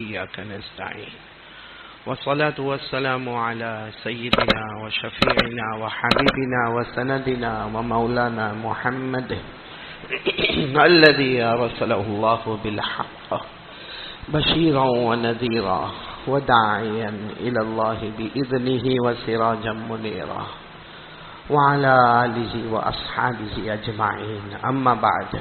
إياك نستعين والصلاة والسلام على سيدنا وشفيعنا وحبيبنا وسندنا ومولانا محمد الذي أرسله الله بالحق بشيرا ونذيرا وداعيا إلى الله بإذنه وسراجا منيرا وعلى آله وأصحابه أجمعين أما بعد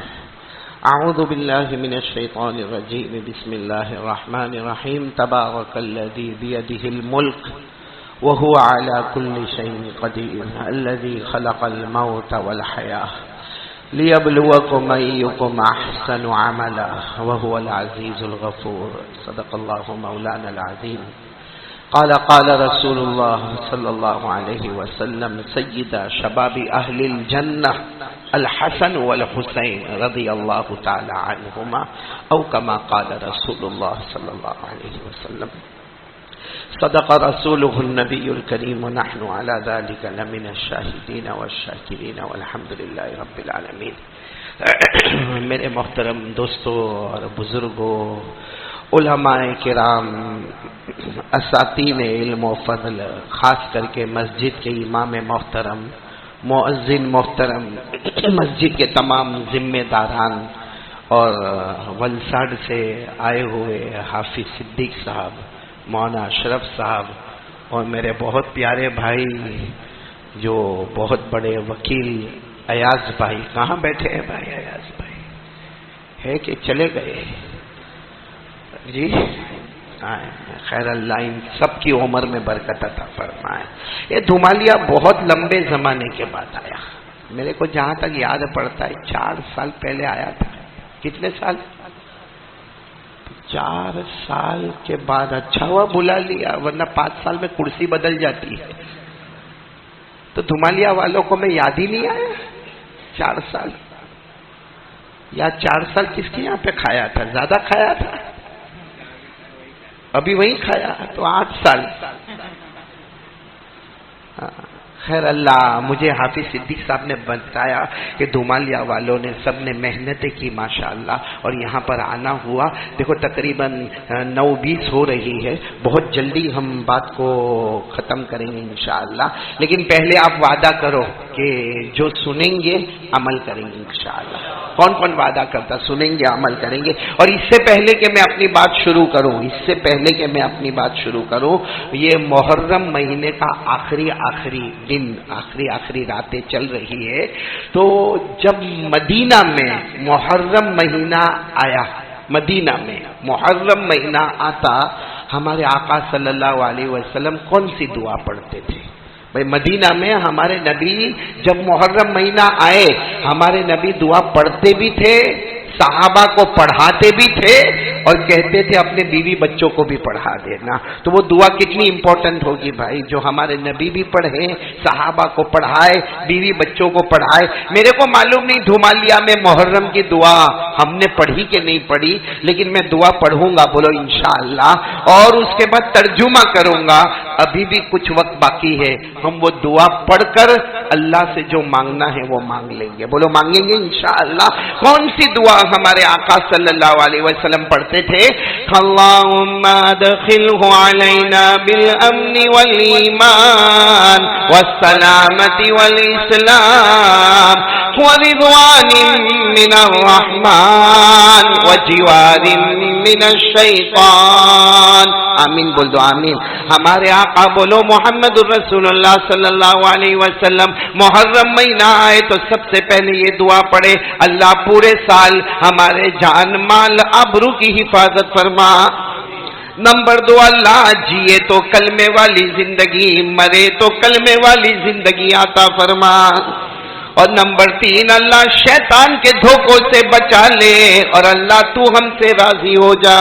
أعوذ بالله من الشيطان الرجيم بسم الله الرحمن الرحيم تبارك الذي بيده الملك وهو على كل شيء قدير الذي خلق الموت والحياة ليبلوكم أيكم أحسن عملا وهو العزيز الغفور صدق الله مولانا العظيم قال رسول الله صلى الله عليه وسلم سيد شباب أهل الجنة الحسن والحسين رضي الله تعالى عنهما أو كما قال رسول الله صلى الله عليه وسلم صدق رسوله النبي الكريم ونحن على ذلك لمن الشاهدين والشاكرين والحمد لله رب العالمين. میرے محترم دوستو اور بزرگوں، علماء کرام، اساتین علم و فضل، خاص کر کے مسجد کے امام محترم، مؤذن محترم، مسجد کے تمام ذمہ داران اور ولساڈ سے آئے ہوئے حافظ صدیق صاحب، مولانا اشرف صاحب اور میرے بہت پیارے بھائی جو بہت بڑے وکیل ایاز بھائی، کہاں بیٹھے ہیں بھائی ایاز بھائی؟ ہے کہ چلے گئے؟ جی خیر اللہ ان سب کی عمر میں برکت عطا فرمائے. یہ دھمالیا بہت لمبے زمانے کے بعد آیا. میرے کو جہاں تک یاد پڑتا ہے 4 سال پہلے آیا تھا. کتنے سال؟ 4 سال کے بعد. اچھا ہوا بلا لیا، ورنہ 5 سال میں کرسی بدل جاتی ہے. تو دھمالیا والوں کو میں یاد ہی نہیں آیا 4 سال. یا 4 سال کس کے یہاں پہ کھایا تھا؟ زیادہ کھایا تھا؟ ابھی وہی کھایا تو 8 سال. خیر اللہ، مجھے حافظ صدیق صاحب نے بتایا کہ دھمالیا والوں نے سب نے محنتیں کی ماشاءاللہ اور یہاں پر آنا ہوا. دیکھو تقریباً 9:20 ہو رہی ہے. بہت جلدی ہم بات کو ختم کریں گے انشاءاللہ، لیکن پہلے آپ وعدہ کرو کہ جو سنیں گے عمل کریں گے انشاءاللہ. کون کون وعدہ کرتا سنیں گے عمل کریں گے؟ اور اس سے پہلے کہ میں اپنی بات شروع کروں، یہ محرم مہینے کا آخری دن، آخری راتیں چل رہی ہے. تو جب مدینہ میں محرم مہینہ آیا، مدینہ میں محرم مہینہ آتا، ہمارے آقا صلی اللہ علیہ وسلم کون سی دعا پڑھتے تھے؟ بھائی مدینہ میں ہمارے نبی جب محرم مہینہ آئے، ہمارے نبی دعا پڑھتے بھی تھے، صحابہ کو پڑھاتے بھی تھے اور کہتے تھے اپنے بیوی بچوں کو بھی پڑھا دینا. تو وہ دعا کتنی امپورٹنٹ ہوگی بھائی، جو ہمارے نبی بھی پڑھے، صحابہ کو پڑھائے، بیوی بچوں کو پڑھائے. میرے کو معلوم نہیں دھمالیا میں محرم کی دعا ہم نے پڑھی کہ نہیں پڑھی، لیکن میں دعا پڑھوں گا، بولو انشاءاللہ، اور اس کے بعد ترجمہ کروں گا. ابھی بھی کچھ وقت باقی ہے، ہم وہ دعا پڑھ کر اللہ سے جو مانگنا ہے وہ مانگ لیں گے. بولو مانگیں گے انشاءاللہ. کون سی دعا ہمارے آقا صلی اللہ علیہ وسلم پڑھتے تھے؟ اللہم ادخلہ علینا بالامن والایمان والسلامت والاسلام ورضوان من الرحمن وجوار من الشیطان. آمین بول دو آمین. ہمارے آقا بولو محمد الرسول اللہ صلی اللہ علیہ وسلم محرم مہینہ آئے تو سب سے پہلے یہ دعا پڑھے، اللہ پورے سال ہمارے جان مال آبرو کی حفاظت فرما. نمبر 2، اللہ جیے تو کلمے والی زندگی، مرے تو کلمے والی زندگی عطا فرما. اور نمبر 3، اللہ شیطان کے دھوکوں سے بچا لے اور اللہ تو ہم سے راضی ہو جا.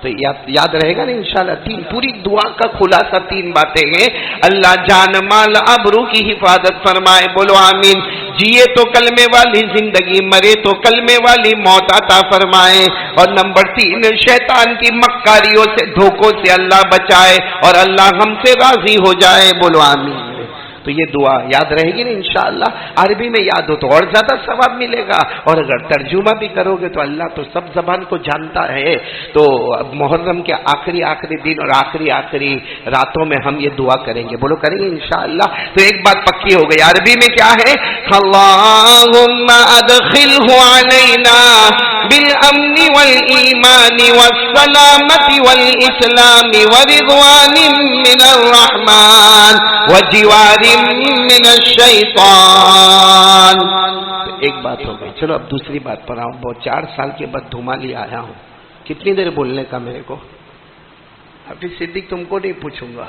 تو یاد رہے گا نا انشاءاللہ. پوری دعا کا خلاصہ 3 باتیں ہیں. اللہ جان مال آبرو کی حفاظت فرمائے، بولو آمین. جیے تو کلمے والی زندگی، مرے تو کلمے والی موت عطا فرمائے. اور نمبر 3، شیطان کی مکاریوں سے، دھوکوں سے اللہ بچائے اور اللہ ہم سے راضی ہو جائے، بولو آمین. تو یہ دعا یاد رہے گی نا انشاءاللہ. عربی میں یاد ہو تو اور زیادہ ثواب ملے گا، اور اگر ترجمہ بھی کرو گے تو اللہ تو سب زبان کو جانتا ہے. تو اب محرم کے آخری دن اور آخری راتوں میں ہم یہ دعا کریں گے. بولو کریں گے انشاءاللہ. تو ایک بات پکی ہو گئی. عربی میں کیا ہے؟ اللہم ادخلہ علینا بالامن والایمان والسلامت والاسلام ورضوان من الرحمن وجوار من الشیطان. ایک بات ہو گئی. چلو اب دوسری بات پر آؤں. بہت 4 سال کے بعد دھومالی آیا ہوں. کتنی دیر بولنے کا میرے کو؟ حافظ صدیق تم کو نہیں پوچھوں گا.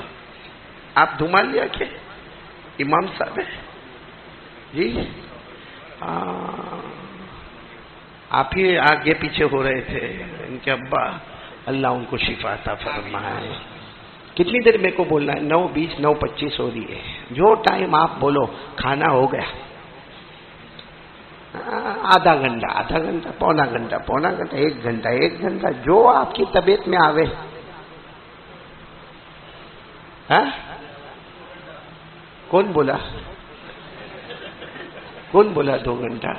آپ دھومالیا کے امام صاحب ہیں جی؟ آپ ہی آگے پیچھے ہو رہے تھے. ان کے ابا اللہ ان کو شفا عطا فرمائے. کتنی دیر میرے کو بولنا ہے؟ 9:20 9:25 ہو رہی ہے. جو ٹائم آپ بولو. کھانا ہو گیا؟ آدھا گھنٹہ پونا گھنٹہ 1 گھنٹہ جو آپ کی طبیعت میں آوے. ہاں کون بولا 2 گھنٹہ؟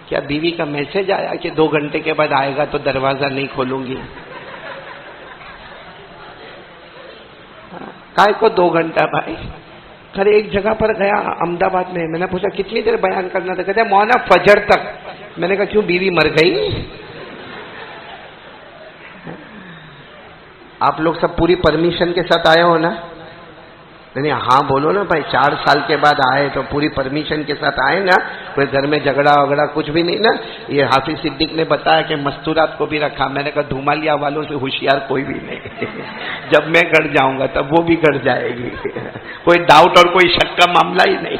کیا بیوی کا میسج آیا کہ 2 گھنٹے کے بعد آئے گا تو دروازہ نہیں کھولوں گی؟ کائے کو 2 گھنٹہ بھائی؟ خیر ایک جگہ پر گیا احمدآباد میں نے پوچھا کتنی دیر بیان کرنا تھا؟ کہتے ہیں مولانا فجر تک. میں نے کہا کیوں بیوی مر گئی؟ آپ لوگ سب پوری پرمیشن کے ساتھ آئے ہو نا؟ نہیں ہاں بولو نا بھائی. 4 سال کے بعد آئے تو پوری پرمیشن کے ساتھ آئے نا؟ کوئی گھر میں جھگڑا وگڑا کچھ بھی نہیں نا؟ یہ حافظ صدیق نے بتایا کہ مستورات کو بھی رکھا. میں نے کہا دھومالیا والوں سے ہوشیار کوئی بھی نہیں. جب میں گڑ جاؤں گا تب وہ بھی گڑ جائے گی. کوئی ڈاؤٹ اور کوئی شک کا معاملہ ہی نہیں.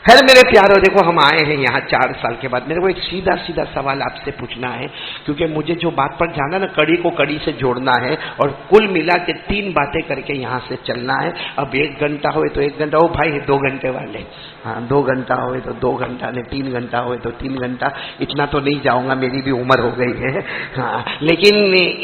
خیر میرے پیارو دیکھو ہم آئے ہیں یہاں 4 سال کے بعد. میرے کو ایک سیدھا سوال آپ سے پوچھنا ہے کیونکہ مجھے جو بات پر جانا نا کڑی کو کڑی سے جوڑنا ہے اور کل ملا کے 3 باتیں کر کے یہاں سے چلنا ہے. اب 1 گھنٹہ ہوئے تو 1 گھنٹہ ہو بھائی. 2 گھنٹے والے ہاں 2 گھنٹہ ہوئے تو 2 گھنٹہ نہیں 3 گھنٹہ ہوئے تو 3 گھنٹہ. اتنا تو نہیں جاؤں گا میری بھی عمر ہو گئی ہے ہاں. لیکن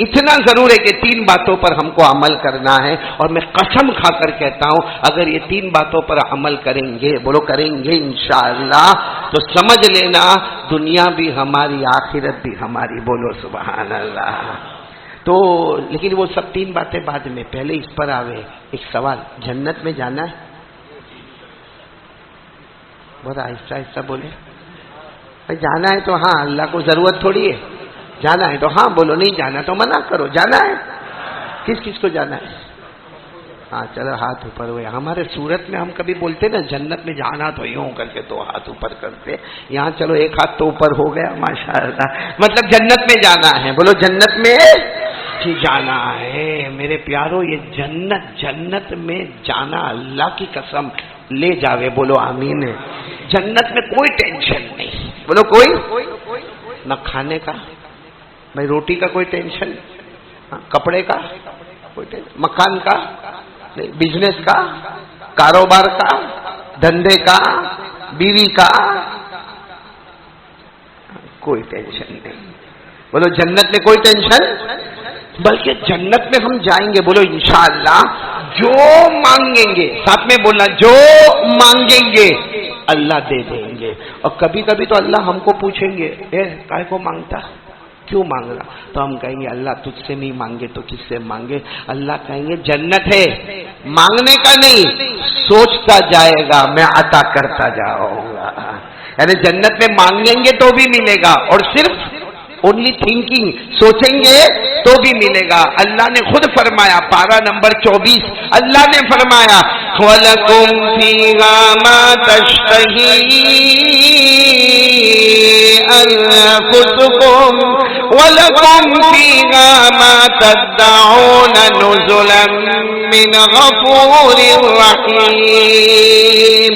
اتنا ضرور ہے کہ 3 باتوں پر ہم کو عمل کرنا ہے. اور میں قسم کھا کر کہتا ہوں اگر یہ 3 باتوں پر عمل کریں گے بولو کریں گے انشاءاللہ تو سمجھ لینا دنیا بھی ہماری آخرت بھی ہماری. بولو سبحان اللہ. تو لیکن وہ سب 3 باتیں بعد میں. پہلے اس پر آوے ایک سوال. جنت میں جانا ہے؟ بہت آہستہ بولے. جانا ہے تو ہاں. اللہ کو ضرورت تھوڑی ہے. جانا ہے تو ہاں بولو. نہیں جانا تو منع کرو. جانا ہے کس کو جانا ہے؟ ہاں چلو ہاتھ اوپر ہوئے. ہمارے صورت میں ہم کبھی بولتے نا جنت میں جانا تو یوں کر کے 2 ہاتھ اوپر کرتے. یہاں چلو 1 ہاتھ تو اوپر ہو گیا ماشاءاللہ. مطلب جنت میں جانا ہے. بولو جنت میں جانا ہے. میرے پیارو یہ جنت میں جانا اللہ کی قسم لے جاوے. بولو آمین. جنت میں کوئی ٹینشن نہیں. بولو کوئی نہ کھانے کا بھائی روٹی کا کوئی ٹینشن. کپڑے کا کوئی ٹینشن. مکان کا نہیں. بزنس کا کاروبار کا دھندے کا بیوی کا کوئی ٹینشن نہیں. بولو جنت میں کوئی ٹینشن. بلکہ جنت میں ہم جائیں گے بولو انشاءاللہ جو مانگیں گے. ساتھ میں بولنا جو مانگیں گے اللہ دے دیں گے. اور کبھی کبھی تو اللہ ہم کو پوچھیں گے کائے کو مانگتا کیوں مانگ رہا؟ تو ہم کہیں گے اللہ تجھ سے نہیں مانگے تو کس سے مانگے؟ اللہ کہیں گے جنت ہے مانگنے کا نہیں سوچتا جائے گا میں عطا کرتا جاؤں گا. یعنی جنت میں مانگیں گے تو بھی ملے گا اور صرف اونلی تھنکنگ سوچیں گے تو بھی ملے گا. اللہ نے خود فرمایا پارہ نمبر 24 اللہ نے فرمایا وَلَكُمْ فِيهَا مَا تَشْتَهِي أَنفُسُكُمْ وَلَكُمْ فِيهَا مَا تَدَّعُونَ نُزُلًا مِّنْ غَفُورٍ رَّحِيمٍ.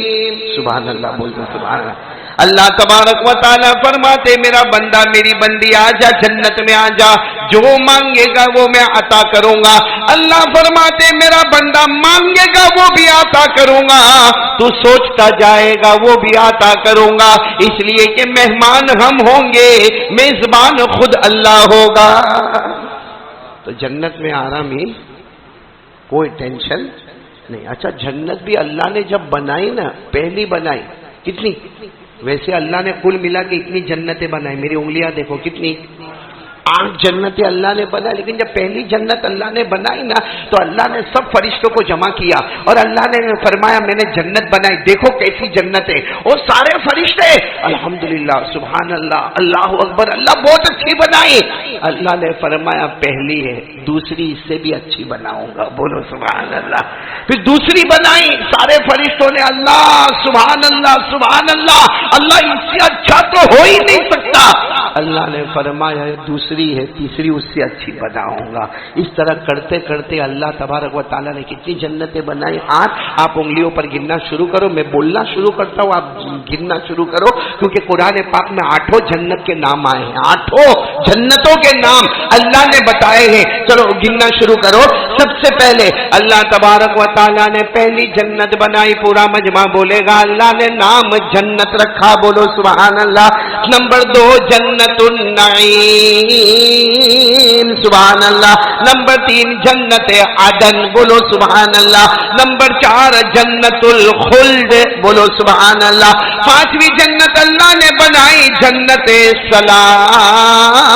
سبحان اللہ بول دو سبحان اللہ. اللہ تبارک و تعالیٰ فرماتے میرا بندہ میری بندی آ جا جنت میں آ جا جو مانگے گا وہ میں عطا کروں گا. اللہ فرماتے میرا بندہ مانگے گا وہ بھی عطا کروں گا. تو سوچتا جائے گا وہ بھی عطا کروں گا. اس لیے کہ مہمان ہم ہوں گے میزبان خود اللہ ہوگا. تو جنت میں آرام ہی کوئی ٹینشن نہیں. اچھا جنت بھی اللہ نے جب بنائی نا، پہلی بنائی کتنی؟ ویسے اللہ نے کل ملا کے اتنی جنتیں بنائی، میری انگلیاں دیکھو کتنی، 8 جنتیں اللہ نے بنائی. لیکن جب پہلی جنت اللہ نے بنائی نا تو اللہ نے سب فرشتوں کو جمع کیا اور اللہ نے فرمایا میں نے جنت بنائی، دیکھو کیسی جنت ہے. اور سارے فرشتے الحمدللہ سبحان اللہ اللہ اکبر، اللہ بہت اچھی بنائی. اللہ نے فرمایا پہلی ہے، دوسری اس سے بھی اچھی بناؤں گا. بولو سبحان اللہ. پھر دوسری بنائی، سارے فرشتوں نے اللہ سبحان اللہ سبحان اللہ، اللہ اس سے اچھا تو ہو ہی نہیں سکتا. اللہ نے فرمایا دوسری ہے، تیسری اس سے اچھی بناؤں گا. اس طرح کرتے کرتے اللہ تبارک و تعالیٰ نے کتنی جنتیں بنائی؟ 8. آپ انگلیوں پر گننا شروع کرو، میں بولنا شروع کرتا ہوں، آپ گننا شروع کرو، کیونکہ قرآن پاک میں 8 جنت کے نام آئے ہیں. 8 جنتوں کے نام اللہ نے بتائے ہیں. چلو گننا شروع کرو. سب سے پہلے اللہ تبارک و تعالیٰ نے پہلی جنت بنائی، پورا مجمع بولے گا اللہ نے نام جنت رکھا. بولو سبحان اللہ. نمبر 2 جنت النعیم، سبحان اللہ. نمبر 3 جنت عدن، بولو سبحان اللہ. نمبر 4 جنت الخلد، بولو سبحان اللہ. 5ویں جنت اللہ نے بنائی جنت سلام.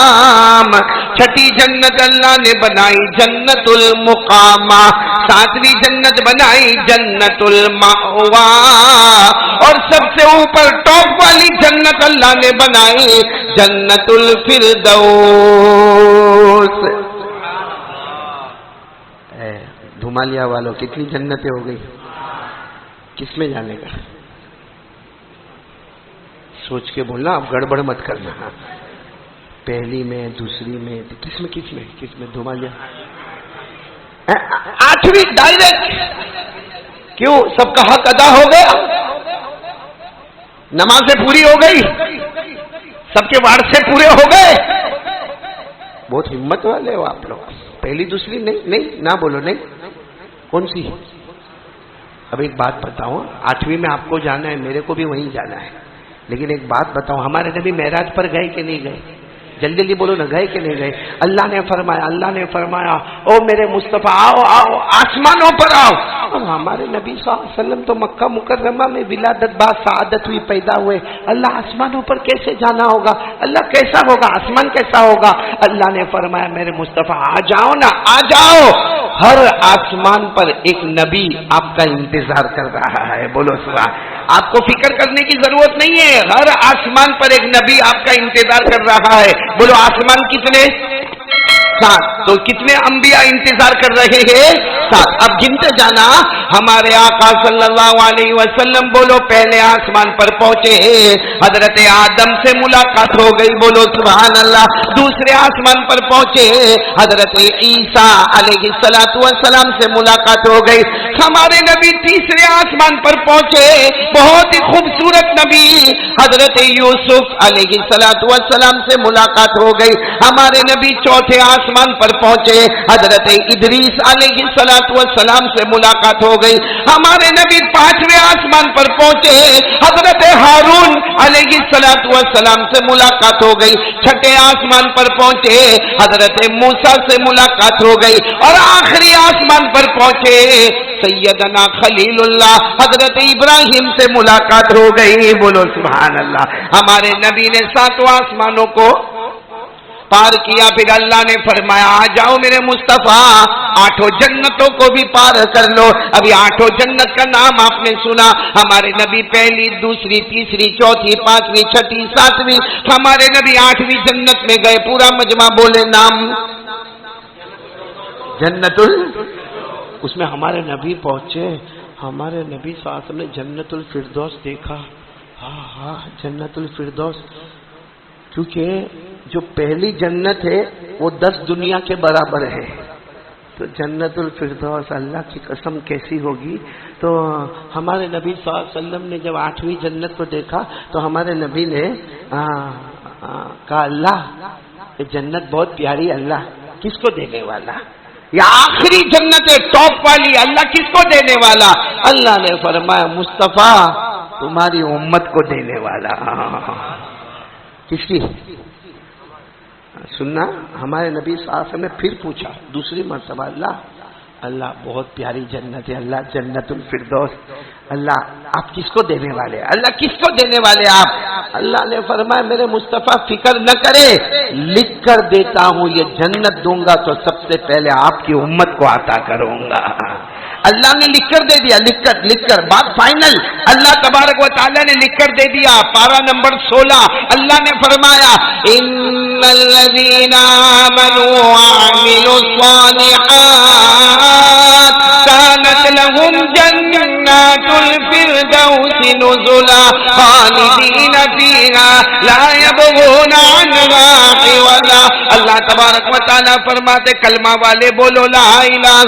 6ٹھی جنت اللہ نے بنائی جنت المقامہ. 7ویں جنت بنائی جنت المأوا. اور سب سے اوپر ٹاپ والی جنت اللہ نے بنائی جنت الفردوس. دھمالیا والوں کتنی جنتیں ہو گئی؟ کس میں جانے کا؟ سوچ کے بولنا، اب گڑبڑ مت کرنا. پہلی میں، دوسری میں، کس میں دھمالیا؟ 8ویں ڈائریکٹ. کیوں؟ سب کا حق ادا ہو گیا، نمازیں پوری ہو گئی، سب کے وارث سے پورے ہو گئے. بہت ہمت والے ہو آپ لوگ. پہلی دوسری نہیں نہ بولو. نہیں کون سی؟ اب ایک بات بتاؤں، 8ویں میں آپ کو جانا ہے، میرے کو بھی وہیں جانا ہے. لیکن ایک بات بتاؤں، ہمارے نبی معراج پر گئے کہ نہیں گئے؟ جلدی جلدی بولو نا، گئے کہ نہیں گئے؟ اللہ نے فرمایا او میرے مصطفیٰ آؤ آسمانوں پر آؤ. اور ہمارے نبی صلی اللہ علیہ وسلم تو مکہ مکرمہ میں ولادت بعد سعادت ہوئی، پیدا ہوئے. اللہ آسمانوں پر کیسے جانا ہوگا؟ اللہ کیسا ہوگا؟ آسمان کیسا ہوگا؟ اللہ نے فرمایا میرے مصطفیٰ آ جاؤ نا، آ جاؤ. ہر آسمان پر ایک نبی آپ کا انتظار کر رہا ہے. بولو سبحان. آپ کو فکر کرنے کی ضرورت نہیں ہے، ہر آسمان پر ایک نبی آپ کا انتظار کر رہا ہے. بولو آسمان کتنے؟ 7. تو کتنے انبیاء انتظار کر رہے ہیں؟ 7. اب گنتے جانا. ہمارے آقا صلی اللہ علیہ وسلم بولو پہلے آسمان پر پہنچے، حضرت آدم سے ملاقات ہو گئی. بولو سبحان اللہ. دوسرے آسمان پر پہنچے، حضرت عیسیٰ علیہ السلام سے ملاقات ہو گئی. ہمارے نبی تیسرے آسمان پر پہنچے، بہت ہی خوبصورت نبی حضرت یوسف علیہ السلام سے ملاقات ہو گئی. ہمارے نبی چوتھے آسمان پر پہنچے، حضرت ادریس علیہ السلام سے ملاقات ہو گئی. ہمارے نبی 5ویں آسمان پر پہنچے، حضرت ہارون علیہ السلام سے ملاقات ہو گئی. 6ٹھے آسمان پر پہنچے، حضرت موسیٰ سے ملاقات ہو گئی. اور آخری آسمان پر پہنچے سیدنا خلیل اللہ حضرت ابراہیم سے ملاقات ہو گئی. بولو سبحان اللہ. ہمارے نبی نے 7 آسمانوں کو پار کیا. پھر اللہ نے فرمایا آ جاؤ میرے مصطفیٰ، 8 جنتوں کو بھی پار کر لو. ابھی 8 جنت کا نام آپ نے سنا. ہمارے نبی پہلی، دوسری، تیسری، چوتھی، 5ویں، 6ٹھی، 7ویں، ہمارے نبی 8ویں جنت میں گئے. پورا مجمع بولے نام جنت اس میں ہمارے نبی پہنچے. ہمارے نبی صلی اللہ علیہ وسلم نے جنت الفردوس دیکھا. ہاں جنت الفردوس، کیونکہ جو پہلی جنت ہے وہ 10 دنیا کے برابر ہے. تو جنت الفردوس اللہ کی قسم کیسی ہوگی. تو ہمارے نبی صلی اللہ علیہ وسلم نے جب 8ویں جنت کو دیکھا تو ہمارے نبی نے کہا اللہ یہ جنت بہت پیاری، اللہ کس کو دینے والا؟ یہ آخری جنت ہے ٹاپ والی، اللہ کس کو دینے والا؟ اللہ نے فرمایا مصطفیٰ تمہاری امت کو دینے والا. کس کی؟ سننا. ہمارے نبی صلی اللہ علیہ وسلم نے پھر پوچھا دوسری مرتبہ اللہ اللہ بہت پیاری جنت ہے، اللہ جنت الفردوس، اللہ آپ کس کو دینے والے، اللہ کس کو دینے والے آپ؟ اللہ نے فرمایا میرے مصطفیٰ فکر نہ کرے، لکھ کر دیتا ہوں، یہ جنت دوں گا تو سب سے پہلے آپ کی امت کو عطا کروں گا۔ اللہ نے لکھ کر دے دیا، لکھ کر بات فائنل، اللہ تبارک و تعالیٰ نے لکھ کر دے دیا۔ پارہ نمبر 16 اللہ نے فرمایا ان الذین آمنوا وعملوا الصالحات كانت لهم جنات الفردوس نزلا خالدین فیہا لا یبغون عنہا حولا۔ اللہ تبارک و تعالیٰ فرماتے کلمہ والے بولو لا الہ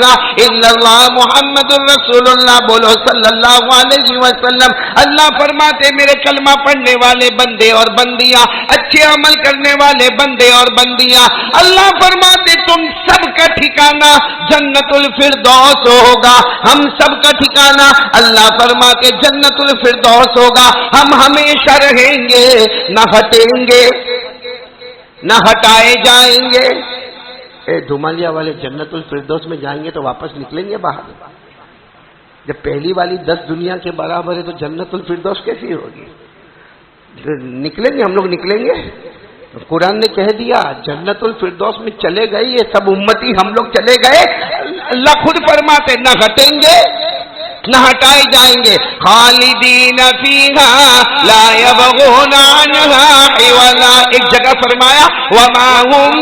الا اللہ محمد الرسول اللہ، بولو صلی اللہ علیہ وسلم۔ اللہ فرماتے میرے کلمہ پڑھنے والے بندے اور بندیاں، اچھے عمل کرنے والے بندے اور بندیاں، اللہ فرماتے تم سب کا ٹھکانہ جنت الفردوس ہوگا، ہم سب کا ٹھکانہ اللہ فرماتے جنت الفردوس ہوگا، ہم ہمیشہ رہیں گے، نہ ہٹیں گے، نہ ہٹائے جائیں گے۔ دھمالیا والے جنت الفردوس میں جائیں گے تو واپس نکلیں گے باہر؟ جب پہلی والی 10 دنیا کے برابر ہے تو جنت الفردوس کیسی ہوگی؟ نکلیں گے، ہم لوگ نکلیں گے؟ قرآن نے کہہ دیا جنت الفردوس میں چلے گئے یہ سب امتی، ہم لوگ چلے گئے، اللہ خود فرماتے نہ ہٹیں گے نہ ہٹائے جائیں گے، خالدین فیہا لا یبغون عنہا حولا۔ ایک جگہ فرمایا وما ہم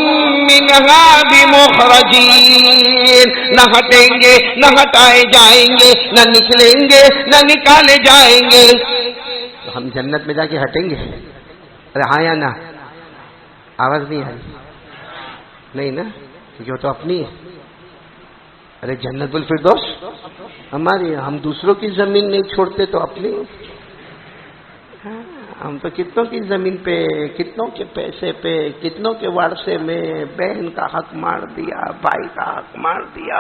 منہا بمخرجین، نہ ہٹیں گے نہ ہٹائے جائیں گے، نہ نکلیں گے نہ نکالے جائیں گے۔ ہم جنت میں جا کے ہٹیں گے؟ ارے ہاں یا نہ؟ آواز نہیں آئی؟ نہیں نا، کیونکہ وہ تو اپنی ہے۔ ارے جنت الفردوس ہماری، ہم دوسروں کی زمین نہیں چھوڑتے تو اپنی، ہم تو کتنوں کی زمین پہ، کتنوں کے پیسے پہ، کتنوں کے ورثے میں بہن کا حق مار دیا، بھائی کا حق مار دیا،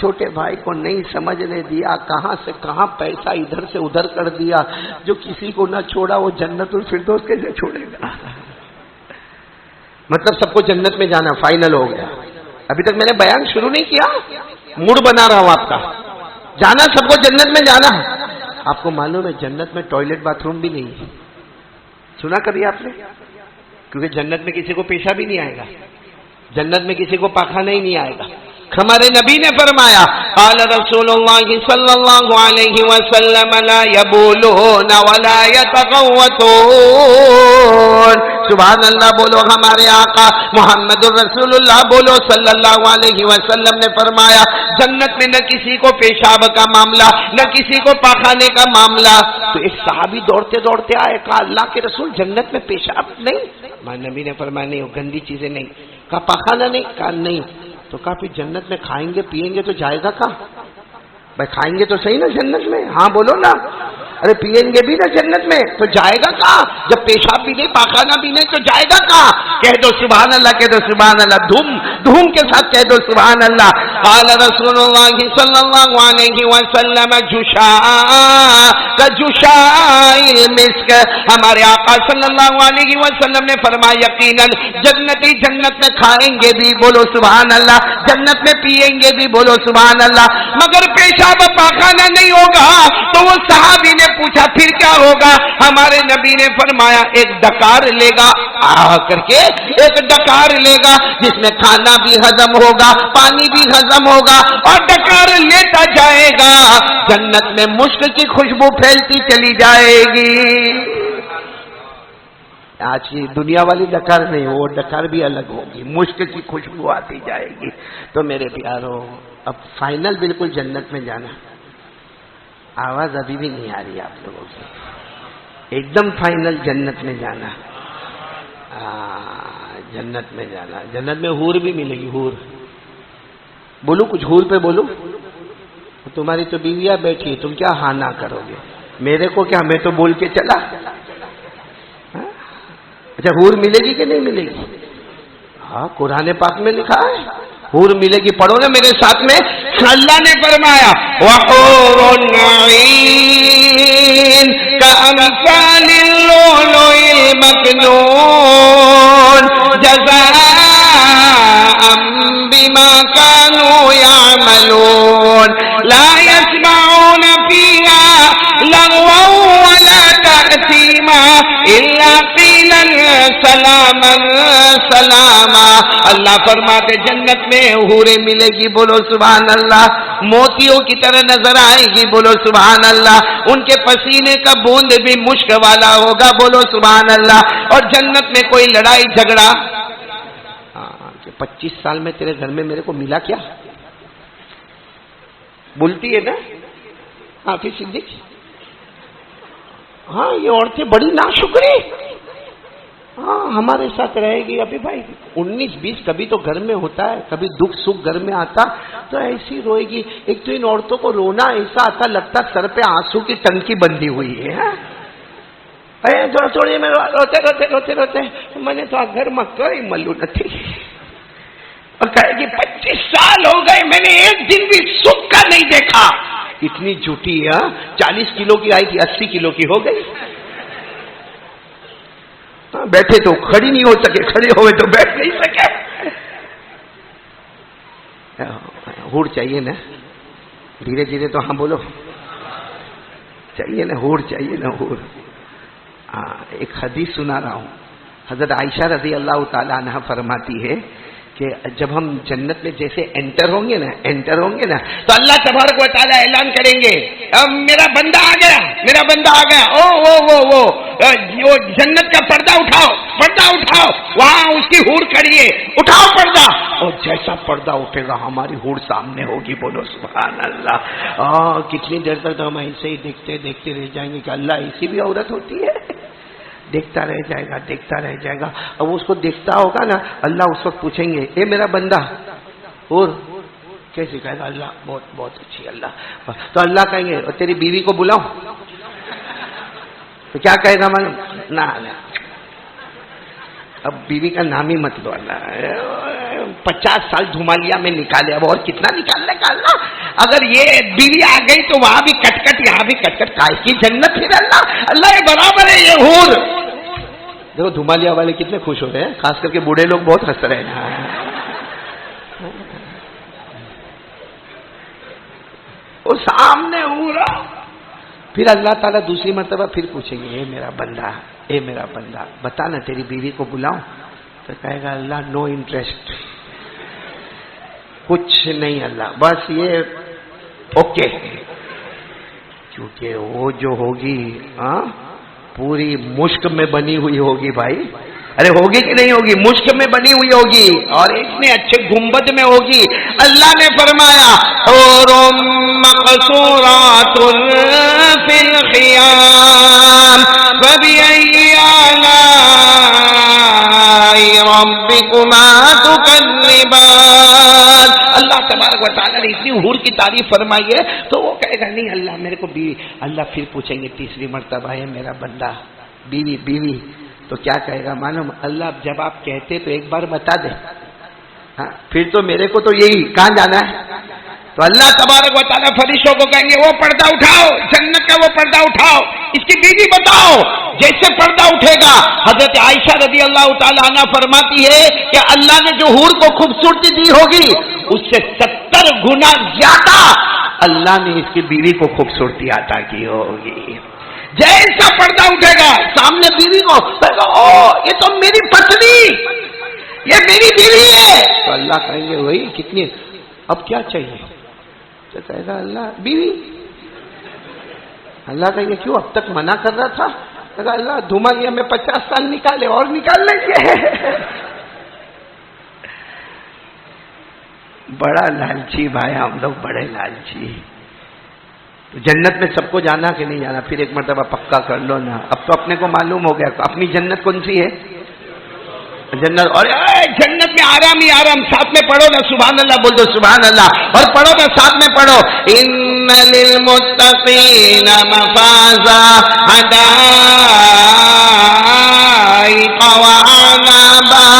چھوٹے بھائی کو نہیں سمجھنے دیا، کہاں سے کہاں پیسہ ادھر سے ادھر کر دیا۔ جو کسی کو نہ چھوڑا وہ جنت الفردوس کیسے چھوڑے گا؟ مطلب سب کو جنت میں جانا فائنل ہو گیا۔ ابھی تک میں نے بیان شروع نہیں کیا، موڈ بنا رہا ہوں آپ کا، جانا سب کو جنت میں جانا۔ آپ کو معلوم ہے جنت میں ٹوائلٹ باتھ روم بھی نہیں ہے، سنا کبھی آپ نے؟ کیونکہ جنت میں کسی کو پیشاب بھی نہیں آئے گا، جنت میں کسی کو پاخانہ ہی نہیں آئے گا۔ ہمارے نبی نے فرمایا قال رسول اللہ صلی اللہ علیہ وسلم لا یبولون ولا یتغوطون۔ سبحان اللہ بولو، ہمارے آقا محمد الرسول اللہ بولو صلی اللہ علیہ وسلم نے فرمایا جنت میں نہ کسی کو پیشاب کا معاملہ نہ کسی کو پاخانے کا معاملہ۔ تو ایک صحابی دوڑتے دوڑتے آئے، کہا اللہ کے رسول جنت میں پیشاب نہیں؟ ہمارے نبی نے فرمایا نہیں، وہ گندی چیزیں نہیں۔ کہا پاخانہ نہیں؟ کہا نہیں۔ تو کہا پھر جنت میں کھائیں گے پیئیں گے تو جائے گا کہاں؟ بھائی کھائیں گے تو صحیح نا جنت میں؟ ہاں بولو نا۔ ارے پیئیں گے بھی نا جنت میں تو جائے گا کہاں؟ جب پیشاب بھی نہیں پاخانہ بھی نہیں تو جائے گا کہاں؟ کہہ دو سبحان اللہ، کہہ دو سبحان اللہ، دھوم کے ساتھ کہہ دو سبحان اللہ۔ قال رسول اللہ صلی اللہ علیہ وسلم جشاء المسک، ہمارے آقا صلی اللہ علیہ وسلم نے فرمایا یقیناً جنتی جنت میں کھائیں گے بھی، بولو سبحان اللہ، جنت میں پیئیں گے بھی، بولو سبحان اللہ، مگر پیشاب پاخانہ نہیں ہوگا۔ تو وہ صحابی نے پوچھا پھر کیا ہوگا؟ ہمارے نبی نے فرمایا ایک ڈکار لے گا، آ کر کے ایک ڈکار لے گا جس میں کھانا بھی ہضم ہوگا، پانی بھی ہضم ہوگا، اور ڈکار لیتا جائے گا، جنت میں مشک کی خوشبو پھیلتی چلی جائے گی۔ آج کی دنیا والی ڈکار نہیں، وہ ڈکار بھی الگ ہوگی، مشک کی خوشبو آتی جائے گی۔ تو میرے پیارو اب فائنل بالکل جنت میں جانا، آواز ابھی بھی نہیں آ رہی آپ لوگوں سے، ایک دم فائنل جنت میں جانا، جنت میں جانا۔ جنت میں حور بھی ملے گی، حور بولو کچھ حور پہ بولو۔ تمہاری تو بیویاں بیٹھی، تم کیا ہاں نہ کرو گے؟ میرے کو کیا، میں تو بول کے چلا۔ اچھا حور ملے گی کہ نہیں ملے گی؟ ہاں قرآن پاک میں لکھا ہے حور ملے گی، پڑھو نا میرے ساتھ میں۔ اللہ نے فرمایا وحور عین کامثال اللؤلؤ المكنون جزاء بما كانوا يعملون لا يسمعون فيها لغوا ولا تأثيما إلا قيلا سلاما سلاما. اللہ فرماتے جنت میں حوریں ملے گی، بولو سبحان اللہ، موتیوں کی طرح نظر آئے گی، بولو سبحان اللہ، ان کے پسینے کا بوند بھی مشک والا ہوگا، بولو سبحان اللہ. اور جنت میں کوئی لڑائی جھگڑا 25 سال میں تیرے گھر میں میرے کو ملا کیا بولتی ہے نا حافظ صدیق. ہاں یہ عورتیں بڑی ناشکری، ہاں ہمارے ساتھ رہے گی. ابھی بھائی 19-20 کبھی تو گھر میں ہوتا ہے، کبھی دکھ سکھ گھر میں آتا تو ایسی روئے گی. ایک تو ان عورتوں کو رونا ایسا آتا لگتا سر پہ آنسو کی ٹنکی بندھی ہوئی ہے. تھوڑی میں روتے روتے روتے روتے میں نے تو گھر میں کوئی ملو نتھی. اور کہے گی 25 سال ہو گئے میں نے ایک دن بھی سکھ کا نہیں دیکھا. اتنی جھوٹی ہے. 40 کلو کی آئی تھی 80 کلو کی ہو گئی. بیٹھے تو کھڑی نہیں ہو سکے، کھڑے ہوئے تو بیٹھ نہیں سکے. ہوڑ چاہیے نا، دھیرے دھیرے تو ہاں بولو، چاہیے نا ہوڑ، چاہیے نا ہوڑ. ایک حدیث سنا رہا ہوں. حضرت عائشہ رضی اللہ تعالی عنہ فرماتی ہے کہ جب ہم جنت میں جیسے انٹر ہوں گے نا تو اللہ تبارک و تعالیٰ اعلان کریں گے میرا بندہ آ گیا، میرا بندہ آ گیا. وہ جنت کا پردہ اٹھاؤ، پردہ اٹھاؤ، وہاں اس کی حور کھڑی ہے، اٹھاؤ پردہ. اور جیسا پردہ اٹھے گا ہماری حور سامنے ہوگی، بولو سبحان اللہ. کتنی دیر تک تو ہم ایسے ہی دیکھتے دیکھتے رہ جائیں گے کہ اللہ ایسی بھی عورت ہوتی ہے. دیکھتا رہ جائے گا، دیکھتا رہ جائے گا. اب اس کو دیکھتا ہوگا نا، اللہ اس وقت پوچھیں گے اے میرا بندہ اور کیسے کہے گا اللہ بہت بہت اچھی اللہ. تو اللہ کہیں گے تیری بیوی کو بلاؤں تو کیا کہے گا معلوم؟ نہ اب بیوی کا نام ہی مت لو. اللہ 50 سال دھمالیا میں نکالے، اب اور کتنا نکالنے کا اللہ. اگر یہ بیوی آ گئی تو وہاں بھی کٹ کٹ، یہاں بھی کٹ کٹ، کائے کی جنت پھر اللہ. اللہ یہ برابر ہے یہ حور. دیکھو دھمالیا والے کتنے خوش ہو رہے ہیں، خاص کر کے بوڑھے لوگ بہت ہنس رہے ہیں. وہ سامنے حور. پھر اللہ تعالیٰ دوسری مرتبہ پھر پوچھیں گے اے میرا بندہ، اے میرا بندہ بتا نا تیری بیوی کو بلاؤں. تو کہے گا اللہ نو انٹرسٹ، کچھ نہیں اللہ، بس یہ اوکے. کیونکہ وہ جو ہوگی پوری مشک میں بنی ہوئی ہوگی بھائی. ارے ہوگی کہ نہیں ہوگی؟ مشک میں بنی ہوئی ہوگی اور اتنے اچھے گنبد میں ہوگی. اللہ نے فرمایا حور مقصورات فی الخیام فبأي آلاء ربکما تکذبان. اللہ تبارک و تعالیٰ نے اتنی حور کی تعریف فرمائی ہے تو وہ کہے گا نہیں اللہ میرے کو بیوی. اللہ پھر پوچھیں گے تیسری مرتبہ ہے میرا بندہ بیوی بیوی. تو کیا کہے گا معلوم؟ اللہ جب آپ کہتے تو ایک بار بتا دے، پھر تو میرے کو تو یہی کہاں جانا ہے. تو اللہ تبارک و تعالیٰ فرشتوں کو کہیں گے وہ پردہ اٹھاؤ، جنت کا وہ پردہ اٹھاؤ، اس کی بیوی بتاؤ. جیسے پردہ اٹھے گا حضرت عائشہ رضی اللہ تعالی عنہ فرماتی ہے کہ اللہ نے جو حور کو خوبصورتی دی ہوگی اس سے 70 گنا زیادہ اللہ نے اس کی بیوی کو خوبصورتی عطا کی ہوگی. جیسا پردہ اٹھے گا سامنے بیوی کو او یہ تو میری پتنی، یہ میری بیوی ہے. تو اللہ کہیں گے وہی کتنی، اب کیا چاہیے؟ تو کہے گا اللہ بیوی. اللہ کہیں گے کیوں اب تک منع کر رہا تھا؟ کہا اللہ دھمالیا میں 50 سال نکالے اور نکال لیں گے. بڑا لالچی بھائی ہم لوگ، بڑے لالچی. تو جنت میں سب کو جانا کہ نہیں جانا؟ پھر ایک مرتبہ پکا کر لو نا. اب تو اپنے کو معلوم ہو گیا اپنی جنت کون سی ہے. جنت اور جنت میں آرام ہی آرام. ساتھ میں پڑھو نا سبحان اللہ، بول دو سبحان اللہ. اور پڑھو نا ساتھ میں پڑھو ان للمتقین مفازا حدائق وعنبا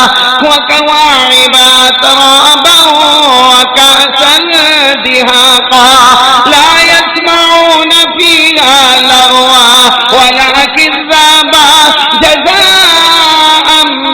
وكواعب اترابا وكأسا دهاقا لا يسمعون فيها لغوا ولا كذابا جزاء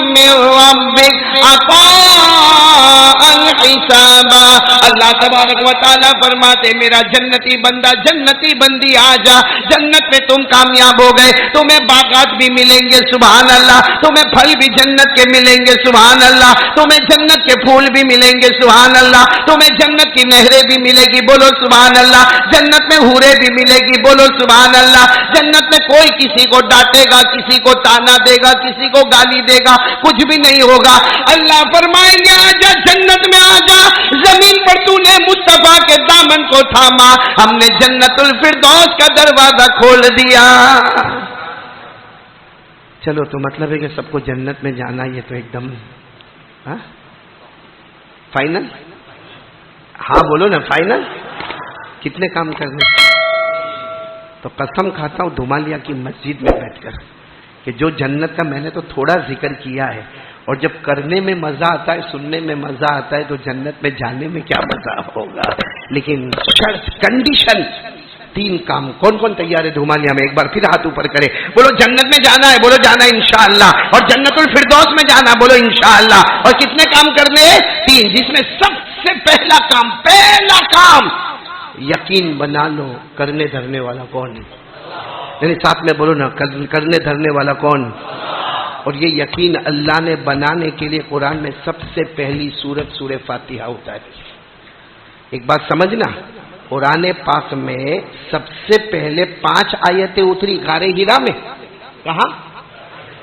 من ربك عطاء حسابا. بابا. اللہ تبارک و تعالیٰ فرماتے میرا جنتی بندہ جنتی بندی آ جا, جنت میں تم کامیاب ہو گئے, تمہیں باغات بھی ملیں گے سبحان اللہ, تمہیں پھل بھی جنت کے ملیں گے سبحان اللہ, تمہیں جنت کے پھول بھی ملیں گے سبحان اللہ, تمہیں جنت کی نہریں بھی ملے گی بولو سبحان اللہ, جنت میں حوریں بھی ملے گی بولو سبحان اللہ, جنت میں کوئی کسی کو ڈانٹے گا, کسی کو تانا دے گا, کسی کو گالی دے گا, کچھ بھی نہیں ہوگا. اللہ فرمائیں گے آجا جنت میں آجا, زمین پر تو نے مصطفیٰ کے دامن کو تھاما, ہم نے جنت الفردوس کا دروازہ کھول دیا. چلو تو مطلب ہے کہ سب کو جنت میں جانا, یہ تو ایک دم فائنل. ہاں بولو نا فائنل. کتنے کام کرنے؟ تو قسم کھاتا ہوں دھمالیا کی مسجد میں بیٹھ کر کہ جو جنت کا میں نے تو تھوڑا ذکر کیا ہے, اور جب کرنے میں مزہ آتا ہے, سننے میں مزہ آتا ہے, تو جنت میں جانے میں کیا مزہ ہوگا. لیکن شرط کنڈیشن 3 کام. کون کون تیار ہے دھمالیا میں؟ ایک بار پھر ہاتھ اوپر کرے, بولو جنت میں جانا ہے, بولو جانا ہے انشاءاللہ, اور جنت الفردوس میں جانا, بولو انشاءاللہ. اور کتنے کام کرنے ہیں؟ 3, جس میں سب سے پہلا کام یقین بنا لو کرنے دھرنے والا کون ہے. یعنی ساتھ میں بولو نا, کرنے دھرنے والا کون. اور یہ یقین اللہ نے بنانے کے لیے قرآن میں سب سے پہلی سورت سورہ فاتحہ ہوتا ہے. ایک بات سمجھنا, قرآن پاک میں سب سے پہلے 5 آیتیں اتری غار ہیرا میں. کہاں؟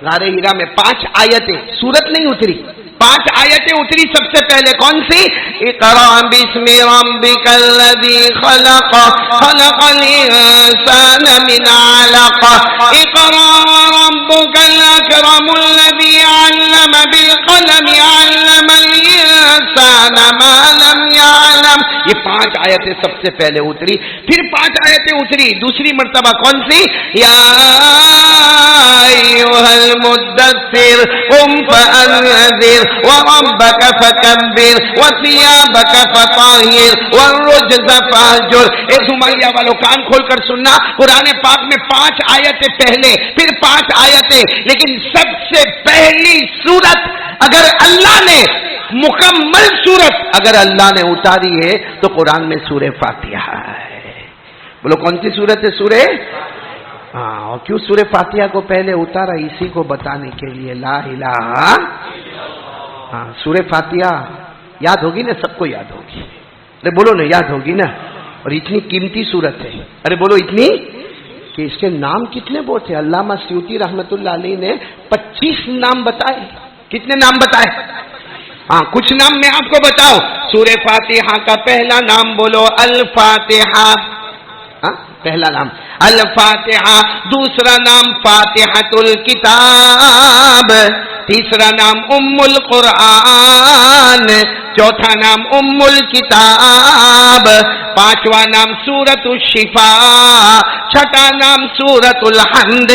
غار ہیرا میں 5 آیتیں, سورت نہیں اتری, 5 آیتیں اتری سب سے پہلے. کون سی؟ اقرأ بسم ربک الذی خلق خلق الانسان من علق اقرأ ربک الاکرم الذی علم بالقلم علم الانسان ما لم يعلم. یہ 5 آیتیں سب سے پہلے اتری. پھر 5 آیتیں اتری دوسری مرتبہ. کون سی؟ یا ایھا المدثر قم فانذر وربك فكبر وثيابك فطهر والرجز فاهجر. اے دھمالیا والو کان کھول کر سننا, قرآن پاک میں 5 آیتیں پہلے, پھر 5 آیتیں, لیکن سب سے پہلی سورت اگر اللہ نے مکمل سورت اگر اللہ نے اتاری ہے تو قرآن میں سورہ فاتحہ ہے. بولو کون سی سورت ہے؟ سورہ. ہاں, اور کیوں سورہ فاتحہ کو پہلے اتارا؟ اسی کو بتانے کے لیے. لا الہ. ہاں, سورہ فاتحہ یاد ہوگی نا, سب کو یاد ہوگی. ارے بولو نا, یاد ہوگی نا. اور اتنی قیمتی سورت ہے. ارے بولو اتنی کہ اس کے نام کتنے بہت ہیں. علامہ سیوطی رحمت اللہ علیہ نے 25 نام بتائے. کتنے نام بتائے؟ ہاں, کچھ نام میں آپ کو بتاؤ. سورہ فاتحہ کا پہلا نام بولو الفاتحہ. ہاں, پہلا نام الفاتحہ. دوسرا نام فاتحۃ الکتاب. تیسرا نام ام القرآن. چوتھا نام ام الکتاب. پانچواں نام سورۃ الشفاء. چھٹا نام سورۃ الحمد.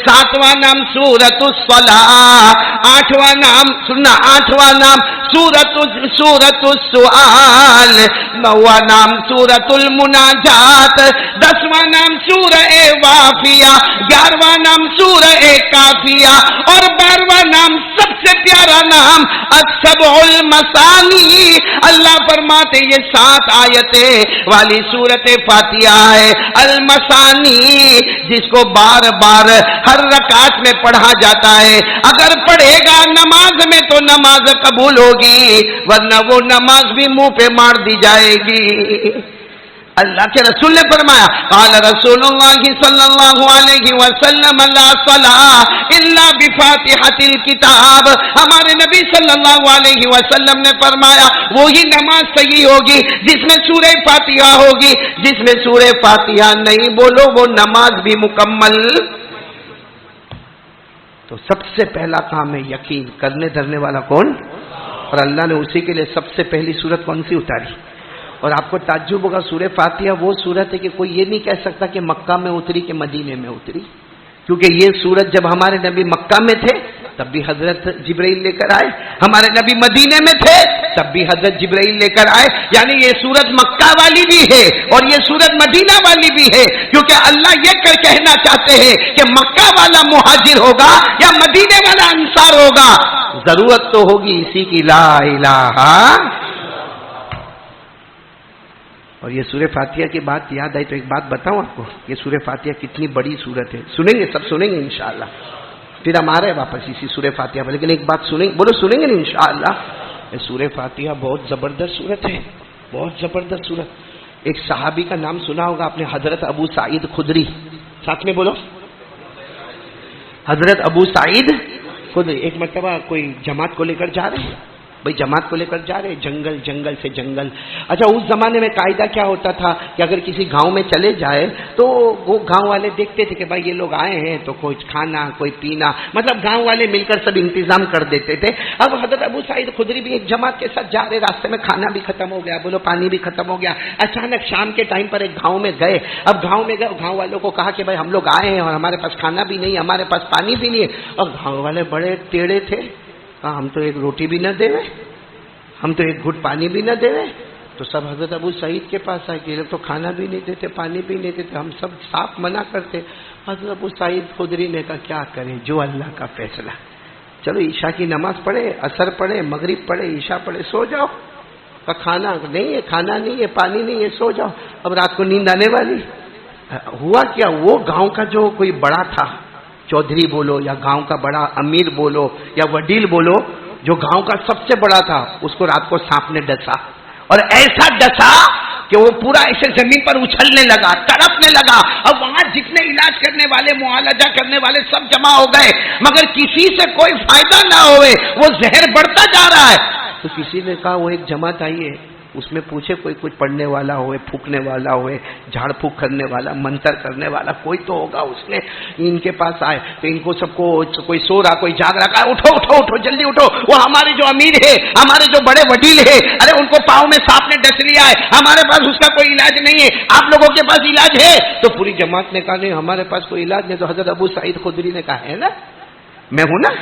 ساتواں نام سورۃ الصلاح. آٹھواں نام سورۃ السؤال. نواں نام سورۃ المناجات. 10واں نام سورہ واقعہ. 11واں نام سورہ کافیہ. اور 12واں نام سب سے پیارا نام السبع المثانی. اللہ فرماتے یہ 7 آیتیں والی سورت فاتحہ ہے. المثانی جس کو بار بار ہر رکعت میں پڑھا جاتا ہے. اگر پڑھے گا نماز میں تو نماز قبول ہوگی, ورنہ وہ نماز بھی منہ پہ مار دی جائے گی. اللہ کے رسول نے فرمایا قال رسول اللہ صلی اللہ علیہ وسلم لا صلاۃ الا بفاتحۃ الکتاب. ہمارے نبی صلی اللہ علیہ وسلم نے فرمایا وہی نماز صحیح ہوگی جس میں سورہ فاتحہ ہوگی. جس میں سورہ فاتحہ نہیں بولو وہ نماز بھی مکمل. تو سب سے پہلا کام ہے یقین. کرنے دھرنے والا کون؟ اور اللہ نے اسی کے لیے سب سے پہلی سورت کون سی اتاری؟ اور آپ کو تعجب ہوگا, سورہ فاتحہ وہ سورت ہے کہ کوئی یہ نہیں کہہ سکتا کہ مکہ میں اتری کہ مدینے میں اتری, کیونکہ یہ سورت جب ہمارے نبی مکہ میں تھے تب بھی حضرت جبرائیل لے کر آئے, ہمارے نبی مدینے میں تھے تب بھی حضرت جبرائیل لے کر آئے. یعنی یہ سورت مکہ والی بھی ہے اور یہ سورت مدینہ والی بھی ہے, کیونکہ اللہ یہ کہنا چاہتے ہیں کہ مکہ والا مہاجر ہوگا یا مدینے والا انصار ہوگا, ضرورت تو ہوگی اسی کی لا الہ. اور یہ سورہ فاتحہ کی بات یاد آئی تو ایک بات بتاؤں آپ کو، یہ سورہ فاتحہ کتنی بڑی سورت ہے. سنیں گے، سب سنیں گے انشاءاللہ. پھر ہم آ رہے ہیں واپس اسی سورہ فاتحہ پر، لیکن ایک بات سنیں، بولو سنیں گے نا انشاءاللہ. یہ سورہ فاتحہ بہت زبردست سورت ہے، بہت زبردست سورت. ایک صحابی کا نام سنا ہوگا آپ نے، حضرت ابو سعید خدری. ساتھ میں بولو، حضرت ابو سعید خدری. ایک مرتبہ کوئی جماعت کو لے کر جا رہے ہیں، بھائی جماعت کو لے کر جا رہے، جنگل سے جنگل. اچھا اس زمانے میں قاعدہ کیا ہوتا تھا کہ اگر کسی گاؤں میں چلے جائے تو وہ گاؤں والے دیکھتے تھے کہ بھائی یہ لوگ آئے ہیں تو کوئی کھانا کوئی پینا، مطلب گاؤں والے مل کر سب انتظام کر دیتے تھے. اب حضرت ابو سعید خدری بھی ایک جماعت کے ساتھ جا رہے، راستے میں کھانا بھی ختم ہو گیا، بولو پانی بھی ختم ہو گیا. اچانک شام کے ٹائم پر ایک گاؤں میں گئے. اب گاؤں میں گئے، گاؤں والوں کو کہا کہ بھائی ہم لوگ آئے ہیں اور ہمارے پاس کھانا بھی نہیں، ہمارے پاس پانی بھی نہیں ہے. اور گاؤں والے بڑے ٹیڑے تھے، کہا ہم تو ایک روٹی بھی نہ دے، ہم تو ایک گھٹ پانی بھی نہ دے رہے. تو سب حضرت ابو سعید کے پاس آئے کہ یہ لوگ تو کھانا بھی نہیں دیتے، پانی بھی نہیں دیتے، ہم سب صاف منع کرتے. حضرت ابو سعید خدری نے کہا کیا کریں، جو اللہ کا فیصلہ. چلو عشاء کی نماز پڑھے، عصر پڑھے، مغرب پڑھے، عشاء پڑھے، سو جاؤ. کھانا نہیں ہے، کھانا نہیں ہے، پانی نہیں ہے، سو جاؤ، اب رات کو نیند آنے والی. ہوا کیا، وہ گاؤں کا جو کوئی بڑا تھا، چودھری بولو یا گاؤں کا بڑا امیر بولو یا وڈیل بولو، جو گاؤں کا سب سے بڑا تھا، اس کو رات کو سانپ نے ڈسا. اور ایسا ڈسا کہ وہ پورا ایسے زمین پر اچھلنے لگا، تڑپنے لگا. اور وہاں جتنے علاج کرنے والے، معالجہ کرنے والے سب جمع ہو گئے، مگر کسی سے کوئی فائدہ نہ ہوئے، وہ زہر بڑھتا جا رہا ہے. تو کسی نے کہا وہ ایک جماعت آئی ہے، اس میں پوچھے کوئی کچھ پڑھنے والا ہوئے، پھونکنے والا ہوئے، جھاڑ پھونک کرنے والا، منتر کرنے والا کوئی تو ہوگا. اس نے ان کے پاس آئے تو ان کو سب کو، کوئی سو رہا کوئی جاگ رہا، کہا اٹھو اٹھو اٹھو جلدی اٹھو، وہ ہمارے جو امیر ہے، ہمارے جو بڑے وڈیل ہے، ارے ان کو پاؤں میں سانپ نے ڈس لیا ہے، ہمارے پاس اس کا کوئی علاج نہیں ہے، آپ لوگوں کے پاس علاج ہے؟ تو پوری جماعت نے کہا نہیں ہمارے پاس کوئی علاج نہیں. تو حضرت ابو سعید خدری نے کہا ہے نا، میں ہوں نا،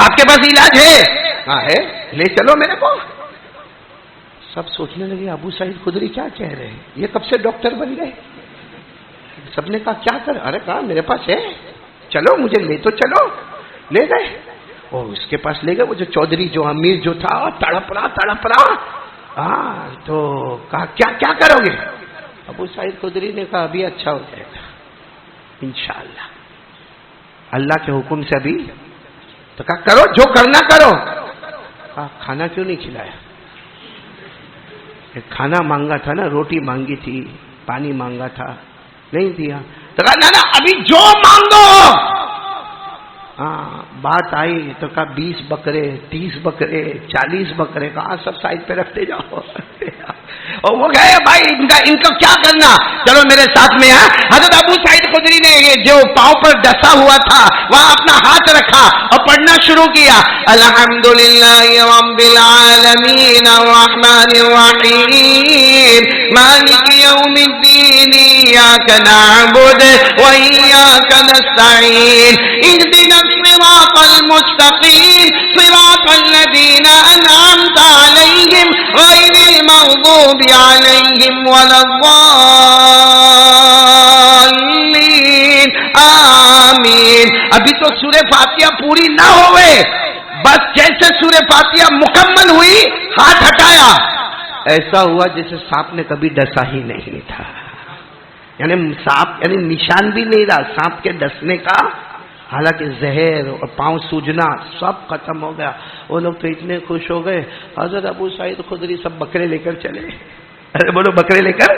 آپ کے پاس علاج ہے؟ ہاں ہے، لے چلو میرے کو. سب سوچنے لگے ابو سعید خدری کیا کہہ رہے ہیں، یہ کب سے ڈاکٹر بن گئے. سب نے کہا کیا کر، ارے کہا میرے پاس ہے، چلو مجھے لے تو چلو. لے گئے اور اس کے پاس لے گئے. وہ جو چودھری جو امیر جو تھا تڑپ رہا. ہاں تو کہا کیا کیا کرو گے. ابو سعید خدری نے کہا ابھی اچھا ہو جائے گا انشاءاللہ، اللہ کے حکم سے ابھی. تو کہا کرو جو کرنا کرو. کہا کھانا کیوں نہیں کھلایا. کھانا مانگا تھا نا، روٹی مانگی تھی، پانی مانگا تھا، نہیں دیا. تو کہا نا ابھی جو مانگو. ہاں بات آئی تو کہا 20 بکرے، 30 بکرے، 40 بکرے. کہا سب سائڈ پہ رکھتے جاؤ. اور وہ گئے بھائی ان کا کیا کرنا، چلو میرے ساتھ میں. حضرت ابو سعید خدری نے جو پاؤں پر ڈسا ہوا تھا وہاں اپنا ہاتھ رکھا اور پڑھنا شروع کیا. الحمدللہ رب العالمین الرحمن الرحیم مالک یوم الدین ایاک نعبد و ایاک نستعین اهدنا الصراط المستقیم صراط الذین انعمت علیہم غیر المغضوب علیہم ولا الضالین آمین. ابھی تو سورہ فاتحہ پوری نہ ہوئے، بس جیسے سورہ فاتحہ مکمل ہوئی ہاتھ ہٹایا، ایسا ہوا جیسے سانپ نے کبھی ڈسا ہی نہیں تھا. یعنی سانپ یعنی نشان بھی نہیں رہا سانپ کے ڈسنے کا. حالانکہ زہر اور پاؤں سوجنا سب ختم ہو گیا. وہ لوگ تو اتنے خوش ہو گئے. حضرت ابو سعید خدری سب بکرے لے کر چلے. ارے بولو بکرے لے کر.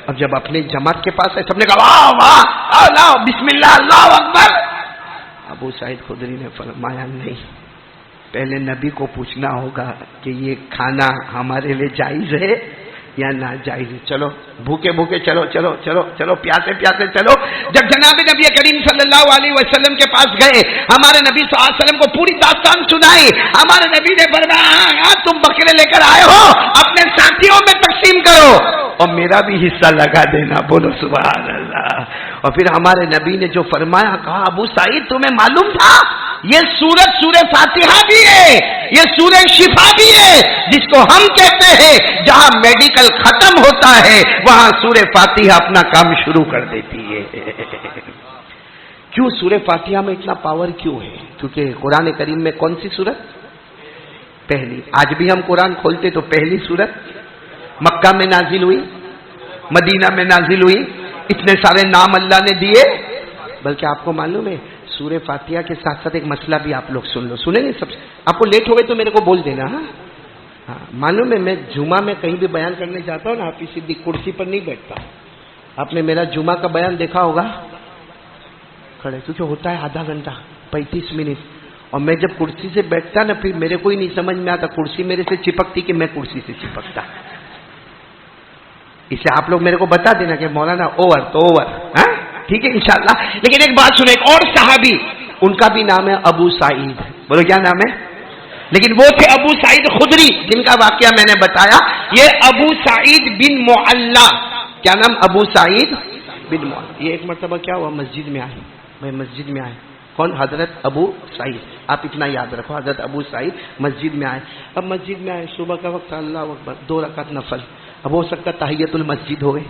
اب جب اپنے جماعت کے پاس آئے سب نے کہا واہ واہ اللہ بسم اللہ اللہ اکبر. ابو سعید خدری نے فرمایا نہیں، پہلے نبی کو پوچھنا ہوگا کہ یہ کھانا ہمارے لیے جائز ہے یا ناجائز ہے. چلو بھوکے بھوکے چلو چلو چلو چلو پیاسے پیاسے چلو. جب جناب نبی کریم صلی اللہ علیہ وسلم کے پاس گئے، ہمارے نبی صلی اللہ علیہ وسلم کو پوری داستان سنائی. ہمارے نبی نے فرمایا تم بکرے لے کر آئے ہو، اپنے ساتھیوں میں تقسیم کرو اور میرا بھی حصہ لگا دینا. بولو سبحان اللہ. اور پھر ہمارے نبی نے جو فرمایا، کہا ابو سعید تمہیں معلوم تھا یہ سورہ فاتحہ بھی ہے، یہ سورہ شفا بھی ہے، جس کو ہم کہتے ہیں جہاں میڈیکل ختم ہوتا ہے وہاں سورہ فاتحہ اپنا کام شروع کر دیتی ہے. کیوں سورہ فاتحہ میں اتنا پاور کیوں ہے؟ کیونکہ قرآن کریم میں کون سی سورت؟ پہلی. آج بھی ہم قرآن کھولتے تو پہلی سورت مکہ میں نازل ہوئی، مدینہ میں نازل ہوئی، اتنے سارے نام اللہ نے دیے. بلکہ آپ کو معلوم ہے سورہ فاتحہ کے ساتھ ساتھ ایک مسئلہ بھی آپ لوگ سن لو. سنیں گے سب سے؟ آپ کو لیٹ ہو گئے تو میرے کو بول دینا. ہاں معلوم ہے میں جمعہ میں کہیں بھی بیان کرنے جاتا ہوں نا، آپ سیدھی کرسی پر نہیں بیٹھتا. آپ نے میرا جمعہ کا بیان دیکھا ہوگا کھڑے، کیونکہ ہوتا ہے آدھا گھنٹہ 35 منٹ، اور میں جب کرسی سے بیٹھتا نا پھر میرے کو ہی نہیں سمجھ میں آتا کرسی میرے سے چپکتی کہ میں کرسی سے چپکتا. اسے آپ لوگ میرے کو بتا دینا کہ مولانا اوور تو اوور. ہاں ٹھیک ہے انشاءاللہ. لیکن ایک بات سنیں، ایک اور صحابی ان کا بھی نام ہے ابو سعید. بولو کیا نام ہے؟ لیکن وہ تھے ابو سعید خدری جن کا واقعہ میں نے بتایا. یہ ابو سعید بن معلا، کیا نام؟ ابو سعید بن معلا. یہ ایک مرتبہ کیا ہوا، مسجد میں آئے. میں مسجد میں آئے کون؟ حضرت ابو سعید. آپ اتنا یاد رکھو، حضرت ابو سعید مسجد میں آئے. اب مسجد میں آئے، صبح کا وقت، اللہ اکبر، 2 رکعت نفل. اب ہو سکتا تحیت المسجد ہو گئے،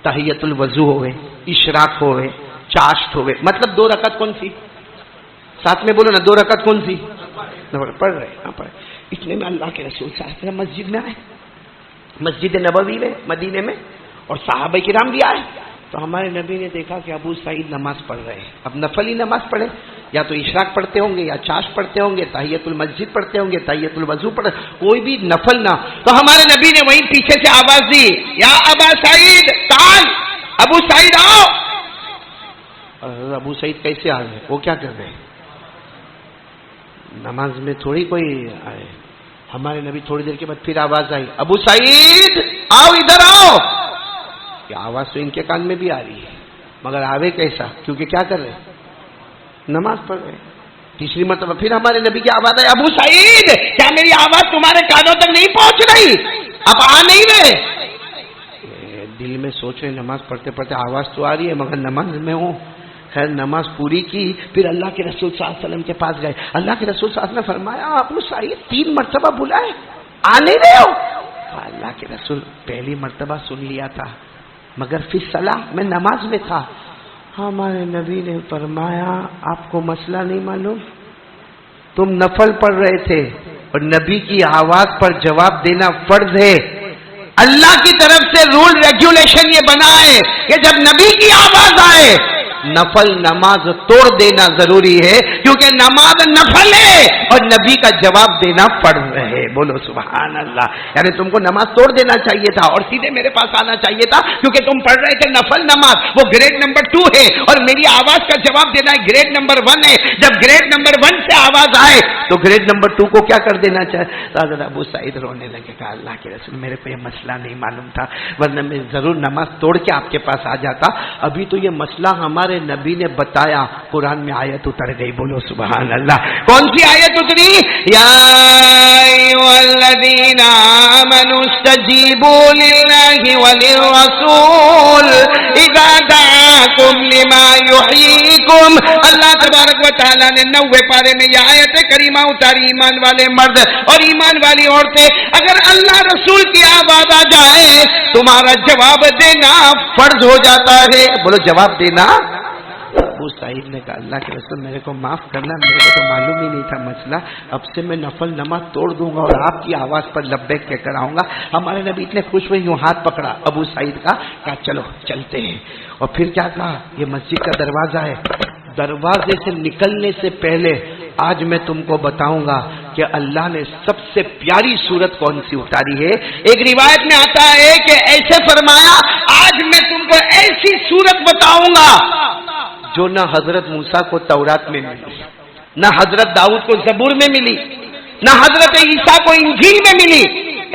تحیت الوضو ہو گئے، اشراق ہو گئے، چاشت ہو گئے. مطلب 2 رکعت کون سی؟ ساتھ میں بولو نا، 2 رکعت کون سی؟ پڑھ رہے. ہاں پڑھ. اتنے میں اللہ کے رسول صلی اللہ علیہ وسلم مسجد میں آئے، مسجد نبوی میں مدینے میں، اور صحابہ کرام بھی آئے. تو ہمارے نبی نے دیکھا کہ ابو سعید نماز پڑھ رہے ہیں. اب نفل ہی نماز پڑھے، یا تو اشراق پڑھتے ہوں گے، یا چاش پڑھتے ہوں گے، تحیت المسجد پڑھتے ہوں گے، تحیت الوضو پڑھتے، کوئی بھی نفل نہ. تو ہمارے نبی نے وہیں پیچھے سے آواز دی، یا ابا سعید تعال، ابو سعید آؤ. اور ابو سعید کیسے آ گئے؟ وہ کیا کر رہے ہیں؟ نماز میں تھوڑی کوئی آئے. ہمارے نبی تھوڑی دیر کے بعد پھر آواز آئی، ابو سعید آؤ، ادھر آؤ. یہ آواز تو ان کے کان میں بھی آ رہی ہے، مگر آوے کیسا؟ کیونکہ کیا کر رہے ہیں؟ نماز پڑھ رہے ہیں. تیسری مرتبہ پھر ہمارے نبی کی آواز آئی، ابو سعید کیا میری آواز تمہارے کانوں تک نہیں پہنچ رہی؟ اب آ نہیں رہے؟ دل میں سوچ رہے نماز پڑھتے پڑھتے آواز تو آ رہی ہے مگر نماز میں ہوں. خیر نماز پوری کی، پھر اللہ کے رسول صلی اللہ علیہ وسلم کے پاس گئے. اللہ کے رسول صلی اللہ علیہ وسلم نے فرمایا ابو سعید 3 مرتبہ بلائے، آ نہیں رہے ہو؟ اللہ کے رسول پہلی مرتبہ سن لیا تھا مگر پھر صلاح میں نماز میں تھا. ہمارے نبی نے فرمایا آپ کو مسئلہ نہیں معلوم؟ تم نفل پڑھ رہے تھے اور نبی کی آواز پر جواب دینا فرض ہے. اللہ کی طرف سے رول ریگولیشن یہ بنا ہے کہ جب نبی کی آواز آئے نفل نماز توڑ دینا ضروری ہے، کیونکہ نماز نفل ہے اور نبی کا جواب دینا فرض ہے. بولو سبحان اللہ. یعنی تم کو نماز توڑ دینا چاہیے تھا اور سیدھے میرے پاس آنا چاہیے تھا، کیونکہ تم پڑھ رہے تھے نفل نماز، وہ گریڈ نمبر 2 ہے، اور میری آواز کا جواب دینا ہے گریڈ نمبر 1 ہے. جب گریڈ نمبر 1 سے آواز آئے تو گریڈ نمبر 2 کو کیا کر دینا چاہے. حضرت ابو سعید رونے لگے، کہا اللہ کے رسول میرے کو یہ مسئلہ نہیں معلوم تھا، ورنہ میں ضرور نماز توڑ کے آپ کے پاس آ جاتا. ابھی تو یہ مسئلہ ہمارے نبی نے بتایا، قرآن میں آیت اتر گئی. بولو سبحان اللہ. کون سی آیت اتری؟ یا ایھا الذین آمنوا استجیبوا للہ وللرسول اذا دعاکم لما یحییکم. اللہ تبارک و تعالیٰ نے 90 پارے میں یہ آیت کریمہ اتاری. ایمان والے مرد اور ایمان والی عورتیں، اگر اللہ رسول کی آواز آ جائے تمہارا جواب دینا فرض ہو جاتا ہے. بولو جواب دینا. ابو سعید نے کہا اللہ کے رسول میرے کو معاف کرنا، میرے کو تو معلوم ہی نہیں تھا مسئلہ، اب سے میں نفل نماز توڑ دوں گا اور آپ کی آواز پر لبیک کہہ کر آؤں گا. ہمارے نبی اتنے خوش ہوئے، یوں ہاتھ پکڑا ابو سعید کا، کہا چلو چلتے ہیں. اور پھر کیا کہا، یہ مسجد کا دروازہ ہے، دروازے سے نکلنے سے پہلے آج میں تم کو بتاؤں گا کہ اللہ نے سب سے پیاری سورت کون سی اتاری ہے. ایک روایت میں آتا ہے کہ ایسے فرمایا آج میں تم کو ایسی سورت بتاؤں گا جو نہ حضرت موسیٰ کو تورات میں ملی، نہ حضرت داؤد کو زبور میں ملی، نہ حضرت عیسیٰ کو انجیل میں ملی.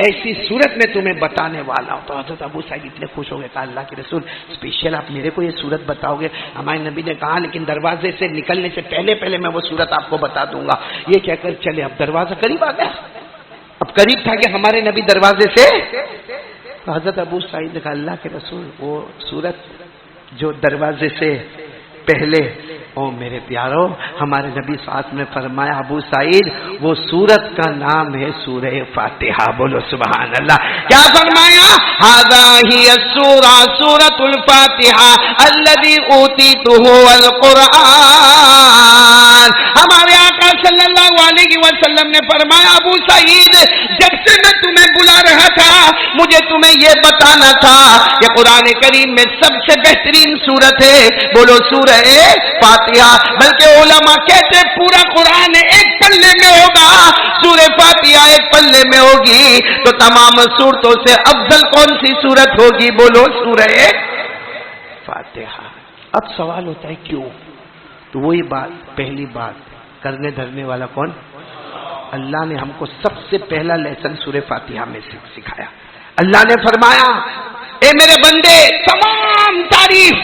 ایسی صورت میں تمہیں بتانے والا ہوں. تو حضرت ابو سعید اتنے خوش ہو گئے، کہا اللہ کے رسول اسپیشل آپ میرے کو یہ صورت بتاؤ گے؟ ہمارے نبی نے کہا لیکن دروازے سے نکلنے سے پہلے میں وہ صورت آپ کو بتا دوں گا. یہ کہہ کر چلے. اب دروازہ قریب آ گیا، اب قریب تھا کہ ہمارے نبی دروازے سے. تو حضرت ابو سعید نے کہا اللہ کے رسول وہ صورت جو دروازے سے پہلے، او میرے پیارو ہمارے نبی ساتھ میں فرمایا ابو سعید وہ سورت کا نام ہے سورہ فاتحہ. بولو سبحان اللہ. کیا فرمایا؟ ھذا ہی السورہ سورۃ الفاتحہ الذی اوتیتہ القرآن. ہمارے آقا صلی اللہ علیہ وسلم نے فرمایا ابو سعید جب سے میں تمہیں بلا رہا تھا مجھے تمہیں یہ بتانا تھا کہ قرآن کریم میں سب سے بہترین سورت ہے بولو سورہ فاتحہ، بلکہ علماء کہتے پورا قرآن ایک پلے میں ہوگا سورہ فاتحہ ایک پلے میں ہوگی تو تمام سورتوں سے افضل کون سی سورت ہوگی بولو سورہ فاتحہ۔ اب سوال ہوتا ہے کیوں؟ تو وہی بات پہلی بات کرنے دھرنے والا کون؟ اللہ نے ہم کو سب سے پہلا لیسن سورہ فاتحہ میں سکھایا۔ اللہ نے فرمایا اے میرے بندے تمام تعریف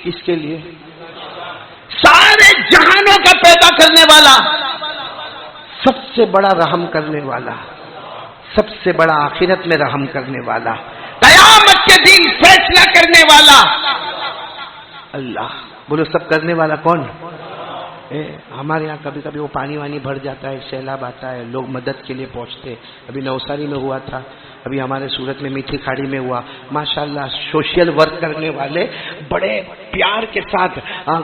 کس کے لیے؟ سارے جہانوں کا پیدا کرنے والا، سب سے بڑا رحم کرنے والا، سب سے بڑا آخرت میں رحم کرنے والا، قیامت کے دن فیصلہ کرنے والا اللہ۔ بولو سب کرنے والا کون؟ ہمارے یہاں کبھی کبھی وہ پانی وانی بھر جاتا ہے، سیلاب آتا ہے، لوگ مدد کے لیے پہنچتے، ابھی نوساری میں ہوا تھا، ابھی ہمارے سورت میں میٹھی کھاڑی میں ہوا، ماشاءاللہ سوشل ورک کرنے والے بڑے پیار کے ساتھ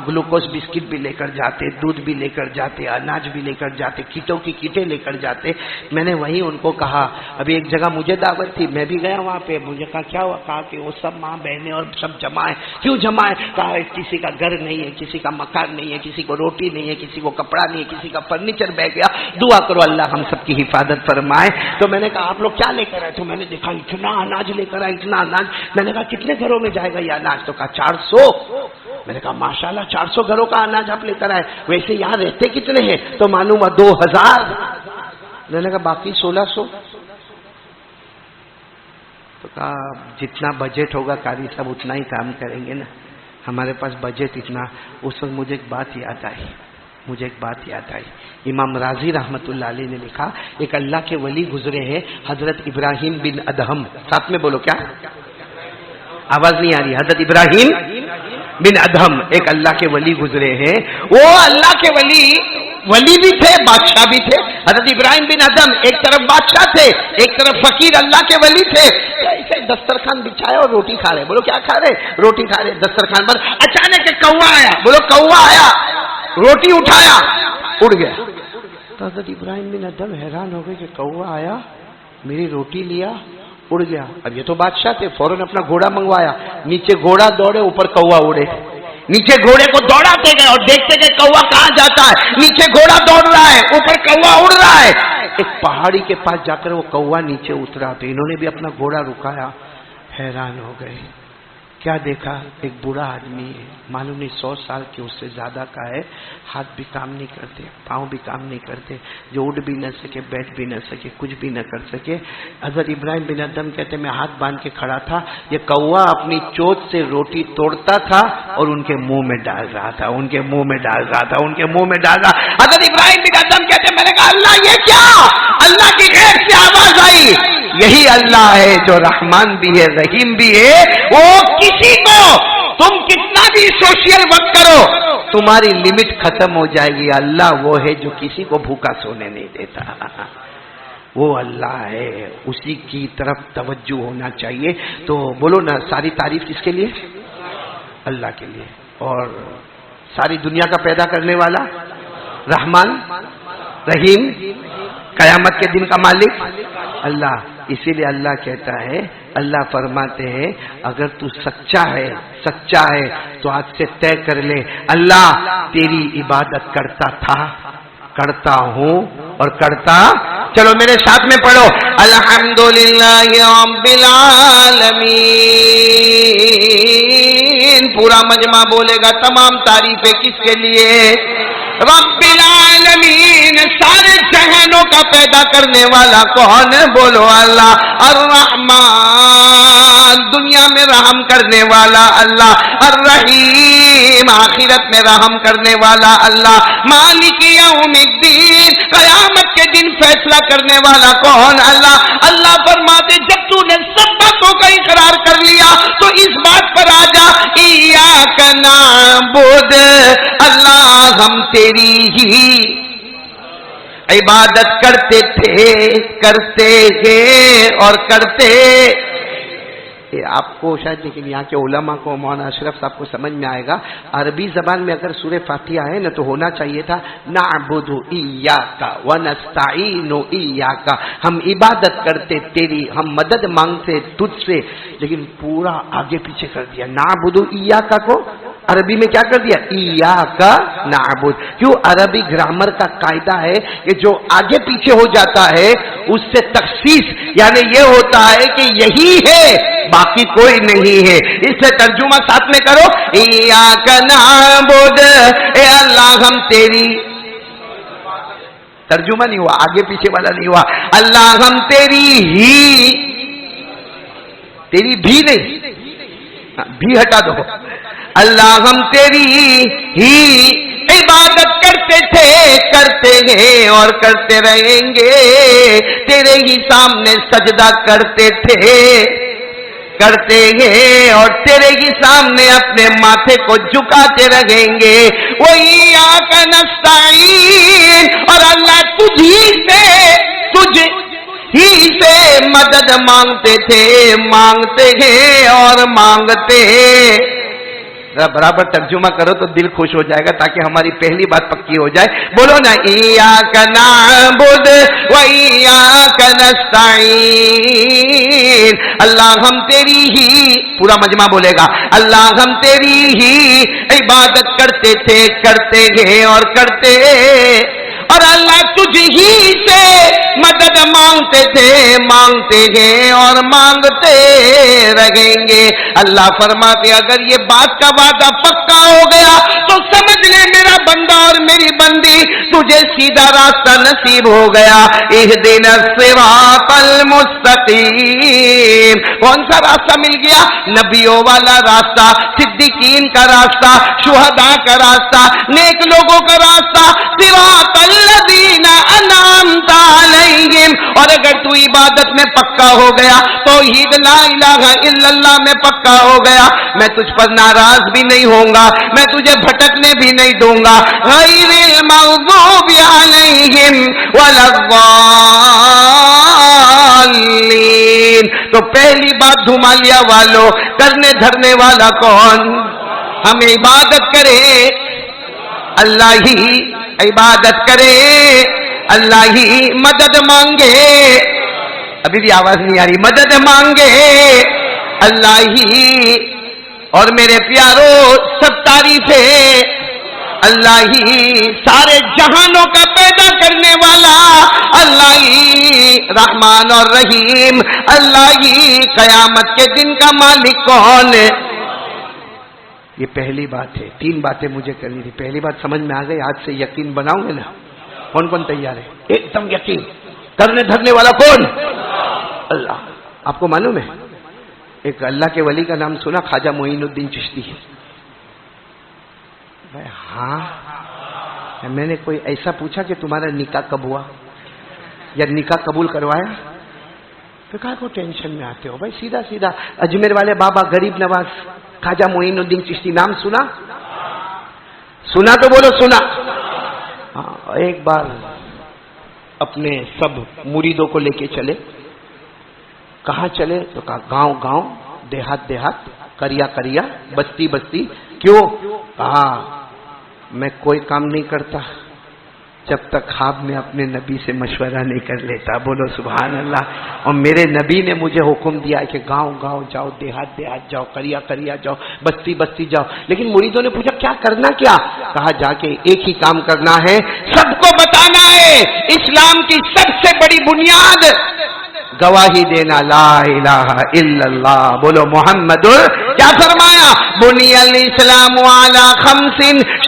گلوکوز بسکٹ بھی لے کر جاتے، دودھ بھی لے کر جاتے، اناج بھی لے کر جاتے، کیٹوں کی کیٹیں لے کر جاتے۔ میں نے وہیں ان کو کہا، ابھی ایک جگہ مجھے دعوت تھی، میں بھی گیا وہاں پہ، مجھے کہا کیا ہوا؟ کہا کہ وہ سب ماں بہنیں اور سب جمع ہے۔ کیوں جمع ہے؟ کہا کسی کا گھر نہیں ہے، کسی کا مکان نہیں ہے، کسی کو روٹی نہیں ہے، کسی کو کپڑا نہیں ہے، کسی کا فرنیچر بہ گیا، دعا کرو اللہ ہم سب کی حفاظت فرمائے۔ تو میں نے کہا آپ لوگ کیا لے کر آئے؟ تو میں نے دیکھا اتنا اناج لے کر آئے، اتنا اناج۔ میں نے کہا کتنے گھروں میں جائے گا یہ اناج؟ تو کہا 400۔ میں نے کہا ماشاءاللہ 400 گھروں کا اناج آپ لے کر آئے، ویسے یہاں رہتے کتنے ہیں؟ تو معلوم ہوا 2000۔ میں نے کہا باقی 1600؟ تو کہا جتنا بجٹ ہوگا قاری صاحب اتنا ہی کام کریں گے نا، ہمارے پاس بجٹ اتنا۔ اس وقت مجھے ایک بات یاد آئی، امام راضی رحمت اللہ علیہ نے لکھا ایک اللہ کے ولی گزرے ہیں حضرت ابراہیم بن ادہم، ساتھ میں بولو کیا؟ آواز نہیں آ رہی۔ حضرت ابراہیم بن ادہم ایک اللہ کے ولی گزرے ہیں، وہ اللہ کے ولی بھی تھے، بادشاہ بھی تھے۔ حضرت ابراہیم بن ادہم ایک طرف بادشاہ تھے، ایک طرف فقیر اللہ کے ولی تھے۔ ایسے دسترخوان بچھایا اور روٹی کھا رہے، بولو کیا کھا رہے؟ روٹی کھا رہے دسترخوان پر۔ اچانک ایک کوا آیا، بولو کوا آیا، روٹی اٹھایا اڑ گیا۔ تو حضرت ابراہیم بن ادہم حیران ہو گئے کہ کوا آیا میری روٹی لیا اڑ گیا۔ اب یہ تو بادشاہ تھے، فوراً اپنا گھوڑا منگوایا، نیچے گھوڑا دوڑے اوپر کوا اڑے، نیچے گھوڑے کو دوڑاتے گئے اور دیکھتے کہ کوا کہاں جاتا ہے، نیچے گھوڑا دوڑ رہا ہے اوپر کوا اڑ رہا ہے۔ ایک پہاڑی کے پاس جا کر وہ کوا نیچے اترا تو انہوں نے بھی اپنا گھوڑا رکایا، حیران ہو گئے۔ کیا دیکھا؟ ایک بوڑھا آدمی ہے، معلوم نہیں 100 سال کے اس سے زیادہ کا ہے، ہاتھ بھی کام نہیں کرتے، پاؤں بھی کام نہیں کرتے، جو اٹھ بھی نہ سکے، بیٹھ بھی نہ سکے، کچھ بھی نہ کر سکے۔ حضرت ابراہیم بن ادہم کہتے میں ہاتھ باندھ کے کھڑا تھا، یہ کوا اپنی چوٹ سے روٹی توڑتا تھا اور ان کے منہ میں ڈال رہا تھا، ان کے منہ میں ڈال رہا تھا، ان کے منہ میں ڈال رہا۔ حضرت ابراہیم بن ادہم کہتے میں نے کہا اللہ یہ کیا؟ اللہ کی غیب سے آواز آئی، یہی اللہ ہے جو رحمان بھی ہے رحیم بھی ہے، وہ کسی کو تم کتنا بھی سوشل ورک کرو تمہاری لمٹ ختم ہو جائے گی۔ اللہ وہ ہے جو کسی کو بھوکا سونے نہیں دیتا، وہ اللہ ہے، اسی کی طرف توجہ ہونا چاہیے۔ تو بولو نا ساری تعریف کس کے لیے؟ اللہ کے لیے۔ اور ساری دنیا کا پیدا کرنے والا رحمان رحیم، قیامت کے دن کا مالک اللہ۔ اسی لیے اللہ کہتا ہے، اللہ فرماتے ہیں اگر تو سچا ہے تو آج سے طے کر لے اللہ تیری عبادت کرتا تھا، کرتا ہوں اور کرتا۔ چلو میرے ساتھ میں پڑھو، الحمدللہ رب العالمین۔ پورا مجمع بولے گا تمام تعریفیں کس کے لیے؟ رب العالمین، سارے جہانوں کا پیدا کرنے والا کون ہے؟ بولو اللہ۔ الرحمن، دنیا میں رحم کرنے والا اللہ۔ الرحیم، آخرت میں رحم کرنے والا اللہ۔ مالک یوم الدین، قیامت کے دن فیصلہ کرنے والا کون؟ اللہ۔ اللہ فرماتے جب تو نے سب باتوں کا اقرار کر لیا تو اس بات پر آ جا، ایاک نعبد، اللہ ہم تیری ہی عبادت کرتے تھے، کرتے ہیں اور کرتے۔ آپ کو شاید لیکن یہاں کے علماء کو مولانا اشرف صاحب کو سمجھ میں آئے گا، عربی زبان میں اگر سورہ فاتحہ ہے نا تو ہونا چاہیے تھا نعبد ایاک ونستعین ایاک، ہم عبادت کرتے تیری، ہم مدد مانگتے تجھ سے، لیکن پورا آگے پیچھے کر دیا۔ نعبد ایاک کو عربی میں کیا کر دیا؟ ایاک نعبد۔ کیوں؟ عربی گرامر کا قاعدہ ہے کہ جو آگے پیچھے ہو جاتا ہے اس سے تخصیص، یعنی یہ ہوتا ہے کہ یہی ہے باقی کوئی نہیں ہے۔ اس سے ترجمہ ساتھ میں کرو، ایاک نعبد، اے اللہ ہم تیری، ترجمہ نہیں ہوا، آگے پیچھے والا نہیں ہوا، اللہ ہم تیری ہی، تیری بھی نہیں، بھی ہٹا دو، اللہ ہم تیری ہی عبادت کرتے تھے، کرتے ہیں اور کرتے رہیں گے، تیرے ہی سامنے سجدہ کرتے تھے، کرتے ہیں اور تیرے ہی سامنے اپنے ماتھے کو جھکاتے رہیں گے۔ وَإِيَّاكَ نَسْتَعِينُ، اور اللہ تجھ ہی سے مدد مانگتے تھے، مانگتے ہیں اور مانگتے ہیں۔ برابر ترجمہ کرو تو دل خوش ہو جائے گا تاکہ ہماری پہلی بات پکی ہو جائے۔ بولو نا، ایاک نعبد و ایاک نستعین، اللہ ہم تیری ہی، پورا مجمع بولے گا، اللہ ہم تیری ہی عبادت کرتے تھے، کرتے ہیں اور کرتے، اور اللہ تجھ ہی سے مدد مانگتے تھے، مانگتے ہیں اور مانگتے رہیں گے۔ اللہ فرماتے اگر یہ بات کا وعدہ پکا ہو گیا تو سمجھ لے میرا بندہ اور میری بندی، تجھے سیدھا راستہ نصیب ہو گیا۔ اہدنا الصراط المستقیم، کون سا راستہ مل گیا؟ نبیوں والا راستہ، صدیقین کا راستہ، شہداء کا راستہ، نیک لوگوں کا راستہ، صراط الذین انعمت علیہم۔ اور اگر تو عبادت میں پکا ہو گیا، توحید لا الہ الا اللہ میں پکا ہو گیا، میں تجھ پر ناراض بھی نہیں ہوں گا، میں تجھے بھٹکنے بھی نہیں دوں گا۔ غیر المغضوب علیہم ولا الضالین۔ تو پہلی بات دھمالیا والو، کرنے دھرنے والا کون؟ ہم عبادت کرے اللہ ہی، عبادت کرے اللہ ہی، مدد مانگے، ابھی بھی آواز نہیں آ رہی، مدد مانگے اللہ ہی، اور میرے پیارو سب تعریفیں اللہ ہی، سارے جہانوں کا پیدا کرنے والا اللہ ہی، رحمان اور رحیم اللہ ہی، قیامت کے دن کا مالک کون ہے؟ یہ پہلی بات ہے۔ تین باتیں مجھے کرنی تھی، پہلی بات سمجھ میں آ گئی، آج سے یقین بناؤں گے نا؟ کون کون تیار ہے؟ ایک دم یقین، کرنے دھرنے والا کون؟ اللہ۔ آپ کو معلوم ہے ایک اللہ کے ولی کا نام سنا، خواجہ معین الدین چشتی؟ ہاں، میں نے کوئی ایسا پوچھا کہ تمہارا نکاح کب ہوا یا نکاح قبول کروایا؟ تو کہا کو ٹینشن میں آتے ہو بھائی، سیدھا سیدھا اجمیر والے بابا غریب نواز خواجہ معین الدین چشتی نام سنا؟ سنا تو بولو سنا۔ ہاں، ایک بار اپنے سب مریدوں کو لے کے چلے۔ کہاں چلے؟ تو کہا گاؤں گاؤں، دیہات دیہات، کریا کریا، بستی بستی۔ کیوں؟ کہا میں کوئی کام نہیں کرتا جب تک خواب میں اپنے نبی سے مشورہ نہیں کر لیتا۔ بولو سبحان اللہ۔ اور میرے نبی نے مجھے حکم دیا کہ گاؤں گاؤں جاؤ، دیہات دیہات جاؤ، کریا کریا جاؤ، بستی بستی جاؤ۔ لیکن مریدوں نے پوچھا کیا کرنا؟ کیا کہا؟ جا کے ایک ہی کام کرنا ہے، سب کو بتانا ہے اسلام کی سب سے بڑی بنیاد گواہی دینا، لا الہ الا اللہ، بولو محمد۔ کیا فرمایا؟ بنی الاسلام علی خمس،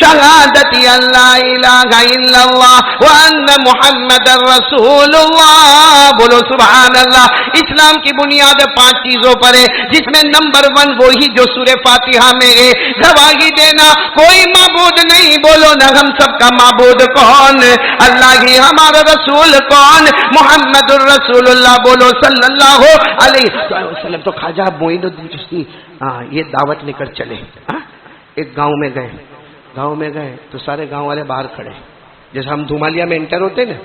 شہادت اللہ الہ الا اللہ وان محمد رسول اللہ، بولو سبحان اللہ۔ اسلام کی بنیاد 5 چیزوں پر ہے، جس میں نمبر 1 وہی جو سورہ فاتحہ میں ہے، گواہی دینا کوئی معبود نہیں، بولو نا ہم سب کا معبود کون؟ اللہ ہی۔ ہمارا رسول کون؟ محمد الرسول اللہ، بولو صلی اللہ علیہ وسلم۔ تو خواجہ معین الدین چشتی یہ دعوت لے کر چلے۔ ایک گاؤں میں گئے، گاؤں میں گئے تو سارے گاؤں والے باہر کھڑے، جیسے ہم دھومالیا میں انٹر ہوتے نا،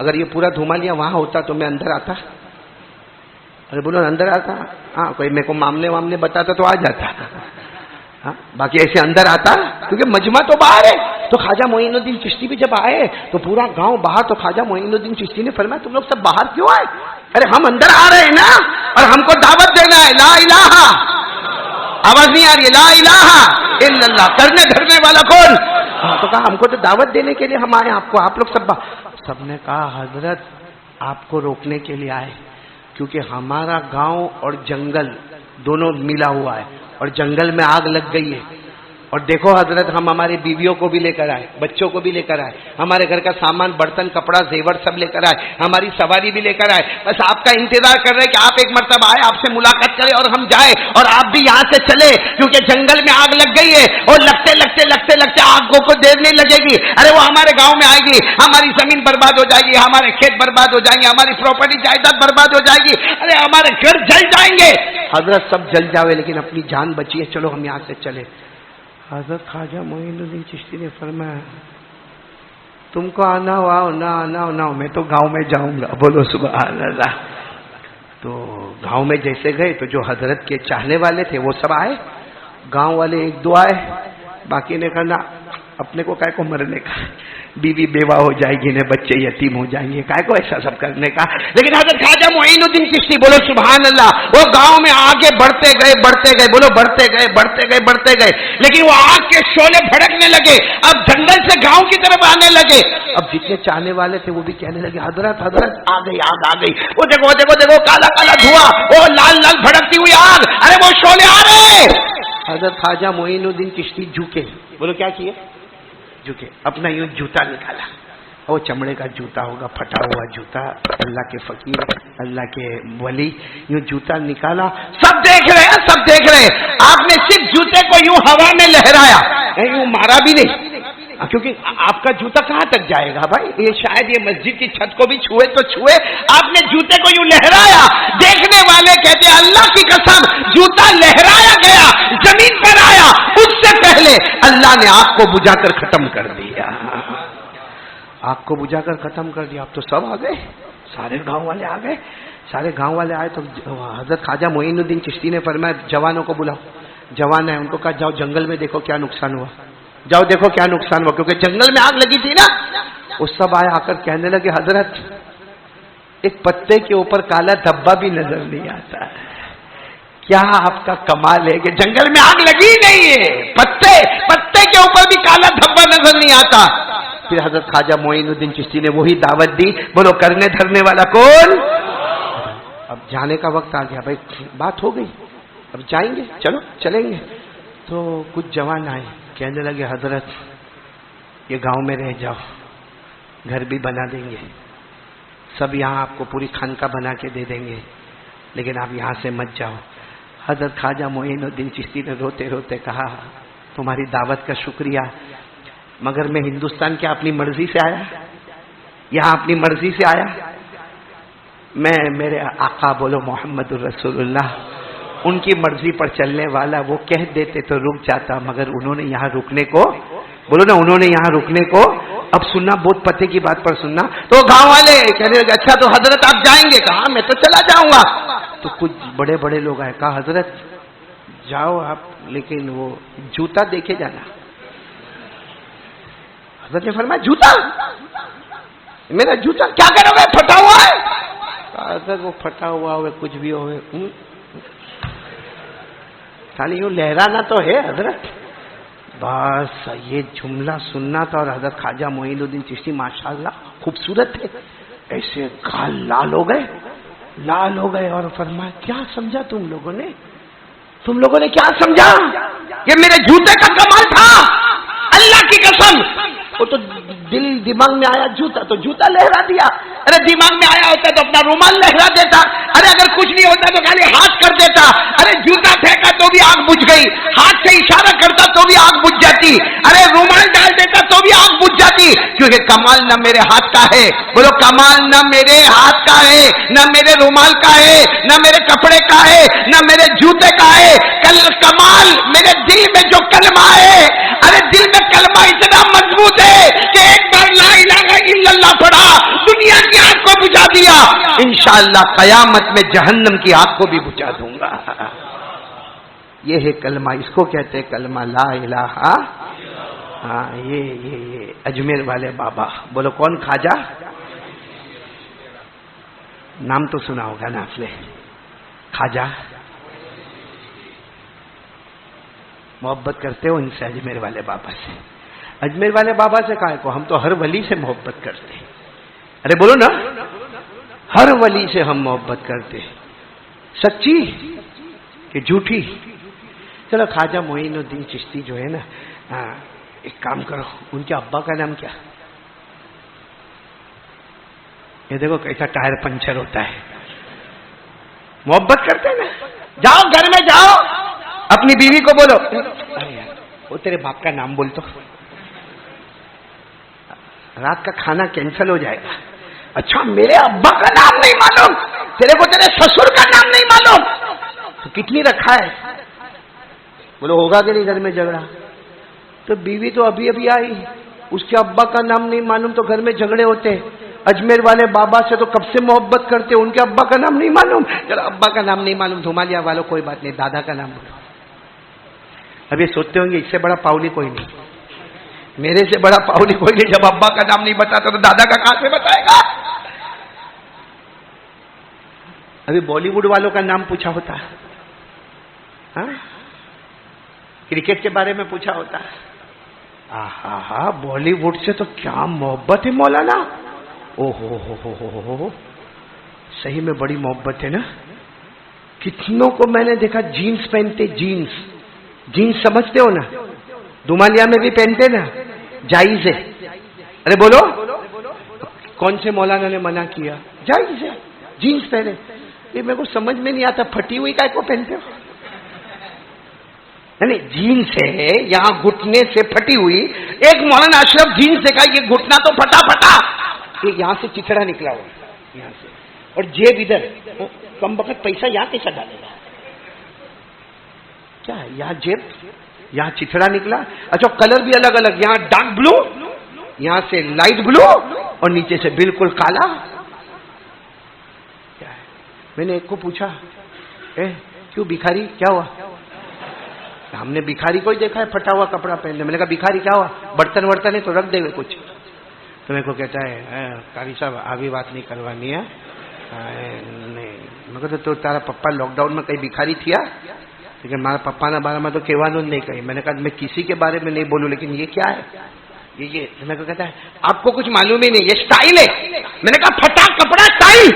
اگر یہ پورا دھومالیا وہاں ہوتا تو میں اندر آتا، ارے بولو اندر آتا؟ ہاں کوئی میرے کو معاملے بتاتا تو آ جاتا، ہاں باقی ایسے اندر آتا؟ کیونکہ مجمع تو باہر ہے. تو خواجہ معین الدین چشتی بھی جب آئے تو پورا گاؤں باہر. تو خواجہ معین الدین چشتی نے فرمایا تم لوگ سب باہر کیوں آئے؟ ارے ہم اندر آ رہے ہیں نا، اور ہم کو دعوت دینا ہے. لا الہ، آواز نہیں آ رہی ہے، لا الہ الا اللہ. کرنے دھرنے والا کون؟ تو کہا ہم کو تو دعوت دینے کے لیے ہم آئے آپ کو، آپ لوگ سب نے کہا حضرت آپ کو روکنے کے لیے آئے، کیونکہ ہمارا گاؤں اور جنگل دونوں ملا ہوا ہے، اور جنگل میں آگ لگ گئی ہے. اور دیکھو حضرت ہم ہماری بیویوں کو بھی لے کر آئے، بچوں کو بھی لے کر آئے، ہمارے گھر کا سامان برتن کپڑا زیور سب لے کر آئے، ہماری سواری بھی لے کر آئے. بس آپ کا انتظار کر رہے کہ آپ ایک مرتبہ آئے، آپ سے ملاقات کریں اور ہم جائیں اور آپ بھی یہاں سے چلے، کیونکہ جنگل میں آگ لگ گئی ہے اور لگتے آگ کو دیر نہیں لگے گی. ارے وہ ہمارے گاؤں میں آئے گی، ہماری زمین برباد ہو جائے گی، ہمارے کھیت برباد ہو جائیں گے، ہماری پراپرٹی جائیداد برباد ہو جائے گی، ارے ہمارے گھر جل جائیں گے. حضرت سب جل جاوے لیکن اپنی جان بچی ہے، چلو ہم یہاں سے چلے. حضرت خواجہ معین الدین چشتی نے فرمایا تم کو آنا ہو آؤ، نہ آنا ہو نہ ہو، میں تو گاؤں میں جاؤں گا. بولو سبحان اللہ. تو گاؤں میں جیسے گئے تو جو حضرت کے چاہنے والے تھے وہ سب آئے، گاؤں والے ایک دو آئے، باقی نے کہا اپنے کو کائے کو مرنے کا، بیوی بیوہ ہو جائے گی، انہیں بچے یتیم ہو جائیں گے، کائے کو ایسا سب کرنے کا. لیکن حضرت خواجہ معین الدین چشتی، بولو سبحان اللہ، وہ گاؤں میں آگے بڑھتے گئے، بولو بڑھتے گئے. لیکن وہ آگ کے شعلے بھڑکنے لگے، اب جنگل سے گاؤں کی طرف آنے لگے. اب جتنے چاہنے والے تھے وہ بھی کہنے لگے حضرت آ گئی آگ آ گئی، وہ دیکھو کالا کالا دھواں، وہ لال لال بھڑکتی ہوئی آگ، ارے وہ شعلے آ رہے. حضرت خواجہ معین الدین چشتی جھکے، بولو کیا کیے؟ جھکے، اپنا یوں جوتا نکالا، وہ چمڑے کا جوتا ہوگا، پھٹا ہوا جوتا، اللہ کے فقیر اللہ کے ولی، یوں جوتا نکالا. سب دیکھ رہے ہیں. آپ نے صرف جوتے کو یوں ہوا میں لہرایا، یوں مارا بھی نہیں، کیونکہ آپ کا جوتا کہاں تک جائے گا بھائی، یہ شاید یہ مسجد کی چھت کو بھی چھوئے تو چھوئے. آپ نے جوتے کو یوں لہرایا، دیکھنے والے کہتے ہیں اللہ کی قسم جوتا لہرایا گیا، زمین پر آیا، اس سے پہلے اللہ نے آگ کو بجھا کر ختم کر دیا. آگ کو بجھا کر ختم کر دیا. اب تو سب آ گئے، سارے گاؤں والے آ گئے. سارے گاؤں والے آئے تو حضرت خواجہ معین الدین چشتی نے فرمایا جوانوں کو بلاؤ. جوان ہے، ان کو کہا جاؤ جنگل میں دیکھو کیا نقصان ہوا، جاؤ دیکھو کیا نقصان ہوا، کیونکہ جنگل میں آگ لگی تھی نا. وہ سب آئے، آ کر کہنے لگے حضرت ایک پتے کے اوپر کالا دھبا بھی نظر نہیں آتا ہے، کیا آپ کا کمال ہے کہ جنگل میں آگ لگی ہی نہیں ہے، پتے کے اوپر بھی کالا دھبا نظر نہیں آتا. پھر حضرت خواجہ معین الدین چشتی نے وہی دعوت دی، بولو کرنے دھرنے والا کون؟ اب جانے کا وقت آ گیا بھائی، بات ہو گئی، اب جائیں گے، چلو چلیں گے. تو کچھ جوان آئے، کہنے لگے حضرت یہ گاؤں میں رہ جاؤ، گھر بھی بنا دیں گے، سب یہاں آپ کو پوری خانقاہ بنا کے دے دیں گے، لیکن آپ یہاں سے مت جاؤ. حضرت خواجہ معین الدین چشتی نے روتے روتے کہا تمہاری دعوت کا شکریہ، مگر میں ہندوستان کیا اپنی مرضی سے آیا، یہاں اپنی مرضی سے آیا؟ میں میرے آقا بولو محمد الرسول اللہ، ان کی مرضی پر چلنے والا، وہ کہہ دیتے تو رک جاتا، مگر انہوں نے یہاں رکنے کو، بولو نا انہوں نے یہاں رکنے کو، اب سننا بہت پتے کی بات پر سننا. تو گاؤں والے کہنے لگے اچھا تو حضرت آپ جائیں گے؟ کہا میں تو چلا جاؤں گا. تو کچھ بڑے بڑے لوگ آئے، کہا حضرت جاؤ آپ، لیکن وہ جوتا دیکھے جانا. حضرت نے فرمایا جوتا؟ میرا جوتا کیا کرو گے، پھٹا ہوا ہے؟ حضرت وہ پھٹا ہوا ہوئے کچھ بھی ہوئے، خالی یوں لہرانا تو ہے حضرت. بس یہ جملہ سننا تھا. اور حضرت خواجہ معین الدین چشتی ماشاءاللہ خوبصورت تھے، ایسے گال لال ہو گئے اور فرمایا کیا سمجھا تم لوگوں نے کیا سمجھا؟ یہ میرے جوتے کا کمال تھا، اللہ کی قسم. وہ تو دل دماغ میں آیا جوتا تو جوتا لہرا دیا. ارے دماغ میں آیا ہوتا تو اپنا رومال لہرا دیتا. ارے اگر کچھ نہیں ہوتا تو خالی ہاتھ کر دیتا. ارے جوتا پھینکا تو بھی آگ بجھ گئی، ہاتھ سے اشارہ کرتا تو بھی آگ بجھ جاتی، ارے رومال ڈال دیتا تو بھی آگ بجھ جاتی. کیونکہ کمال نہ میرے ہاتھ کا ہے، بولو کمال نہ میرے ہاتھ کا ہے، نہ میرے رومال کا ہے، نہ میرے کپڑے کا ہے، نہ میرے جوتے کا ہے. کمال میرے دل میں جو کلمہ ہے، ارے دل میں کلمہ اتنا مضبوط ہے کہ ایک بار لا الہ الا اللہ پڑھا دنیا کی آگ کو بجھا کیا انشاءاللہ قیامت میں جہنم کی آگ کو بھی بجھا دوں گا. یہ ہے کلمہ، اس کو کہتے ہیں کلمہ لا الہ. ہاں یہ اجمیر والے بابا. بولو کون؟ خواجہ. نام تو سنا ہوگا نا آپ نے، خواجہ. محبت کرتے ہو ان سے، اجمیر والے بابا سے؟ اجمیر والے بابا سے کہا کو ہم تو ہر ولی سے محبت کرتے ہیں. ارے بولو نا، ہر ولی سے ہم محبت کرتے ہیں. سچی کہ جھوٹی؟ چلو خواجہ معین الدین چشتی جو ہے نا، ایک کام کرو، ان کے ابا کا نام کیا؟ یہ دیکھو کیسا ٹائر پنچر ہوتا ہے. محبت کرتے ہیں نا. جاؤ گھر میں جاؤ، اپنی بیوی کو بولو وہ تیرے باپ کا نام بول تو رات کا کھانا کینسل ہو جائے گا. اچھا میرے ابا کا نام نہیں معلوم، تیرے کو تیرے سسر کا نام نہیں معلوم، تو کتنی رکھا ہے؟ بولو ہوگا کہ نہیں گھر میں جھگڑا؟ تو بیوی تو ابھی ابھی آئی، اس کے ابا کا نام نہیں معلوم تو گھر میں جھگڑے ہوتے. اجمیر والے بابا سے تو کب سے محبت کرتے، ان کے ابا کا نام نہیں معلوم. چلو ابا کا نام نہیں معلوم، دھومالیا والوں کوئی بات نہیں، دادا کا نام بولو. اب یہ سوچتے ہوں گے اس سے بڑا پاؤلی کوئی نہیں، میرے سے بڑا پاؤلی کوئی نہیں. جب ابا کا نام نہیں بتاتا تو دادا کا کہاں سے بتائے گا؟ ابھی بالی ووڈ والوں کا نام پوچھا ہوتا، کرکٹ کے بارے میں پوچھا ہوتا. ہاں بالی ووڈ سے تو کیا محبت ہے مولانا. او ہو صحیح میں بڑی محبت ہے نا. کتنوں کو میں نے دیکھا جینز پہنتے. جینز سمجھتے ہو نا، دمالیا میں بھی پہنتے نا، جائز ہے. ارے بولو کون سے مولانا نے منع کیا؟ جائز ہے جینز پہنے. یہ میرے کو سمجھ میں نہیں آتا، پھٹی ہوئی کا کو پہنتے ہو؟ نہیں جینس ہے یہاں گھٹنے سے پھٹی ہوئی. ایک مولانا اشرف جینس دیکھا، یہ گھٹنا تو پھٹا یہ یہاں سے چتڑا نکلا ہوا یہاں سے، اور جیب ادھر. کم وقت پیسہ یہاں کیسا ڈالے گا؟ کیا ہے یہاں جیب، یہاں چتڑا نکلا. اچھا کلر بھی الگ الگ، یہاں ڈارک بلو، یہاں سے لائٹ بلو، اور نیچے سے بالکل کالا. کیا ہے؟ میں نے ایک کو پوچھا کیوں بھکاری کیا ہوا؟ ہم نے بھکاری کو ہی دیکھا ہے پھٹا ہوا کپڑا پہننے. میں نے کہا بھکاری کیا ہوا؟ برتن ورتن ہے تو رکھ دے گے کچھ. تو میرے کو کہتا ہے قاری صاحب ابھی بات نہیں کروانی ہے. نہیں میں کہتا تو تارا پپا لاک ڈاؤن میں کہیں بھکاری تھیا؟ لیکن ہمارا پپا نے بارے میں تو کہوانو نہیں کہی. میں نے کہا میں کسی کے بارے میں نہیں بولوں، لیکن یہ کیا ہے؟ یہ میرے کو کہتا ہے آپ کو کچھ معلوم ہی نہیں، یہ اسٹائل ہے. میں نے کہا پھٹا کپڑا اسٹائل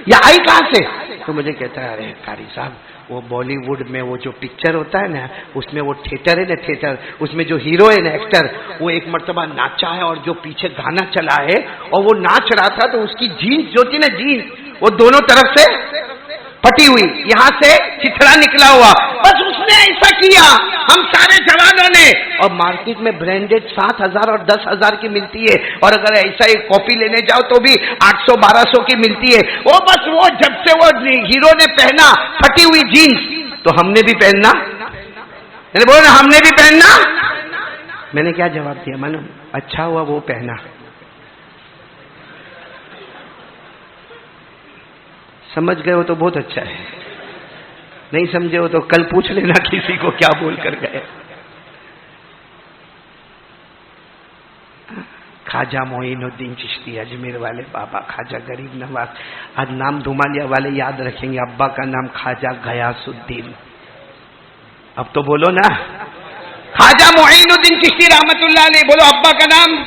یہ آئی کہاں سے؟ تو مجھے کہتا ہے ارے قاری صاحب وہ بالی ووڈ میں وہ جو پکچر ہوتا ہے نا، اس میں وہ تھیٹر ہے نا، تھیٹر اس میں جو ہیرو ہے نا ایکٹر، وہ ایک مرتبہ ناچا ہے اور جو پیچھے گانا چلا ہے اور وہ ناچ رہا تھا تو اس کی جینس جو تھی نا، جینس وہ دونوں طرف سے پھٹی ہوئی، یہاں سے چتھڑا نکلا ہوا. بس اس نے ایسا کیا، ہم سارے جوانوں نے. اور مارکیٹ میں برانڈیڈ 7,000 اور 10,000 کی ملتی ہے، اور اگر ایسا ایک کاپی لینے جاؤ تو بھی 800-1200 کی ملتی ہے. وہ بس وہ جب سے وہ ہیرو نے پہنا پھٹی ہوئی جینس تو ہم نے بھی پہننا. بولو ہم نے بھی پہننا. میں نے کیا جواب دیا معلوم؟ اچھا ہوا وہ پہنا. سمجھ گئے ہو تو بہت اچھا ہے، نہیں سمجھے ہو تو کل پوچھ لینا کسی کو کیا بول کر گئے. خواجہ معین الدین چشتی اجمیر والے بابا، خواجہ غریب نواز. آج نام دھومالیا والے یاد رکھیں گے. ابا کا نام خواجہ غیاث الدین. اب تو بولو نا، خواجہ معین الدین چشتی رحمت اللہ علیہ. بولو ابا کا نام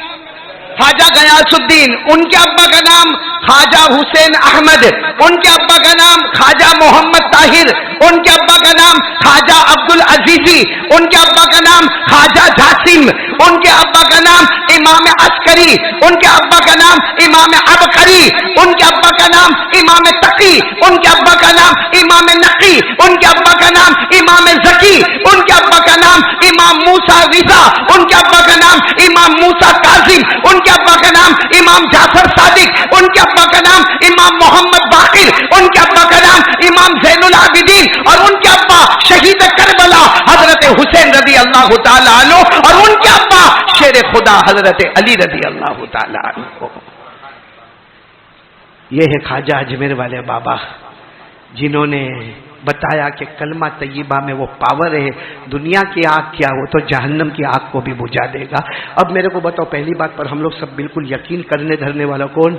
خواجہ غیاث الدین، ان کے ابا کا نام خواجہ حسین احمد، ان کے ابا کا نام خواجہ محمد طاہر، ان کے ابا کا نام خواجہ عبد العزیزی، ان کے ابا کا نام خواجہ جاسم، ان کے ابا کا نام امام عسکری، ان کے ابا کا نام امام عبقری، ان کے ابا کا نام امام تقی، ان کے ابا کا نام امام نقی، ان کے ابا کا نام امام زکی، ان کے ابا کا نام امام موسیٰ رضا، ان کے ابا کا نام امام موسیٰ کاظم، ان کے ابا کا نام امام جعفر صادق، ان کے ابا کا نام امام محمد باقر، ان کے ابا کا نام امام زین العابدین، اور ان کے ابا شہید کربلا حضرت حسین رضی اللہ تعالی عنہ، اور ان کے ابا شیر خدا حضرت علی رضی اللہ تعالی عنہ. یہ ہے خواجہ اجمیر والے بابا، جنہوں نے بتایا کہ کلمہ طیبہ میں وہ پاور ہے، دنیا کی آگ کیا وہ تو جہنم کی آگ کو بھی بجھا دے گا۔ اب میرے کو بتاؤ، پہلی بات پر ہم لوگ سب بالکل یقین کرنے دھرنے والا کون؟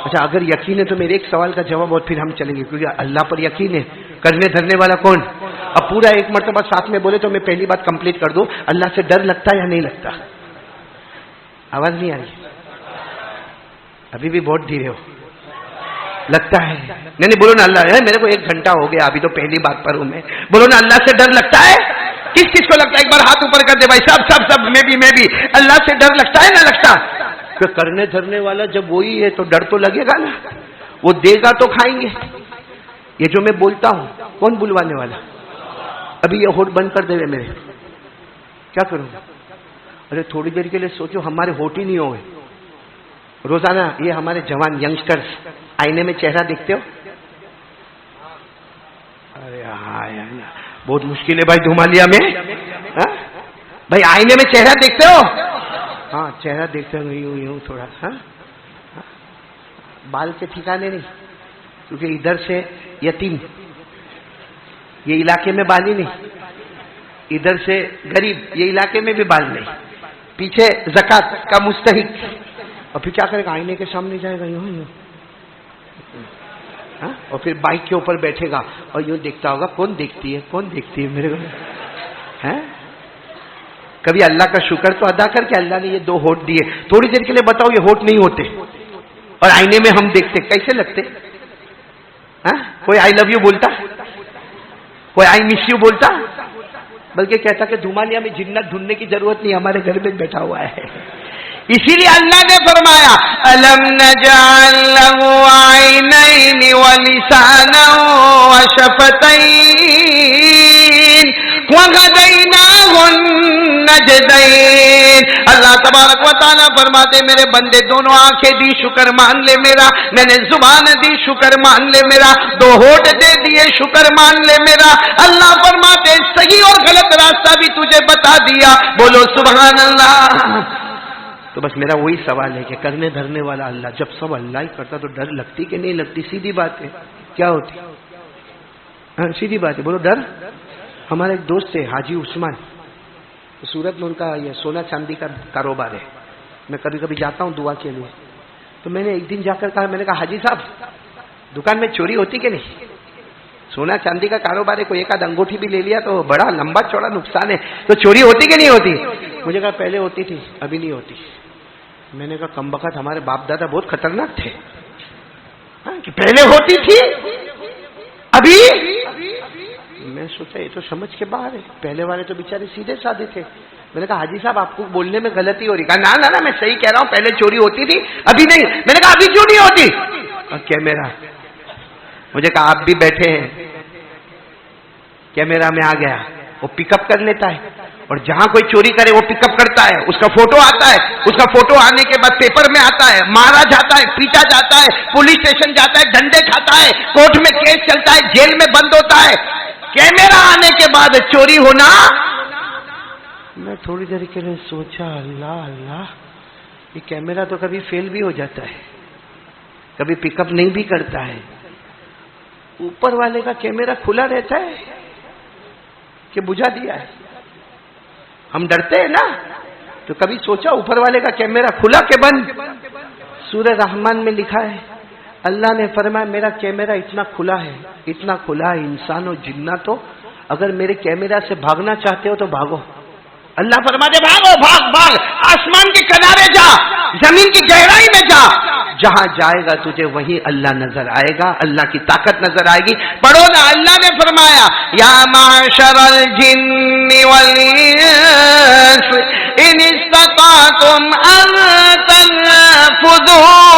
اچھا، اگر یقین ہے تو میرے ایک سوال کا جواب اور پھر ہم چلیں گے، کیونکہ اللہ پر یقین ہے، کرنے دھرنے والا کون؟ اب پورا ایک مرتبہ ساتھ میں بولے تو میں پہلی بات کمپلیٹ کر دوں، اللہ سے ڈر لگتا ہے یا نہیں لگتا؟ آواز نہیں آ رہی؟ ابھی بھی بہت دھیرے ہو، لگتا ہے؟ نہیں بولو نا اللہ ہے، میرے کو 1 گھنٹہ ہو گیا ابھی تو پہلی بات پر ہوں میں، بولو نا اللہ سے ڈر لگتا ہے؟ کس چیز کو لگتا ہے؟ ایک بار ہاتھ اوپر کر دے بھائی، سب میں بھی اللہ سے ڈر لگتا ہے نہ لگتا؟ کہ کرنے دھرنے والا جب وہی ہے تو ڈر تو لگے گا نا، وہ دے گا تو کھائیں گے۔ یہ جو میں بولتا ہوں کون بلوانے والا؟ ابھی یہ ہوٹ بند کر دے میرے، کیا کروں؟ ارے تھوڑی دیر کے لیے سوچو، ہمارے ہوٹ ہی نہیں ہوئے روزانہ۔ یہ ہمارے جوان ینگسٹرز آئینے میں چہرہ دیکھتے ہو؟ ارے ہاں بہت مشکل ہے بھائی دھومالیا میں، بھائی آئینے میں چہرہ دیکھتے ہو؟ ہاں چہرہ دیکھتے ہو، یوں تھوڑا، ہاں بال کے ٹھکانے نہیں، کیونکہ ادھر سے یتیم، یہ علاقے میں بال ہی نہیں، ادھر سے غریب، یہ علاقے میں بھی بال نہیں، پیچھے زکات کا مستحق، اور پھر کیا کرے گا؟ آئینے کے سامنے جائے گا یوں، اور پھر بائک کے اوپر بیٹھے گا اور یوں دیکھتا ہوگا کون دیکھتی ہے میرے کو؟ کبھی اللہ کا شکر تو ادا کر کے اللہ نے یہ 2 ہوٹ دیے، تھوڑی دیر کے لیے بتاؤ یہ ہوٹ نہیں ہوتے اور آئینے میں ہم دیکھتے کیسے لگتے؟ کوئی آئی لو یو بولتا؟ کوئی آئی مس یو بولتا؟ بلکہ کہتا کہ دھومالیا میں جنت ڈھونڈنے کی ضرورت نہیں، ہمارے گھر میں بیٹھا ہوا ہے۔ اسی لیے اللہ نے فرمایا الم نجعل له عینین ولسانا وشفتین وہدیناہ النجدین۔ اللہ تبارک و تعالیٰ فرماتے میرے بندے دونوں آنکھیں دی شکر مان لے میرا، میں نے زبان دی شکر مان لے میرا، 2 ہونٹ دے دیے شکر مان لے میرا۔ اللہ فرماتے صحیح اور غلط راستہ بھی تجھے بتا دیا، بولو سبحان اللہ۔ تو بس میرا وہی سوال ہے کہ کرنے دھرنے والا اللہ، جب سب اللہ ہی کرتا تو ڈر لگتی کہ نہیں لگتی؟ سیدھی بات ہے، کیا ہوتی؟ سیدھی بات ہے، بولو ڈر۔ ہمارے ایک دوست ہے حاجی عثمان، سورت میں ان کا یہ سونا چاندی کا کاروبار ہے، میں کبھی کبھی جاتا ہوں دعا کے لیے، تو میں نے ایک دن جا کر کہا، میں نے کہا حاجی صاحب دکان میں چوری ہوتی کہ نہیں؟ سونا چاندی کا کاروبار ہے، کوئی 1 انگوٹھی بھی لے لیا تو بڑا لمبا چوڑا نقصان ہے، تو چوری ہوتی کہ نہیں ہوتی؟ مجھے کہا پہلے ہوتی تھی ابھی نہیں ہوتی۔ میں نے کہا کم بخت ہمارے باپ دادا بہت خطرناک تھے کہ پہلے ہوتی تھی ابھی۔ میں سوچا یہ تو سمجھ کے باہر ہے، پہلے والے تو بیچارے سیدھے سادے تھے۔ میں نے کہا حاجی صاحب آپ کو بولنے میں غلطی ہو رہی۔ کہا نہ میں صحیح کہہ رہا ہوں، پہلے چوری ہوتی تھی ابھی نہیں۔ میں نے کہا ابھی کیوں نہیں ہوتی؟ کیمرہ، مجھے کہا آپ بھی بیٹھے ہیں، کیمرہ میں آ گیا، وہ پک اپ کر لیتا ہے، اور جہاں کوئی چوری کرے وہ پک اپ کرتا ہے، اس کا فوٹو آتا ہے، اس کا فوٹو آنے کے بعد پیپر میں آتا ہے، مارا جاتا ہے، پیٹا جاتا ہے، پولیس اسٹیشن جاتا ہے، ڈنڈے کھاتا ہے، کورٹ میں کیس چلتا ہے، جیل میں بند ہوتا ہے۔ کیمرہ آنے کے بعد چوری ہونا۔ میں تھوڑی دیر کے لیے سوچا اللہ یہ کیمرہ تو کبھی فیل بھی ہو جاتا ہے، کبھی پک اپ نہیں بھی کرتا ہے، اوپر والے کا کیمرہ کھلا رہتا ہے کہ بجھا دیا ہے؟ ہم ڈرتے ہیں نا، تو کبھی سوچا اوپر والے کا کیمرہ کھلا کہ بند؟ سورہ رحمان میں لکھا ہے اللہ نے فرمایا میرا کیمرہ اتنا کھلا ہے، اتنا کھلا ہے، انسان و جنات ہو اگر میرے کیمرہ سے بھاگنا چاہتے ہو تو بھاگو۔ اللہ فرماتے بھاگو، بھاگ آسمان کے کنارے جا، زمین کی گہرائی میں جا، جہاں جائے گا تجھے وہیں اللہ نظر آئے گا، اللہ کی طاقت نظر آئے گی۔ پڑھو نا، اللہ نے فرمایا یا معشر الجن والانس ان استطعتم ان تنفذوا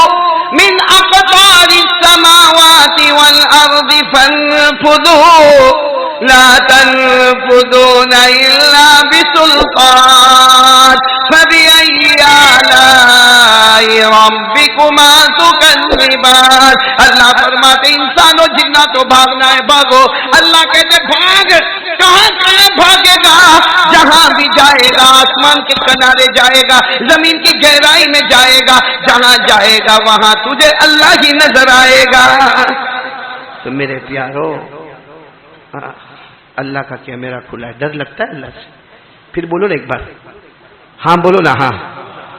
من اقطار السماوات والارض فانفذوا لا تنفذون الا بسلطان فبأي آلاء ربكما تكذبان۔ اللہ فرماتے انسانوں جناتوں بھاگنا ہے بھاگو. اللہ کہتے بھاگ. کہاں کہاں بھاگے گا؟ جہاں بھی جائے گا آسمان کے کنارے جائے گا, زمین کی گہرائی میں جائے گا, جہاں جائے گا وہاں تجھے اللہ ہی نظر آئے گا. تو میرے پیارو اللہ کا کیمرہ کھلا ہے, ڈر لگتا ہے اللہ سے؟ پھر بولو نا ایک بار, ہاں بولو نا, ہاں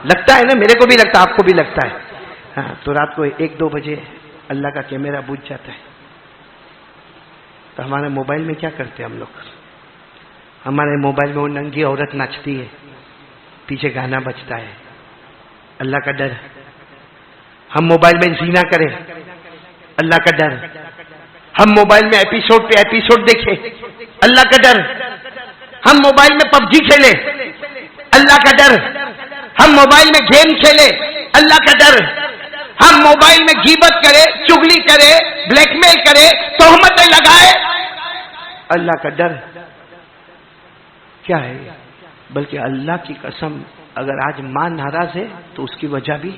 لگتا ہے نا, میرے کو بھی لگتا ہے, آپ کو بھی لگتا ہے. ہاں تو رات کو 1-2 بجے اللہ کا کیمرہ بجھ جاتا ہے تو ہمارے موبائل میں کیا کرتے ہیں ہم لوگ؟ ہمارے موبائل میں وہ ننگی عورت ناچتی ہے, پیچھے گانا بجتا ہے, اللہ کا ڈر. ہم موبائل میں زنا کریں, اللہ کا ڈر. ہم موبائل میں ایپیسوڈ پہ ایپیسوڈ دیکھیں, اللہ کا ڈر. ہم موبائل میں PUBG کھیلے, اللہ کا ڈر. ہم موبائل میں گیم کھیلے, اللہ کا ڈر. ہم موبائل میں غیبت کرے, چغلی کرے, بلیک میل کرے, تہمتیں لگائے, اللہ کا ڈر. کیا ہے؟ بلکہ اللہ کی قسم اگر آج ماں ناراض ہے تو اس کی وجہ بھی,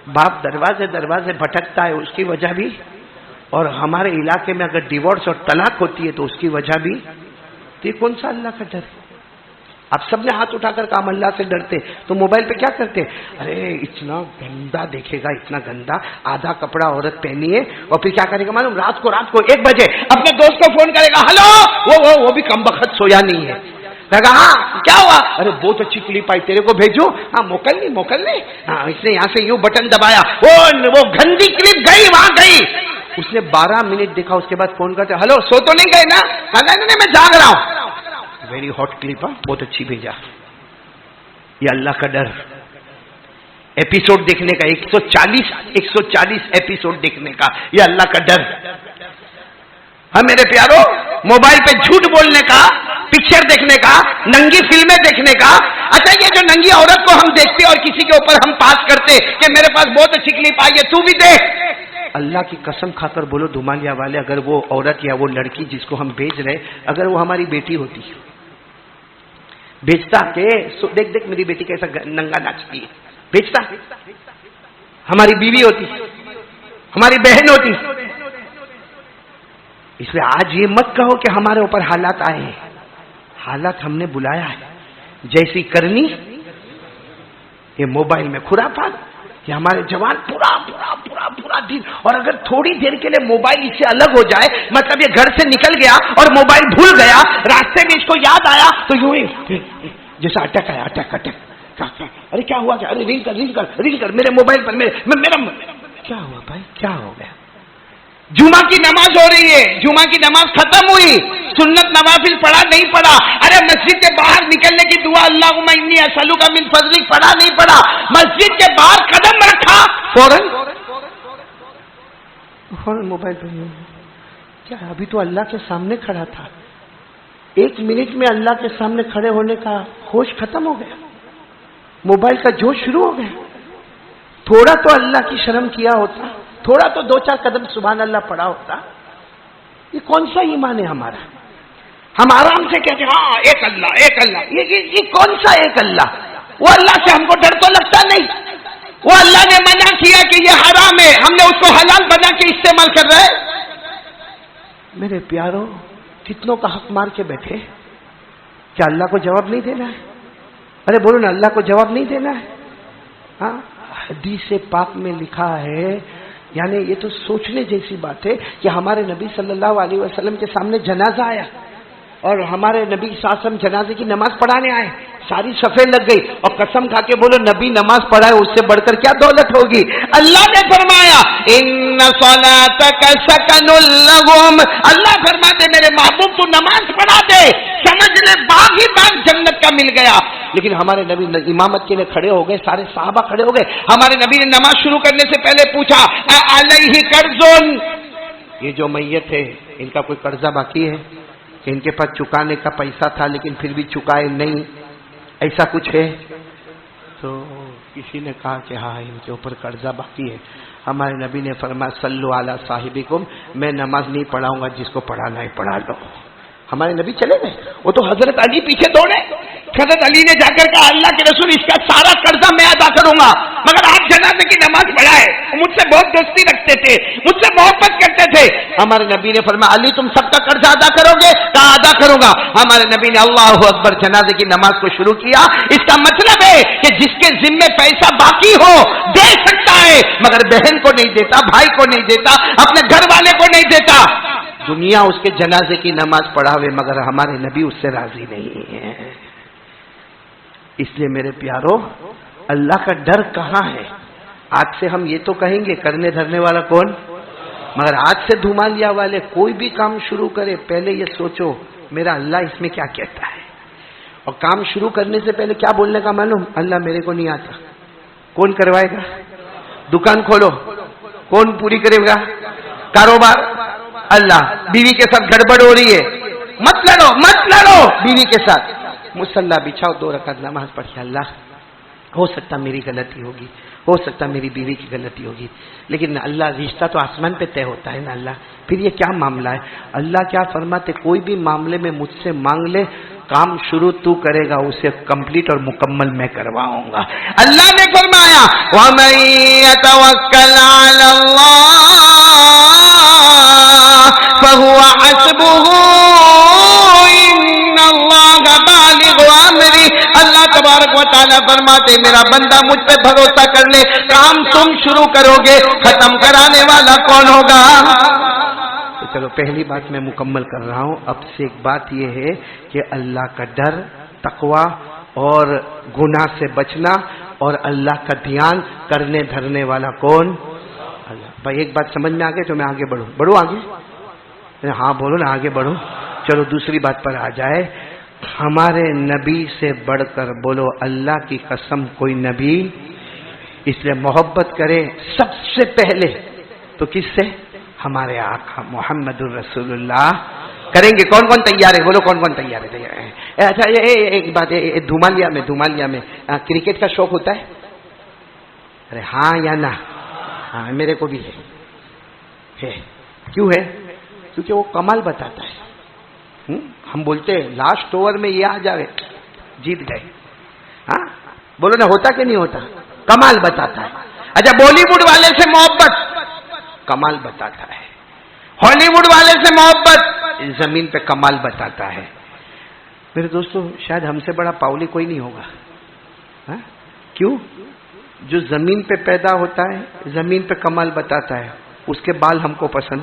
باپ دروازے دروازے بھٹکتا ہے اس کی وجہ بھی, اور ہمارے علاقے میں اگر ڈیورس اور طلاق ہوتی ہے تو اس کی وجہ بھی. تو یہ کون سا اللہ کا ڈر ہے؟ آپ سب نے ہاتھ اٹھا کر کہا ہم اللہ سے ڈرتے, تو موبائل پہ کیا کرتے؟ ارے اتنا گندا دیکھے گا, اتنا گندا, آدھا کپڑا عورت پہنی ہے, اور پھر کیا کرے گا معلوم؟ رات کو 1 بجے اپنے دوست کو فون کرے گا, ہلو, وہ بھی کم وقت سویا نہیں ہے. کہا ہاں کیا ہوا؟ ارے بہت اچھی کلپ آئی, تیرے کو بھیجو. ہاں موکل نہیں. ہاں اس نے یہاں سے یوں بٹن دبایا, وہ گندی کلپ گئی وہاں گئی. اس نے 12 منٹ دیکھا, اس کے بعد فون کرتے, ہلو سو تو نہیں گئے نا؟ نہیں میں جاگ رہا ہوں. ویری ہاٹ کلپ, بہت اچھی بھیجا. یہ اللہ کا ڈر. ایپیسوڈ دیکھنے کا 140 ایپیسوڈ دیکھنے کا, یہ اللہ کا ڈر. ہاں میرے پیارو, موبائل پہ جھوٹ بولنے کا, پکچر دیکھنے کا, ننگی فلمیں دیکھنے کا. اچھا یہ جو ننگی عورت کو ہم دیکھتے اور کسی کے اوپر ہم پاس کرتے کہ میرے پاس بہت اچھی کلپ آئی ہے تو بھی دیکھ, اللہ کی قسم کھا کر بولو دھمالیا والے, اگر وہ عورت یا وہ لڑکی جس کو ہم بھیج رہے, اگر وہ ہماری بیٹی ہوتی, بیچتا کہ دیکھ میری بیٹی کیسا ننگا ناچتی ہے, بیچتا. ہماری بیوی ہوتی, ہماری بہن ہوتی. اس لیے آج یہ مت کہو کہ ہمارے اوپر حالات آئے ہیں, حالات ہم نے بلایا ہے. جیسی کرنی یہ موبائل میں خرافات, کہ ہمارے جوان پورا دن, اور اگر تھوڑی دیر کے لیے موبائل اس سے الگ ہو جائے, مطلب یہ گھر سے نکل گیا اور موبائل بھول گیا, راستے میں اس کو یاد آیا تو یوں ہی جیسا اٹک آیا, اٹک. ارے کیا ہوا؟ ارے ریل کر میرے موبائل پر, میرا کیا ہوا بھائی, کیا ہو گیا؟ جمعہ کی نماز ہو رہی ہے, جمعہ کی نماز ختم ہوئی, سنت نوافل پڑھا نہیں پڑھا, ارے مسجد کے باہر نکلنے کی دعا اللہم انی اسألک من فضلک پڑھا نہیں پڑھا, مسجد کے باہر قدم رکھا, فوراً موبائل پہ. کیا ابھی تو اللہ کے سامنے کھڑا تھا, 1 منٹ میں اللہ کے سامنے کھڑے ہونے کا ہوش ختم ہو گیا, موبائل کا جوش شروع ہو گیا. تھوڑا تو اللہ کی شرم کیا ہوتا, تھوڑا تو 2-4 قدم سبحان اللہ پڑھا ہوتا. یہ کون سا ایمان ہے ہمارا؟ ہم آرام سے کہتے ہیں ہاں ایک اللہ, یہ کون سا ایک اللہ؟ وہ اللہ سے ہم کو ڈر تو لگتا نہیں. وہ اللہ نے منع کیا کہ یہ حرام ہے, ہم نے اس کو حلال بنا کے استعمال کر رہے. میرے پیارو, کتنوں کا حق مار کے بیٹھے, کیا اللہ کو جواب نہیں دینا ہے؟ ارے بولو نا, اللہ کو جواب نہیں دینا ہے. ہاں حدیث پاک میں لکھا ہے, یعنی یہ تو سوچنے جیسی بات ہے کہ ہمارے نبی صلی اللہ علیہ وسلم کے سامنے جنازہ آیا, اور ہمارے نبی صلی اللہ علیہ وسلم جنازے کی نماز پڑھانے آئے, ساری صفیں لگ گئی, اور قسم کھا کے بولو نبی نماز پڑھائے اس سے بڑھ کر کیا دولت ہوگی. اللہ نے فرمایا ان صلاتک سکن لہم, اللہ فرماتے میرے محبوب تو نماز پڑھا دے, سمجھ لے باغ ہی باغ جنت کا مل گیا. لیکن ہمارے نبی امامت کے لیے کھڑے ہو گئے, سارے صحابہ کھڑے ہو گئے. ہمارے نبی نے نماز شروع کرنے سے پہلے پوچھا علیہ قرض, یہ جو میت ہے ان کا کوئی قرضہ باقی ہے کہ ان کے پاس چکانے کا پیسہ تھا لیکن پھر بھی چکائے نہیں, ایسا کچھ ہے؟ تو کسی نے کہا کہ ہاں ان کے اوپر قرضہ باقی ہے. ہمارے نبی نے فرمایا صلو علی صاحبکم, میں نماز نہیں پڑھاؤں گا, جس کو پڑھانا ہے پڑھا لو. ہمارے نبی چلے گئے, وہ تو حضرت علی پیچھے دوڑے, حضرت علی نے جا کر کہا اللہ کے رسول اس کا سارا قرضہ میں ادا کروں گا، مگر آپ جنازے کی نماز پڑھائے، مجھ سے بہت دوستی رکھتے تھے، مجھ سے محبت کرتے تھے۔ ہمارے نبی نے فرمایا علی تم سب کا قرضہ ادا کرو گے؟ کہا ادا کروں گا۔ ہمارے نبی نے اللہ اکبر جنازے کی نماز کو شروع کیا۔ اس کا مطلب ہے کہ جس کے ذمے پیسہ باقی ہو دے سکتا ہے، مگر بہن کو نہیں دیتا، بھائی کو نہیں دیتا، اپنے گھر والے کو نہیں دیتا۔ دنیا اس کے جنازے کی نماز پڑھاوے مگر ہمارے نبی اس سے راضی نہیں ہے۔ اس لیے میرے پیارو، اللہ کا ڈر کہاں ہے؟ آج سے ہم یہ تو کہیں گے کرنے دھرنے والا کون، مگر آج سے دھومالیا والے کوئی بھی کام شروع کرے پہلے یہ سوچو میرا اللہ اس میں کیا کہتا ہے، اور کام شروع کرنے سے پہلے کیا بولنے کا معلوم؟ اللہ میرے کو نہیں آتا، کون کروائے گا؟ دکان کھولو کون پوری کرے گا؟ کاروبار اللہ۔ بیوی کے ساتھ گڑبڑ ہو رہی ہے، مت لڑو بیوی کے ساتھ، مصلی بچھاؤ 2 رکعت نماز پڑھیے، اللہ ہو سکتا میری غلطی ہوگی، ہو سکتا میری بیوی کی غلطی ہوگی، لیکن اللہ رشتہ تو آسمان پہ طے ہوتا ہے نا اللہ، پھر یہ کیا معاملہ ہے؟ اللہ کیا فرماتے کوئی بھی معاملے میں مجھ سے مانگ لے، کام شروع تو کرے گا اسے کمپلیٹ اور مکمل میں کرواؤں گا۔ اللہ نے فرمایا وَمَن يَتَوَكَّلْ عَلَى اللَّهِ فَهُوَ حَسْبُهُ إِنَّ اللَّهَ بَالِغُ أَمْرِهِ۔ اللہ تبارک و تعالیٰ فرماتے میرا بندہ مجھ پہ بھروسہ کر لے، کام تم شروع کرو گے، ختم کرانے والا کون ہوگا؟ تو چلو پہلی بات میں مکمل کر رہا ہوں، اب سے ایک بات یہ ہے کہ اللہ کا ڈر، تقوی اور گناہ سے بچنا اور اللہ کا دھیان کرنے دھرنے والا کون؟ اللہ۔ بھائی ایک بات سمجھ میں آ گئی تو میں آگے بڑھوں آگے؟ ہاں بولو نا آگے بڑھو۔ چلو دوسری بات پر آ جائے، ہمارے نبی سے بڑھ کر بولو اللہ کی قسم کوئی نبی، اس لیے محبت کرے سب سے پہلے تو کس سے؟ ہمارے آقا محمد الرسول اللہ۔ کریں گے کون کون تیار ہے؟ بولو کون کون تیار ہے؟ اچھا ایک بات ہے، دھومالیا میں کرکٹ کا شوق ہوتا ہے؟ ارے ہاں یا نہ؟ ہاں میرے کو بھی ہے۔ کیوں ہے؟ کیونکہ وہ کمال بتاتا ہے۔ ہم بولتے ہیں لاسٹ اوور میں یہ آ جائے جیت گئے، ہاں بولو نا ہوتا کہ نہیں ہوتا؟ کمال بتاتا ہے۔ اچھا بالی ووڈ والے سے محبت کمال بتاتا ہے، ہالی ووڈ والے سے محبت زمین پہ کمال بتاتا ہے۔ میرے دوستو شاید ہم سے بڑا پاولی کوئی نہیں ہوگا، ہاں؟ کیوں؟ جو زمین پہ پیدا ہوتا ہے زمین پہ کمال بتاتا ہے، اس کے بال ہم کو پسند،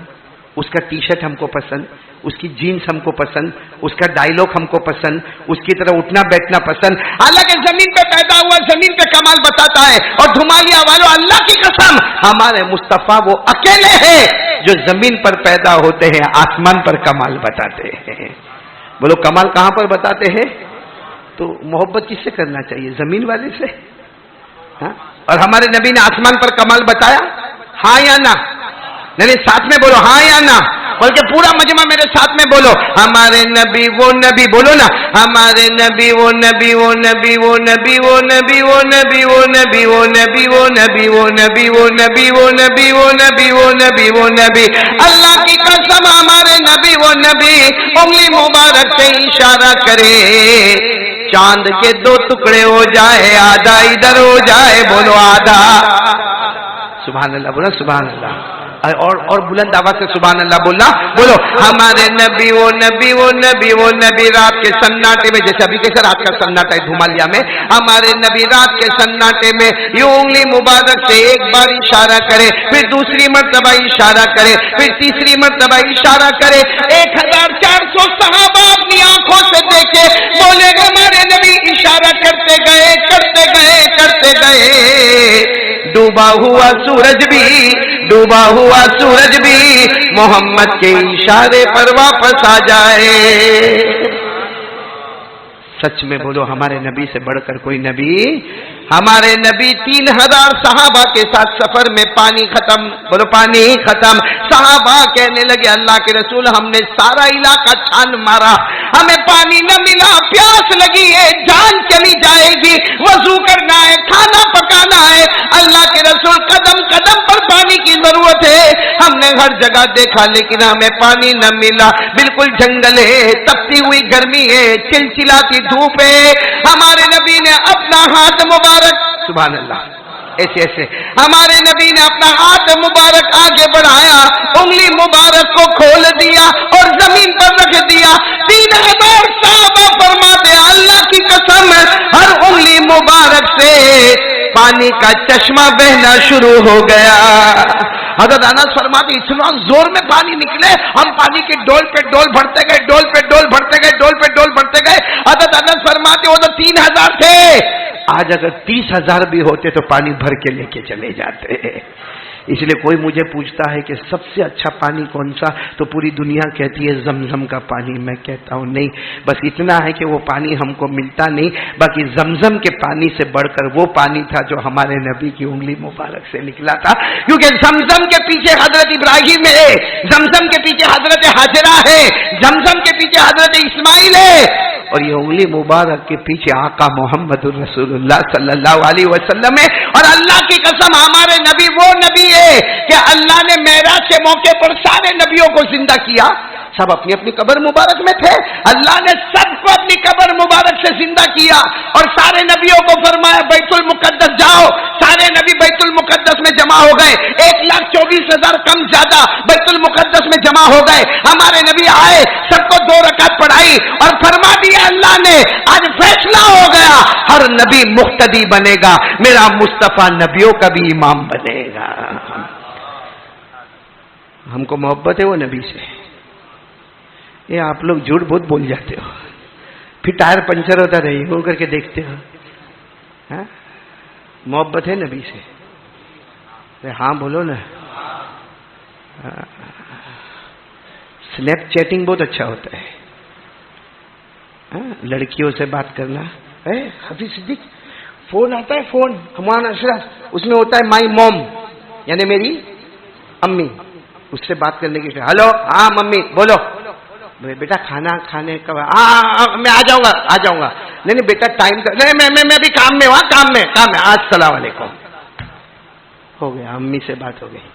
اس کا ٹی شرٹ ہم کو پسند، اس کی جینس ہم کو پسند، اس کا ڈائلگ ہم کو پسند، اس کی طرح اٹھنا بیٹھنا پسند، حالانکہ زمین پہ پیدا ہوا زمین پہ کمال بتاتا ہے۔ اور دھومالیا والوں اللہ کی قسم ہمارے مصطفیٰ وہ اکیلے ہیں جو زمین پر پیدا ہوتے ہیں آسمان پر کمال بتاتے ہیں۔ بولو کمال کہاں پر بتاتے ہیں؟ تو محبت کس سے کرنا چاہیے؟ زمین والے سے، ہاں؟ اور ہمارے نبی نے آسمان پر کمال بتایا، ہاں یا نہ؟ نہیں ساتھ میں بولو ہاں یا نہ، بلکہ پورا مجمع میرے ساتھ میں بولو ہمارے نبی وہ نبی، بولو نا ہمارے نبی وہ نبی وہ نبی وہ نبی وہ نبی وہ نبی وہ نبی وہ نبی وہ نبی وہ نبی وہ نبی وہ نبی وہ نبی وہ نبی وہ نبی۔ اللہ کی قسم ہمارے نبی وہ نبی انگلی مبارک سے اشارہ کرے چاند کے 2 ٹکڑے ہو جائے، آدھا ادھر ہو جائے، بولو آدھا۔ سبحان اللہ بولو سبحان اللہ، اور بلند آواز سے سبحان اللہ بولنا، بولو ہمارے نبی وہ نبی وہ نبی وہ نبی رات کے سناٹے میں، جیسے ابھی کیسے رات کا سناٹا ہے دھومالیا میں، ہمارے نبی رات کے سناٹے میں یوں انگلی مبارک سے ایک بار اشارہ کرے، پھر دوسری مرتبہ اشارہ کرے، پھر تیسری مرتبہ اشارہ کرے، 1400 صحابہ اپنی آنکھوں سے دیکھے، بولے ہمارے نبی اشارہ کرتے گئے کرتے گئے کرتے گئے، ڈوبا ہوا سورج بھی محمد کے اشارے پر واپس آ جائے۔ سچ میں بولو ہمارے نبی سے بڑھ کر کوئی نبی؟ ہمارے نبی 3000 صحابہ کے ساتھ سفر میں پانی ختم، بولو پانی ختم، صحابہ کہنے لگے اللہ کے رسول ہم نے سارا علاقہ چھان مارا، ہمیں پانی نہ ملا، پیاس لگی ہے، جان چلی جائے گی، وضو کرنا ہے، کھانا پکانا ہے۔ اللہ کے رسول قدم قدم پر پانی کی ضرورت ہے. ہم نے ہر جگہ دیکھا لیکن ہمیں پانی نہ ملا. بالکل جنگل ہے, تپتی ہوئی گرمی ہے, چلچلاتی دھوپ ہے. ہمارے نبی نے اپنا ہاتھ مبارک, سبحان اللہ, ایسے ہمارے نبی نے اپنا ہاتھ مبارک آگے بڑھایا, انگلی مبارک کو کھول دیا اور زمین پر رکھ دیا. 3000 صحابہ فرماتے ہیں اللہ کی قسم ہر انگلی مبارک سے پانی کا چشمہ بہنا شروع ہو گیا. حضرت انس فرماتے اتنا زور میں پانی نکلے, ہم پانی کے ڈول پہ ڈول بھرتے گئے, ڈول پہ ڈول بھرتے گئے, ڈول پہ ڈول بھرتے گئے. حضرت انس فرماتے وہ تو 3000 تھے, آج اگر 30,000 بھی ہوتے تو پانی بھر کے لے کے چلے جاتے. اس لیے کوئی مجھے پوچھتا ہے کہ سب سے اچھا پانی کون سا, تو پوری دنیا کہتی ہے زمزم کا پانی. میں کہتا ہوں نہیں, بس اتنا ہے کہ وہ پانی ہم کو ملتا نہیں, باقی زمزم کے پانی سے بڑھ کر وہ پانی تھا جو ہمارے نبی کی انگلی مبارک سے نکلا تھا. کیونکہ زمزم کے پیچھے حضرت ابراہیم ہے, زمزم کے پیچھے حضرت حاجرہ ہے, زمزم کے پیچھے حضرت اسماعیل ہے, اور یہ انگلی مبارک کے پیچھے آقا محمد الرسول اللہ صلی اللہ علیہ وسلم ہے. اور اللہ کی قسم ہمارے نبی وہ نبی ہے کہ اللہ نے معراج کے موقع پر سارے نبیوں کو زندہ کیا. سب اپنی اپنی قبر مبارک میں تھے, اللہ نے سب کو اپنی قبر مبارک سے زندہ کیا اور سارے نبیوں کو فرمایا بیت المقدس جاؤ. سارے نبی بیت المقدس میں جمع ہو گئے, 1,24,000 کم زیادہ بیت المقدس میں جمع ہو گئے. ہمارے نبی آئے, سب کو 2 رکعت پڑھائی اور فرما دیا اللہ نے آج فیصلہ ہو گیا, ہر نبی مقتدی بنے گا, میرا مصطفیٰ نبیوں کا بھی امام بنے گا. ہم کو محبت ہے وہ نبی سے. یہ آپ لوگ جھوٹ بہت بول جاتے ہو, پھر ٹائر پنچر ہوتا رہی وہ کر کے دیکھتے ہو. محبت ہے نبی سے, ہاں بولو نا. سنیپ چیٹنگ بہت اچھا ہوتا ہے, لڑکیوں سے بات کرنا. حفیظ صدیق فون آتا ہے, فون ہمارا اشرف, اس میں ہوتا ہے مائی موم یعنی میری امی, اس سے بات کرنے کی. ہلو, ہاں ممی بولو. بیٹا کھانا کھانے کا, میں آ جاؤں گا. نہیں بیٹا ٹائم کا, نہیں میں ابھی کام میں ہوں, کام میں. السلام علیکم, ہو گیا, امی سے بات ہو گئی.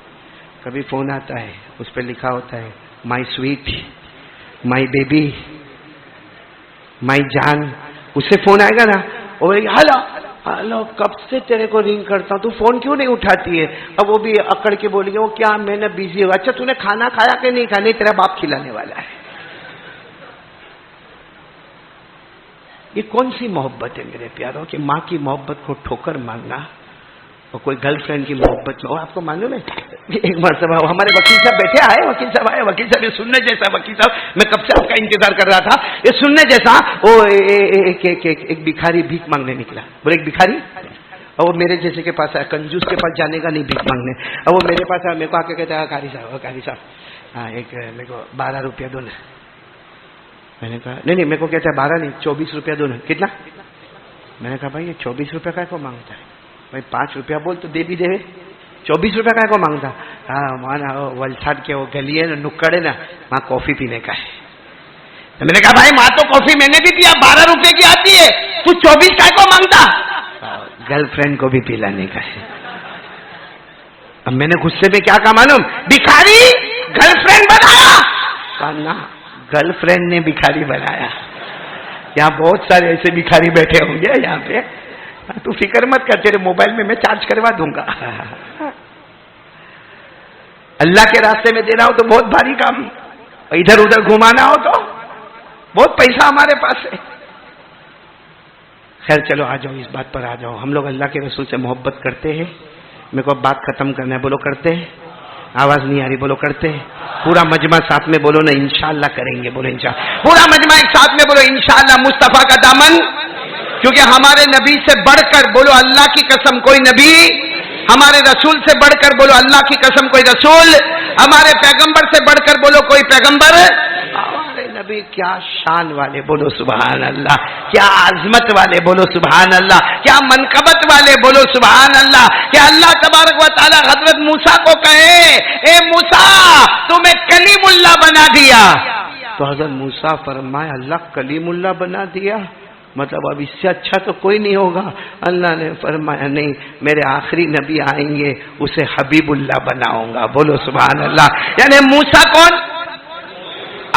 کبھی فون آتا ہے, اس پہ لکھا ہوتا ہے مائی سویٹ, مائی بیبی, مائی جان. اس سے فون آئے گا نا, ہلو کب سے تیرے کو رنگ کرتا ہوں, تو فون کیوں نہیں اٹھاتی ہے؟ اب وہ بھی اکڑ کے بولیں گے وہ کیا میں نے بزی ہوا. اچھا تو نے کھانا کھایا کہ نہیں کھایا؟ نہیں, تیرا باپ کھلانے والا ہے. یہ کون سی محبت ہے میرے پیاروں کہ ماں کی محبت کو ٹھوکر مانگنا اور کوئی گرل فرینڈ کی محبت میں. اور آپ کو معلوم ہے ایک مرتبہ ہمارے وکیل صاحب بیٹھے آئے, وکیل صاحب آئے, وکیل صاحب یہ سننے جیسا, وکیل صاحب میں کب سے آپ کا انتظار کر رہا تھا, یہ سننے جیسا. وہ ایک بھکاری بھیک مانگنے نکلا. بولے ایک بھکاری, اور وہ میرے جیسے کے پاس آیا, کنجوس کے پاس جانے کا نہیں بھیک مانگنے. اور وہ میرے پاس آیا, میرے کو آ کے کہتا ہے قاری صاحب ہاں ایک میرے کو 12 روپیہ دو نا. میں نے کہا نہیں میرے کو کہتا ہے 12 نہیں 24 روپیہ دو نا. کتنا؟ میں نے کہا بھائی یہ 24 روپیہ کا کو مانگتا ہے؟ بھائی 5 روپیہ بول تو دے بھی دے, 24 روپیہ کا کو مانگتا. ہاں مانا ولساڈ کے وہ گلی ہے نا, نکڑ ہے نا, وہاں کافی پینے کا ہے. میں نے کہا بھائی ماں تو کافی میں نے بھی پیا, 12 روپے کی آتی ہے, تو 24 کا کو مانگتا؟ گرل فرینڈ کو بھی پلانے کا ہے. اب میں نے غصے میں کیا کہا معلوم, بھکاری گرل فرینڈ بنایا. کہا نا, گرل فرینڈ نے بھکاری بنایا. یہاں بہت سارے ایسے بھکاری بیٹھے ہوں گے یہاں پہ, تو فکر مت کر, تیرے موبائل میں چارج کروا دوں گا. اللہ کے راستے میں دینا ہو تو بہت بھاری کام, ادھر ادھر گھمانا ہو تو بہت پیسہ ہمارے پاس ہے. خیر چلو آ جاؤ, اس بات پر آ جاؤ. ہم لوگ اللہ کے رسول سے محبت کرتے ہیں. میرے کو بات ختم کرنا ہے, بولو کرتے ہیں. آواز نہیں آ رہی, بولو کرتے ہیں. پورا مجمع ساتھ میں بولو نا, انشاءاللہ کریں گے. بولو انشاءاللہ. پورا مجمع ایک ساتھ میں بولو انشاءاللہ. مصطفیٰ کا دامن, کیونکہ ہمارے نبی سے بڑھ کر بولو اللہ کی قسم کوئی نبی, ہمارے رسول سے بڑھ کر بولو اللہ کی قسم کوئی رسول, ہمارے پیغمبر سے بڑھ کر بولو کوئی پیغمبر. ہمارے نبی کیا شان والے, بولو سبحان اللہ. کیا عظمت والے, بولو سبحان اللہ. کیا منقبت والے, بولو سبحان اللہ. کہ اللہ تبارک و تعالی حضرت موسیٰ کو کہے اے موسیٰ تمہیں کلیم اللہ بنا دیا, تو حضرت موسیٰ فرمائے اللہ کلیم اللہ بنا دیا, مطلب اب اس سے اچھا تو کوئی نہیں ہوگا. اللہ نے فرمایا نہیں، میرے آخری نبی آئیں گے اسے حبیب اللہ بناؤں گا. بولو سبحان اللہ. یعنی موسیٰ کون؟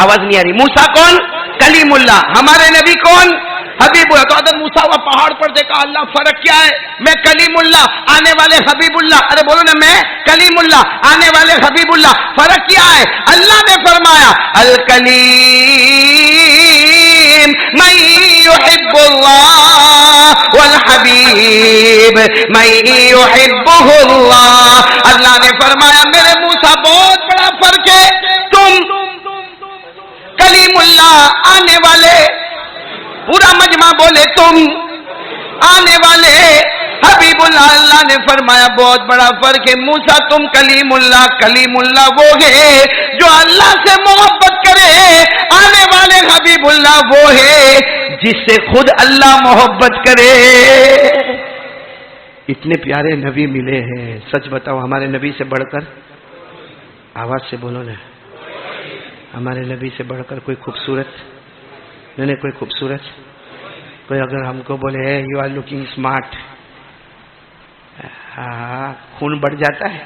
آواز نہیں آ رہی. موسیٰ کون؟ کلیم اللہ. ہمارے نبی کون؟ حبیب اللہ. تو حضرت موسیٰ وہ پہاڑ پر دیکھا، اللہ فرق کیا ہے؟ میں کلیم اللہ، آنے والے حبیب اللہ. ارے بولو نا، میں کلیم اللہ، آنے والے حبیب اللہ. فرق کیا ہے؟ اللہ نے فرمایا الکلیم من يحب اللہ والحبیب من يحبہ اللہ. اللہ نے فرمایا میرے موسیٰ بہت بڑا فرق ہے. تم کلیم اللہ آنے والے، پورا مجمع بولے تم آنے والے حبیب اللہ. اللہ نے فرمایا بہت بڑا فرق ہے. موسیٰ تم کلیم اللہ. کلیم اللہ وہ ہے جو اللہ سے محبت کرے. آنے والے حبیب اللہ وہ ہے جس سے خود اللہ محبت کرے. اتنے پیارے نبی ملے ہیں. سچ بتاؤ ہمارے نبی سے بڑھ کر، آواز سے بولو نا، ہمارے نبی سے بڑھ کر کوئی خوبصورت نہیں، کوئی خوبصورت. کوئی اگر ہم کو بولے یو آر لوکنگ اسمارٹ، خون بڑھ جاتا ہے.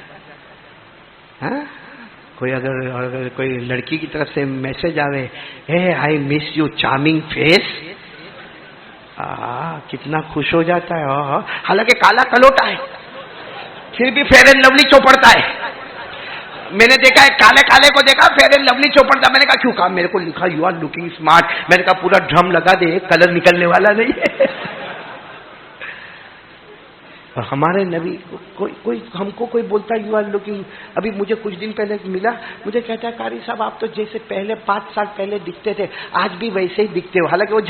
ہاں کوئی اگر کوئی لڑکی کی طرف سے میسج آوے اے آئی مس یو چارمنگ فیس، کتنا خوش ہو جاتا ہے. حالانکہ کالا کلوٹا ہے پھر بھی فیئر اینڈ لولی چوپڑتا ہے. میں نے دیکھا ہے کالے کالے کو دیکھا فیئر اینڈ لولی چوپڑتا. میں نے کہا کیوں؟ کہا میرے کو لکھا یو آر لوکنگ اسمارٹ. میں نے کہا پورا ڈرم لگا دے، کلر نکلنے والا نہیں ہے. اور ہمارے نبی کوئی ہم کو کوئی بولتا یو آر لوکنگ. ابھی مجھے کچھ دن پہلے ملا، مجھے کہتا ہے قاری صاحب آپ تو جیسے پہلے 5 سال پہلے دکھتے تھے آج بھی ویسے ہی دکھتے ہو. حالانکہ وہ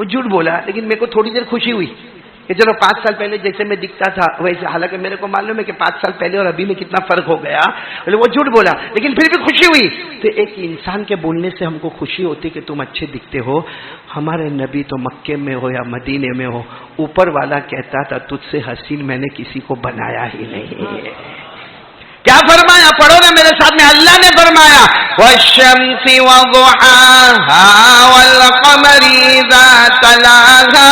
جھوٹ بولا لیکن میرے کو تھوڑی دیر خوشی ہوئی کہ چلو 5 سال پہلے جیسے میں دکھتا تھا ویسے. حالانکہ میرے کو معلوم ہے کہ 5 سال پہلے اور ابھی میں کتنا فرق ہو گیا. وہ جھوٹ بولا لیکن پھر بھی خوشی ہوئی. تو ایک انسان کے بولنے سے ہم کو خوشی ہوتی کہ تم اچھے دکھتے ہو. ہمارے نبی تو مکے میں ہو یا مدینے میں ہو، اوپر والا کہتا تھا تجھ سے حسین میں نے کسی کو بنایا ہی نہیں. کیا فرمایا؟ پڑھو نا میرے ساتھ میں. اللہ نے فرمایا والشمس وضحاها والقمر اذا تلاها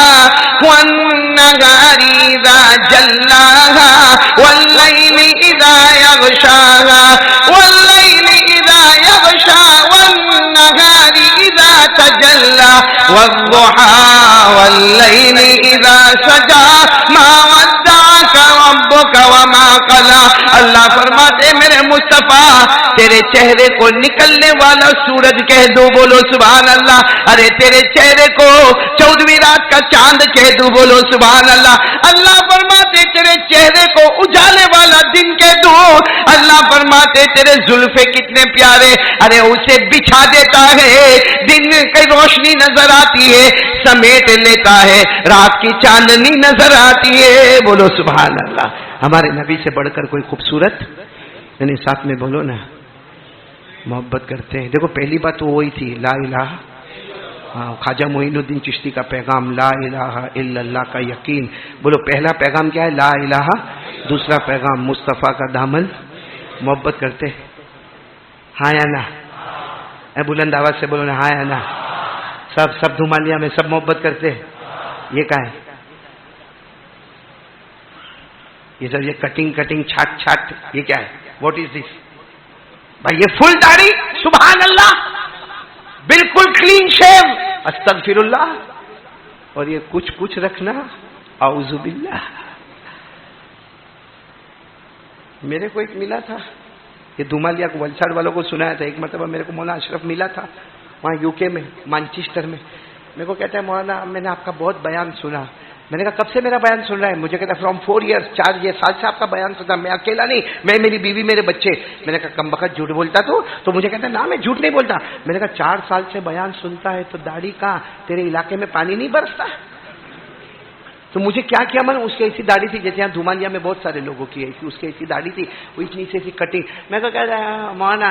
والنهار اذا جلاها والليل اذا يغشاها والليل اذا يغشى والنهار اذا تجلى والضحى والليل اذا سجى ما ودعك ربك وما قلى. اللہ فرماتے میرے مصطفیٰ تیرے چہرے کو نکلنے والا سورج کہہ دو. بولو سبحان اللہ. ارے تیرے چہرے کو 14ویں رات کا چاند کہہ دو. بولو سبحان اللہ. اللہ فرماتے تیرے چہرے کو اجالے والا دن کہہ دو. اللہ فرماتے تیرے زلفے کتنے پیارے. ارے اسے بچھا دیتا ہے، دن کی روشنی نظر آتی ہے، سمیٹ لیتا ہے، رات کی چاندنی نظر آتی ہے. بولو سبحان اللہ. ہمارے نبی سے بڑھ کر کوئی خوبصورت یعنی ساتھ میں بولو نا، محبت کرتے ہیں. دیکھو پہلی بات تو وہی تھی لا الہ. خواجہ معین الدین چشتی کا پیغام لا الہ الا اللہ کا یقین. بولو پہلا پیغام کیا ہے؟ لا الہ. دوسرا پیغام مصطفیٰ کا دامن. محبت کرتے ہاں یا نا؟ اے بلند آواز سے بولو نا ہاں یا نا. سب دھمالیا میں سب محبت کرتے. یہ کیا ہے؟ یہ سب یہ کٹنگ چھاٹ یہ کیا ہے؟ واٹ از دس بھائی؟ یہ فل داڑھی سبحان اللہ، بالکل کلین شیو استغفر اللہ، اور یہ کچھ رکھنا اعوذ باللہ. میرے کو ایک ملا تھا یہ دھمالیا کو ولساڑ والوں کو سنایا تھا. ایک مرتبہ میرے کو مولانا اشرف ملا تھا وہاں UK میں مانچسٹر میں. میرے کو کہتا ہے مولانا میں نے آپ کا بہت بیان سنا. میں نے کہا کب سے میرا بیان سن رہا ہے؟ مجھے کہتا ہے فرام 4 years 4 سال سے آپ کا بیان سنتا. میں اکیلا نہیں، میں میری بیوی میرے بچے. میں نے کہا کم بخت جھوٹ بولتا تو مجھے کہتا ہے نا میں جھوٹ نہیں بولتا. میں نے کہا 4 سال سے بیان سنتا ہے تو داڑھی کہاں؟ تیرے علاقے میں پانی نہیں برستا؟ تو مجھے کیا کیا میں نے؟ اس کی ایسی داڑھی تھی جیسے یہاں دھمالیا میں بہت سارے لوگوں کی ہے، اس کی ایسی داڑھی تھی، وہ اتنی سی ایسی کٹنگ. میں کو کہتا ہے مولانا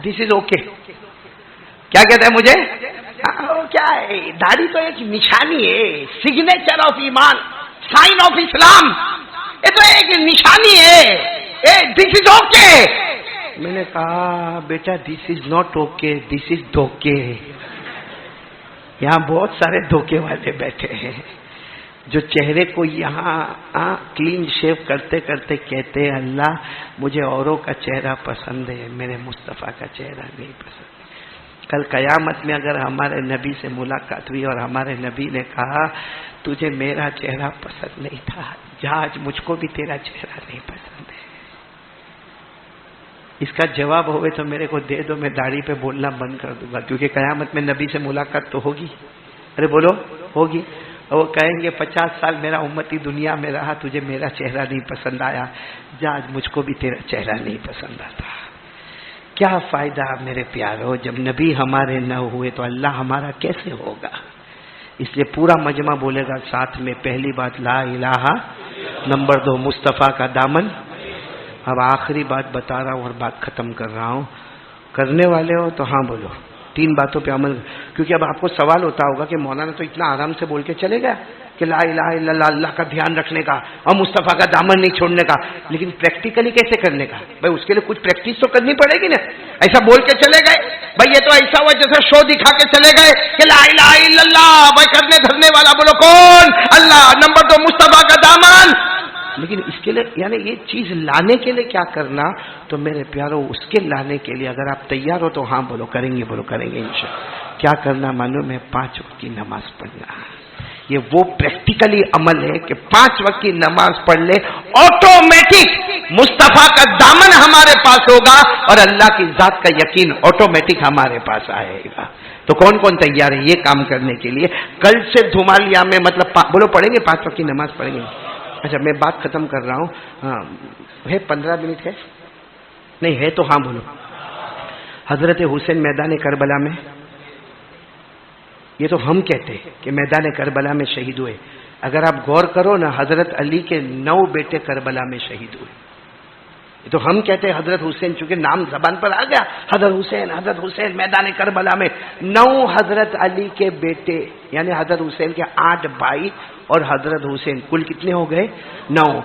دس از اوکے. کیا کہتا ہے مجھے؟ کیا ہے داڑھی تو ایک نشانی ہے، سگنیچر آف ایمان، سائن آف اسلام. یہ تو ایک نشانی ہے. دس از اوکے. میں نے کہا بیٹا دس از ناٹ اوکے، دس از دھوکے. یہاں بہت سارے دھوکے والے بیٹھے ہیں جو چہرے کو یہاں کلین شیو کرتے کرتے کہتے ہیں اللہ مجھے اوروں کا چہرہ پسند ہے، میرے مصطفیٰ کا چہرہ نہیں پسند۔ کل قیامت میں اگر ہمارے نبی سے ملاقات ہوئی اور ہمارے نبی نے کہا تجھے میرا چہرہ پسند نہیں تھا، جا آج مجھ کو بھی تیرا چہرہ نہیں پسند ہے، اس کا جواب ہوئے تو میرے کو دے دو، میں داڑھی پہ بولنا بند کر دوں گا، کیونکہ قیامت میں نبی سے ملاقات تو ہوگی، ارے بولو ہوگی، اور وہ کہیں گے 50 سال میرا امتی دنیا میں رہا، تجھے میرا چہرہ نہیں پسند آیا، جا آج مجھ کو بھی تیرا چہرہ نہیں پسند آتا۔ کیا فائدہ میرے پیارو، جب نبی ہمارے نہ ہوئے تو اللہ ہمارا کیسے ہوگا؟ اس لیے پورا مجمع بولے گا ساتھ میں، پہلی بات لا الہ، نمبر 2 مصطفیٰ کا دامن۔ اب آخری بات بتا رہا ہوں اور بات ختم کر رہا ہوں، کرنے والے ہو تو ہاں بولو، 3 باتوں پہ عمل، کیونکہ اب آپ کو سوال ہوتا ہوگا کہ مولانا تو اتنا آرام سے بول کے چلے گیا کہ لا الہ الا اللہ، اللہ کا دھیان رکھنے کا اور مصطفیٰ کا دامن نہیں چھوڑنے کا، لیکن پریکٹیکلی کیسے کرنے کا؟ بھائی اس کے لیے کچھ پریکٹس تو کرنی پڑے گی نا، ایسا بول کے چلے گئے بھائی یہ تو ایسا ہوا جیسے شو دکھا کے چلے گئے کہ لا الہ الا اللہ، بھائی کرنے دھرنے والا بولو کون؟ اللہ، نمبر 2 مصطفیٰ کا دامن۔ لیکن اس کے لیے یعنی یہ چیز لانے کے لیے کیا کرنا؟ تو میرے پیارو اس کے لانے کے لیے اگر آپ تیار ہو تو ہاں بولو، کریں گے، بولو کریں گے انشاءاللہ۔ کیا کرنا معلوم ہے؟ 5 وقت کی نماز پڑھنا۔ یہ وہ پریکٹیکلی عمل ہے کہ 5 وقت کی نماز پڑھ لے، آٹومیٹک مصطفیٰ کا دامن ہمارے پاس ہوگا اور اللہ کی ذات کا یقین آٹومیٹک ہمارے پاس آئے گا۔ تو کون کون تیار ہے یہ کام کرنے کے لیے؟ کل سے دھمالیا میں مطلب بولو پڑھیں گے، 5 وقت کی نماز پڑھیں گے۔ اچھا میں بات ختم کر رہا ہوں، ہاں ہے 15 منٹ ہے؟ نہیں ہے تو ہاں بولو۔ حضرت حسین میدان کربلا میں، یہ تو ہم کہتے ہیں کہ میدان کربلا میں شہید ہوئے، اگر آپ غور کرو نا حضرت علی کے 9 بیٹے کربلا میں شہید ہوئے، یہ تو ہم کہتے ہیں حضرت حسین، چونکہ نام زبان پر آ گیا حضرت حسین میدان کربلا میں 9 حضرت علی کے بیٹے، یعنی حضرت حسین کے 8 بھائی اور حضرت حسین، کل کتنے ہو گئے؟ 9۔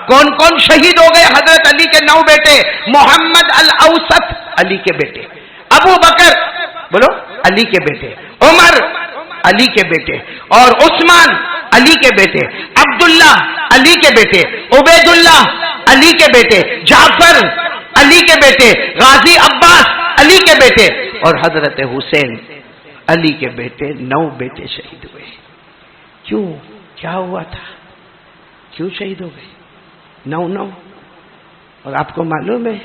کون کون شہید ہو گئے حضرت علی کے 9 بیٹے؟ محمد الاوسط علی کے بیٹے، ابو بکر بولو علی کے بیٹے، عمر علی کے بیٹے، اور عثمان علی کے بیٹے، عبداللہ علی کے بیٹے، عبید اللہ علی کے بیٹے، جعفر علی کے بیٹے، غازی عباس علی کے بیٹے، اور حضرت حسین علی کے بیٹے۔ 9 بیٹے شہید ہوئے۔ کیوں؟ کیا ہوا تھا؟ کیوں شہید ہو گئے 9؟ اور آپ کو معلوم ہے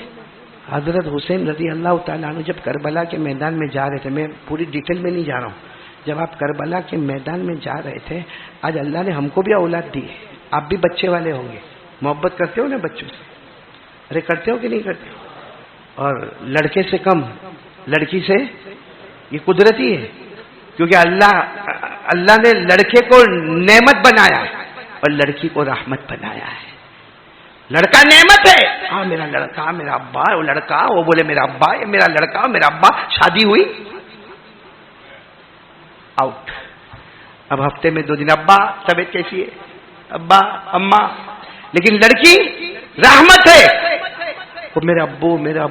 حضرت حسین رضی اللہ تعالیٰ عنہ جب کربلا کے میدان میں جا رہے تھے، میں پوری ڈیٹیل میں نہیں جا رہا ہوں، جب آپ کربلا کے میدان میں جا رہے تھے، آج اللہ نے ہم کو بھی اولاد دی ہے، آپ بھی بچے والے ہوں گے، محبت کرتے ہو نا بچوں سے؟ ارے کرتے ہو کہ نہیں کرتے؟ اور لڑکے سے کم لڑکی سے، یہ قدرتی ہے، کیونکہ اللہ نے لڑکے کو نعمت بنایا ہے اور لڑکی کو رحمت بنایا ہے۔ لڑکا نعمت ہے، ہاں میرا لڑکا، میرا ابا، وہ لڑکا، وہ بولے میرا ابا، یہ میرا لڑکا، میرا ابا، شادی ہوئی آؤٹ۔ اب ہفتے میں 2 دن ابا طبیعت کیسی ہے، ابا اماں، لیکن لڑکی رحمت ہے، وہ میرا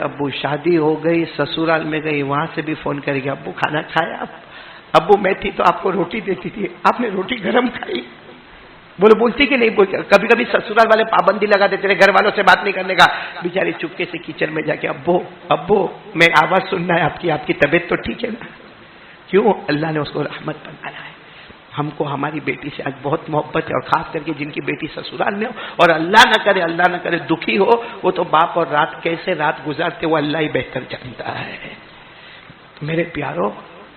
ابو شادی ہو گئی، سسرال میں گئی، وہاں سے بھی فون کرے گی، ابو کھانا کھایا؟ ابو میں تھی تو آپ کو روٹی دیتی تھی، آپ نے روٹی گرم کھائی؟ بولتی کہ نہیں بولتی؟ کبھی کبھی سسرال والے پابندی لگا دیتے تھے گھر والوں سے بات نہیں کرنے کا، بیچاری چپکے سے کچن میں جا کے ابو میں آواز سننا ہے آپ کی طبیعت تو ٹھیک ہے نا؟ کیوں؟ اللہ نے اس کو رحمت بنایا ہے۔ ہم کو ہماری بیٹی سے آج بہت محبت ہے، اور خاص کر کے جن کی بیٹی سسرال میں ہو اور اللہ نہ کرے دکھی ہو، وہ تو باپ اور کیسے رات گزارتے وہ اللہ ہی بہتر جانتا ہے۔ میرے پیارو،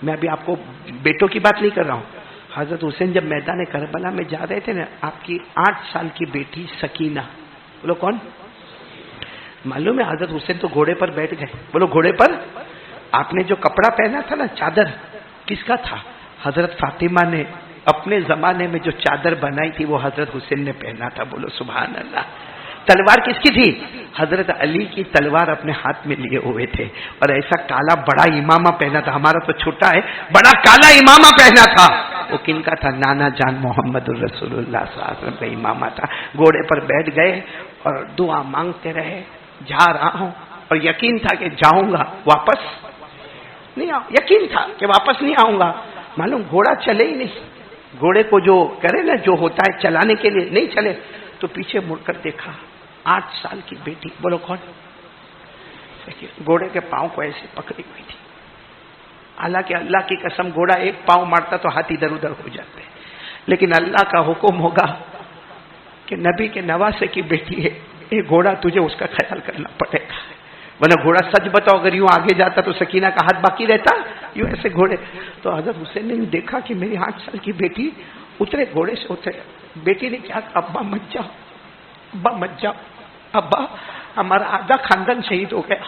میں ابھی آپ کو بیٹوں کی بات نہیں کر رہا ہوں، حضرت حسین جب میدان کربلا میں جا رہے تھے نا، آپ کی 8 سال کی بیٹی سکینہ، بولو کون؟ معلوم ہے حضرت حسین تو گھوڑے پر بیٹھ گئے، بولو گھوڑے پر۔ آپ نے جو کپڑا پہنا تھا نا، چادر، کس کا تھا؟ حضرت فاطمہ نے اپنے زمانے میں جو چادر بنائی تھی وہ حضرت حسین نے پہنا تھا، بولو سبحان اللہ۔ تلوار کس کی تھی؟ حضرت علی کی تلوار اپنے ہاتھ میں لیے ہوئے تھے، اور ایسا کالا بڑا امامہ پہنا تھا، ہمارا تو چھوٹا ہے، بڑا کالا امامہ پہنا تھا، وہ کن کا تھا؟ نانا جان محمد الرسول اللہ صلی اللہ علیہ وسلم کا امامہ تھا۔ گھوڑے پر بیٹھ گئے اور دعا مانگتے رہے، جا رہا ہوں، اور یقین تھا کہ جاؤں گا واپس نہیں یقین تھا کہ واپس نہیں آؤں گا، معلوم گھوڑا چلے ہی نہیں. گھوڑے کو جو کرے نا، جو ہوتا ہے چلانے کے لیے، نہیں چلے. تو پیچھے مڑ کر دیکھا 8 سال کی بیٹی، بولو کون؟ گھوڑے کے پاؤں کو ایسے پکڑی ہوئی تھی. حالانکہ اللہ کی قسم گھوڑا ایک پاؤں مارتا تو ہاتھ ادھر ادھر ہو جاتے، لیکن اللہ کا حکم ہوگا کہ نبی کے نواسے کی بیٹی ہے، یہ گھوڑا تجھے اس کا خیال کرنا پڑے گا. ورنہ گھوڑا سچ بتاؤ اگر یوں آگے جاتا تو سکینہ کا ہاتھ باقی رہتا، یوں ایسے گھوڑے. تو حضرت حسین نے دیکھا کہ میری 8 سال کی بیٹی اترے، گھوڑے سے اترے. بیٹی نے کیا کہا؟ ابا مت جاؤ، ابا مت جاؤ، ابا ہمارا آدھا خاندان شہید ہو گیا،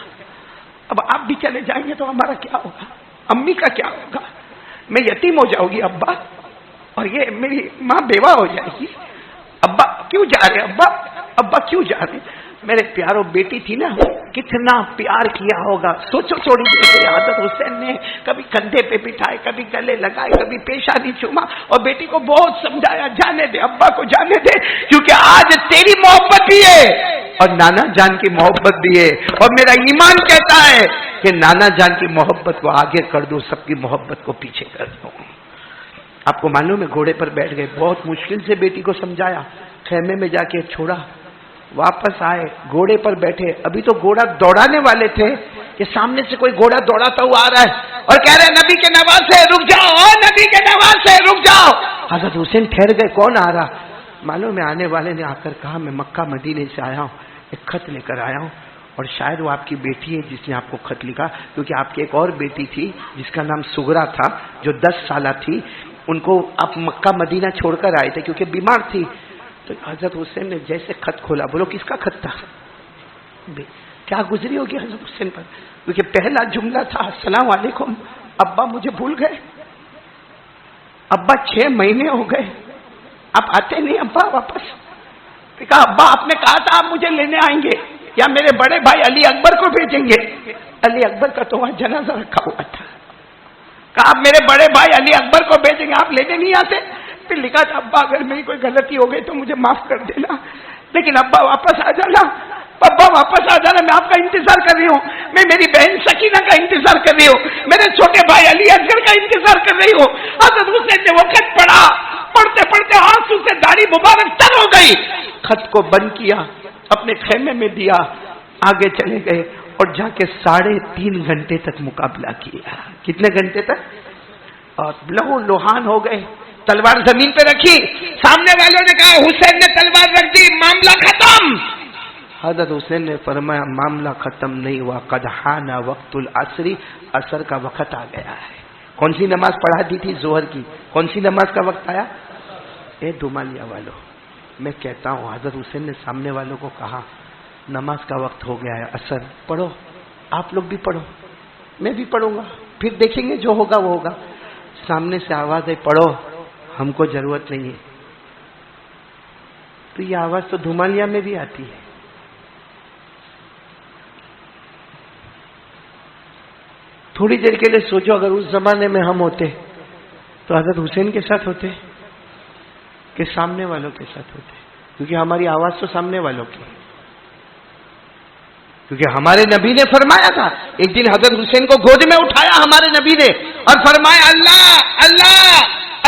اب آپ بھی چلے جائیں گے تو ہمارا کیا ہوگا؟ امی کا کیا ہوگا؟ میں یتیم ہو جاؤں گی ابا، اور یہ میری ماں بیوہ ہو جائے گی. ابا کیوں جا رہے؟ ابا ابا کیوں جا رہے؟ میرے پیاروں بیٹی تھی نا، کتنا پیار کیا ہوگا. سوچو تھوڑی دیر سے، حضرت حسین نے کبھی کندھے پہ بٹھائے، کبھی گلے لگائے، کبھی پیشانی چوما، اور بیٹی کو بہت سمجھایا جانے دے ابا کو، جانے دے، کیونکہ آج تیری محبت بھی ہے اور نانا جان کی محبت بھی ہے. اور میرا ایمان کہتا ہے کہ نانا جان کی محبت کو آگے کر دو، سب کی محبت کو پیچھے کر دو. آپ کو معلوم ہے گھوڑے پر بیٹھ گئے، بہت مشکل سے بیٹی کو سمجھایا، خیمے میں جا کے چھوڑا، واپس آئے، گھوڑے پر بیٹھے. ابھی تو گھوڑا دوڑانے والے تھے کہ سامنے سے کوئی گھوڑا دوڑاتا ہوا آ رہا ہے اور کہہ رہے نبی کے نواسے رک جاؤ، او نبی کے نواسے رک جاؤ. حضرت حسین ٹھہر گئے، کون آ رہا؟ معلوم ہے آنے والے نے آ کر کہا میں مکہ مدینے سے آیا ہوں، ایک خط لے کر آیا ہوں، اور شاید وہ آپ کی بیٹی ہے جس نے آپ کو خط لکھا، کیونکہ آپ کی ایک اور بیٹی تھی جس کا نام سغرا تھا جو 10 سالہ تھی، ان کو آپ مکہ مدینہ چھوڑ کر آئے تھے کیونکہ بیمار تھی. تو حضرت حسین نے جیسے خط کھولا، بولو کس کا خط تھا؟ کیا گزری ہوگی حضرت حسین پر، کیونکہ پہلا جملہ تھا السلام علیکم، ابا مجھے بھول گئے، ابا 6 مہینے ہو گئے، آپ آتے نہیں ابا واپس. کہا ابا آپ نے کہا تھا آپ مجھے لینے آئیں گے، یا میرے بڑے بھائی علی اکبر کو بھیجیں گے. علی اکبر کا تو وہاں جنازہ رکھا ہوا تھا. کہا آپ میرے بڑے بھائی علی اکبر کو بھیجیں گے، آپ لینے نہیں آتے. پھر لکھا تھا ابا اگر میری کوئی غلطی ہو گئی تو مجھے معاف کر دینا، لیکن ابا واپس آ جانا، ابا واپس آ جانا، میں آپ کا انتظار کر رہی ہوں، میں میری بہن سکینہ کا انتظار کر رہی ہوں، میرے چھوٹے بھائی علی اصغر کا انتظار کر رہی ہوں. حضرت حسین نے وہ خط پڑھا، پڑھتے پڑھتے آنسو سے داڑھی مبارک تر ہو گئی. خط کو بند کیا، اپنے خیمے میں دیا، آگے چلے گئے اور جا کے 3.5 گھنٹے تک مقابلہ کیا. کتنے گھنٹے تک؟ اور لہو لوہان ہو گئے. تلوار زمین پہ رکھی، سامنے والوں نے کہا حسین نے تلوار رکھ دی، معاملہ ختم. حضرت حسین نے فرمایا معاملہ ختم نہیں ہوا، قد حان وقت العصر، عصر کا وقت آ گیا ہے. کون سی نماز پڑھا دی تھی؟ ظہر کی. کون سی نماز کا وقت آیا؟ اے دمالیہ والو، میں کہتا ہوں حضرت حسین نے سامنے والوں کو کہا نماز کا وقت ہو گیا ہے، عصر پڑھو، آپ لوگ بھی پڑھو، میں بھی پڑھوں گا، پھر دیکھیں گے جو ہوگا وہ ہوگا. سامنے سے آواز ہے پڑھو، ہم کو ضرورت نہیں ہے. تو یہ آواز تو دھمالیہ میں بھی آتی ہے. تھوڑی دیر کے لیے سوچو اگر اس زمانے میں ہم ہوتے تو حضرت حسین کے ساتھ ہوتے کہ سامنے والوں کے ساتھ ہوتے؟ کیونکہ ہماری آواز تو سامنے والوں کی، کیونکہ ہمارے نبی نے فرمایا تھا. ایک دن حضرت حسین کو گود میں اٹھایا ہمارے نبی نے اور فرمایا اللہ اللہ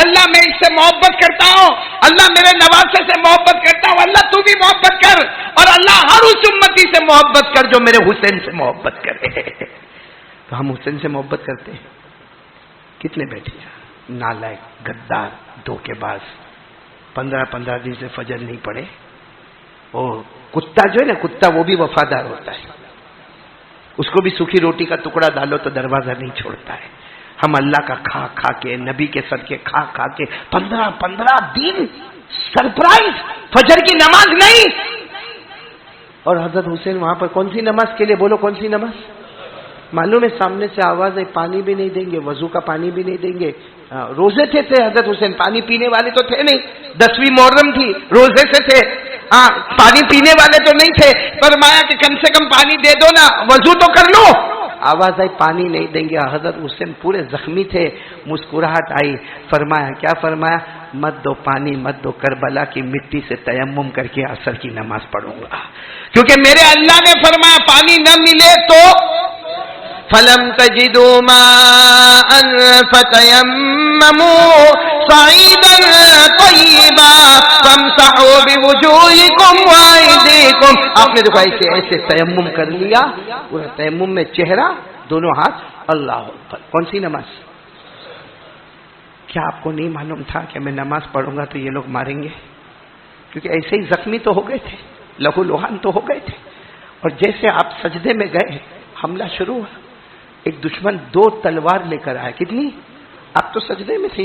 اللہ میں اس سے محبت کرتا ہوں، اللہ میرے نواسے سے محبت کرتا ہوں، اللہ تو بھی محبت کر، اور اللہ ہر اس امتی سے محبت کر جو میرے حسین سے محبت کرے. تو ہم حسین سے محبت کرتے ہیں. کتنے بیٹھے ہیں نالائق، غدار، دھوکے باز، 15 دن سے فجر نہیں پڑے. اور کتا جو ہے نا، کتا وہ بھی وفادار ہوتا ہے، اس کو بھی سوکھی روٹی کا ٹکڑا ڈالو تو دروازہ نہیں چھوڑتا ہے. ہم اللہ کا کھا کھا کے، نبی کے صدقے کھا کھا کے 15 دن سرپرائز، فجر کی نماز نہیں. اور حضرت حسین وہاں پر کون سی نماز کے لیے؟ بولو کون سی نماز؟ معلوم ہے سامنے سے آواز ہے پانی بھی نہیں دیں گے، وضو کا پانی بھی نہیں دیں گے. روزے تھے حضرت حسین، پانی پینے والے تو تھے نہیں، 10ویں محرم تھی، روزے سے تھے، پانی پینے والے تو نہیں تھے. فرمایا کہ کم سے کم پانی دے دو نا، وضو تو کر لو. آواز آئی پانی نہیں دیں گے. حضرت حسین پورے زخمی تھے، مسکراہٹ آئی. فرمایا کیا فرمایا؟ مت دو پانی، مت دو، کربلا کی مٹی سے تیمم کر کے عصر کی نماز پڑھوں گا، کیونکہ میرے اللہ نے فرمایا پانی نہ ملے تو فلم تجدوا ماء فتيمموا صعيدا طيبا فامسحوا بوجوهكم وأيديكم. آپ نے دیکھا ایسے ایسے تیمم کر لیا، وہ تیمم میں چہرہ، دونوں ہاتھ، اللہ اکبر. کون سی نماز؟ کیا آپ کو نہیں معلوم تھا کہ میں نماز پڑھوں گا تو یہ لوگ ماریں گے؟ کیونکہ ایسے ہی زخمی تو ہو گئے تھے، لہو لوہان تو ہو گئے تھے. اور جیسے آپ سجدے میں گئے، حملہ شروع ہوا. ایک دشمن 2 تلوار لے کر آیا. کتنی؟ آپ تو سجدے میں تھے،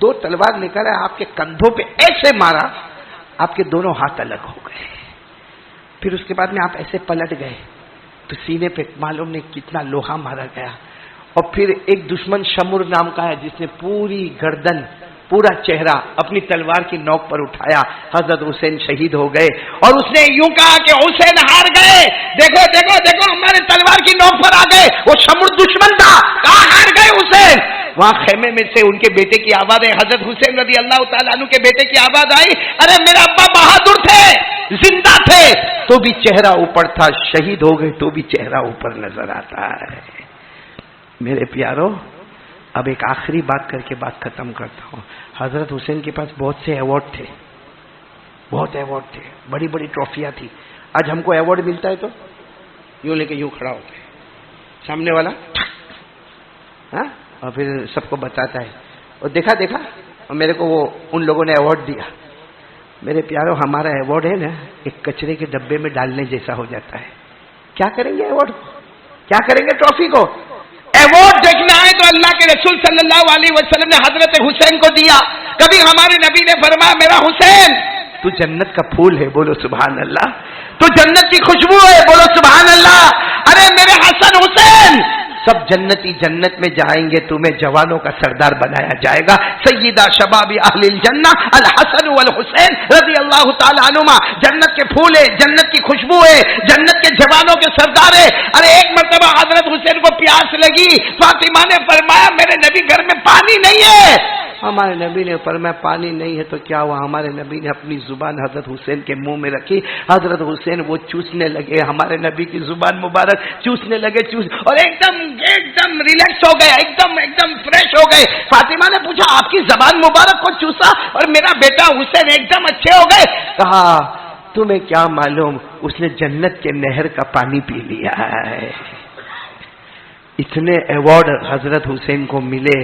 2 تلوار لے کر آیا، آپ کے کندھوں پہ ایسے مارا، آپ کے دونوں ہاتھ الگ ہو گئے. پھر اس کے بعد میں آپ ایسے پلٹ گئے تو سینے پہ معلوم نہیں کتنا لوہا مارا گیا. اور پھر ایک دشمن شمر نام کا ہے جس نے پوری گردن، پورا چہرہ اپنی تلوار کی نوک پر اٹھایا. حضرت حسین شہید ہو گئے اور اس نے یوں کہا کہ حسین ہار گئے، دیکھو دیکھو دیکھو ہمارے تلوار کی نوک پر آ گئے. وہ شمر دشمن تھا، کہاں ہار گئے حسین. وہاں خیمے میں سے ان کے بیٹے کی آواز ہے، حضرت حسین رضی اللہ تعالیٰ عنہ کے بیٹے کی آواز آئی، ارے میرا ابا بہادر تھے، زندہ تھے تو بھی چہرہ اوپر تھا، شہید ہو گئے تو بھی چہرہ اوپر نظر آتا ہے. میرے پیارو، اب ایک آخری بات کر کے بات ختم کرتا ہوں. حضرت حسین کے پاس بہت سے ایوارڈ تھے، بہت ایوارڈ تھے، بڑی بڑی ٹرافیاں تھی. آج ہم کو ایوارڈ ملتا ہے تو یوں لے کے یوں کھڑا ہوتا ہے سامنے والا، ہاں، اور پھر سب کو بتاتا ہے اور دیکھا دیکھا، اور میرے کو وہ ان لوگوں نے ایوارڈ دیا. میرے پیارو، ہمارا ایوارڈ ہے نا ایک کچرے کے ڈبے میں ڈالنے جیسا ہو جاتا ہے. کیا کریں گے ایوارڈ کو؟ کیا کریں گے ٹرافی کو؟ ایوارڈ دیکھنا ہے تو اللہ کے رسول صلی اللہ علیہ وسلم نے حضرت حسین کو دیا. کبھی ہمارے نبی نے فرمایا میرا حسین تو جنت کا پھول ہے، بولو سبحان اللہ، تو جنت کی خوشبو ہے، بولو سبحان اللہ. ارے میرے حسن حسین، سب جنتی جنت میں جائیں گے، تمہیں جوانوں کا سردار بنایا جائے گا. سیدہ شباب اہل الجنہ الحسن والحسین رضی اللہ تعالی عنہما جنت کے پھول ہے، جنت کی خوشبو ہے، جنت کے جوانوں کے سردار ہے. ارے ایک مرتبہ حضرت حسین کو پیاس لگی، فاطمہ نے فرمایا میرے نبی گھر میں پانی نہیں ہے. ہمارے نبی نے فرمایا پانی نہیں ہے تو کیا ہوا؟ ہمارے نبی نے اپنی زبان حضرت حسین کے منہ میں رکھی، حضرت حسین وہ چوسنے لگے، ہمارے نبی کی زبان مبارک چوسنے لگے، اور ایک دم ریلیکس ہو گئے، ایک دم فریش ہو گئے. فاطمہ نے پوچھا آپ کی زبان مبارک کو چوسا اور میرا بیٹا حسین ایک دم اچھے ہو گئے؟ کہا تمہیں کیا معلوم، اس نے جنت کے نہر کا پانی پی لیا ہے. اتنے ایوارڈ حضرت حسین کو ملے،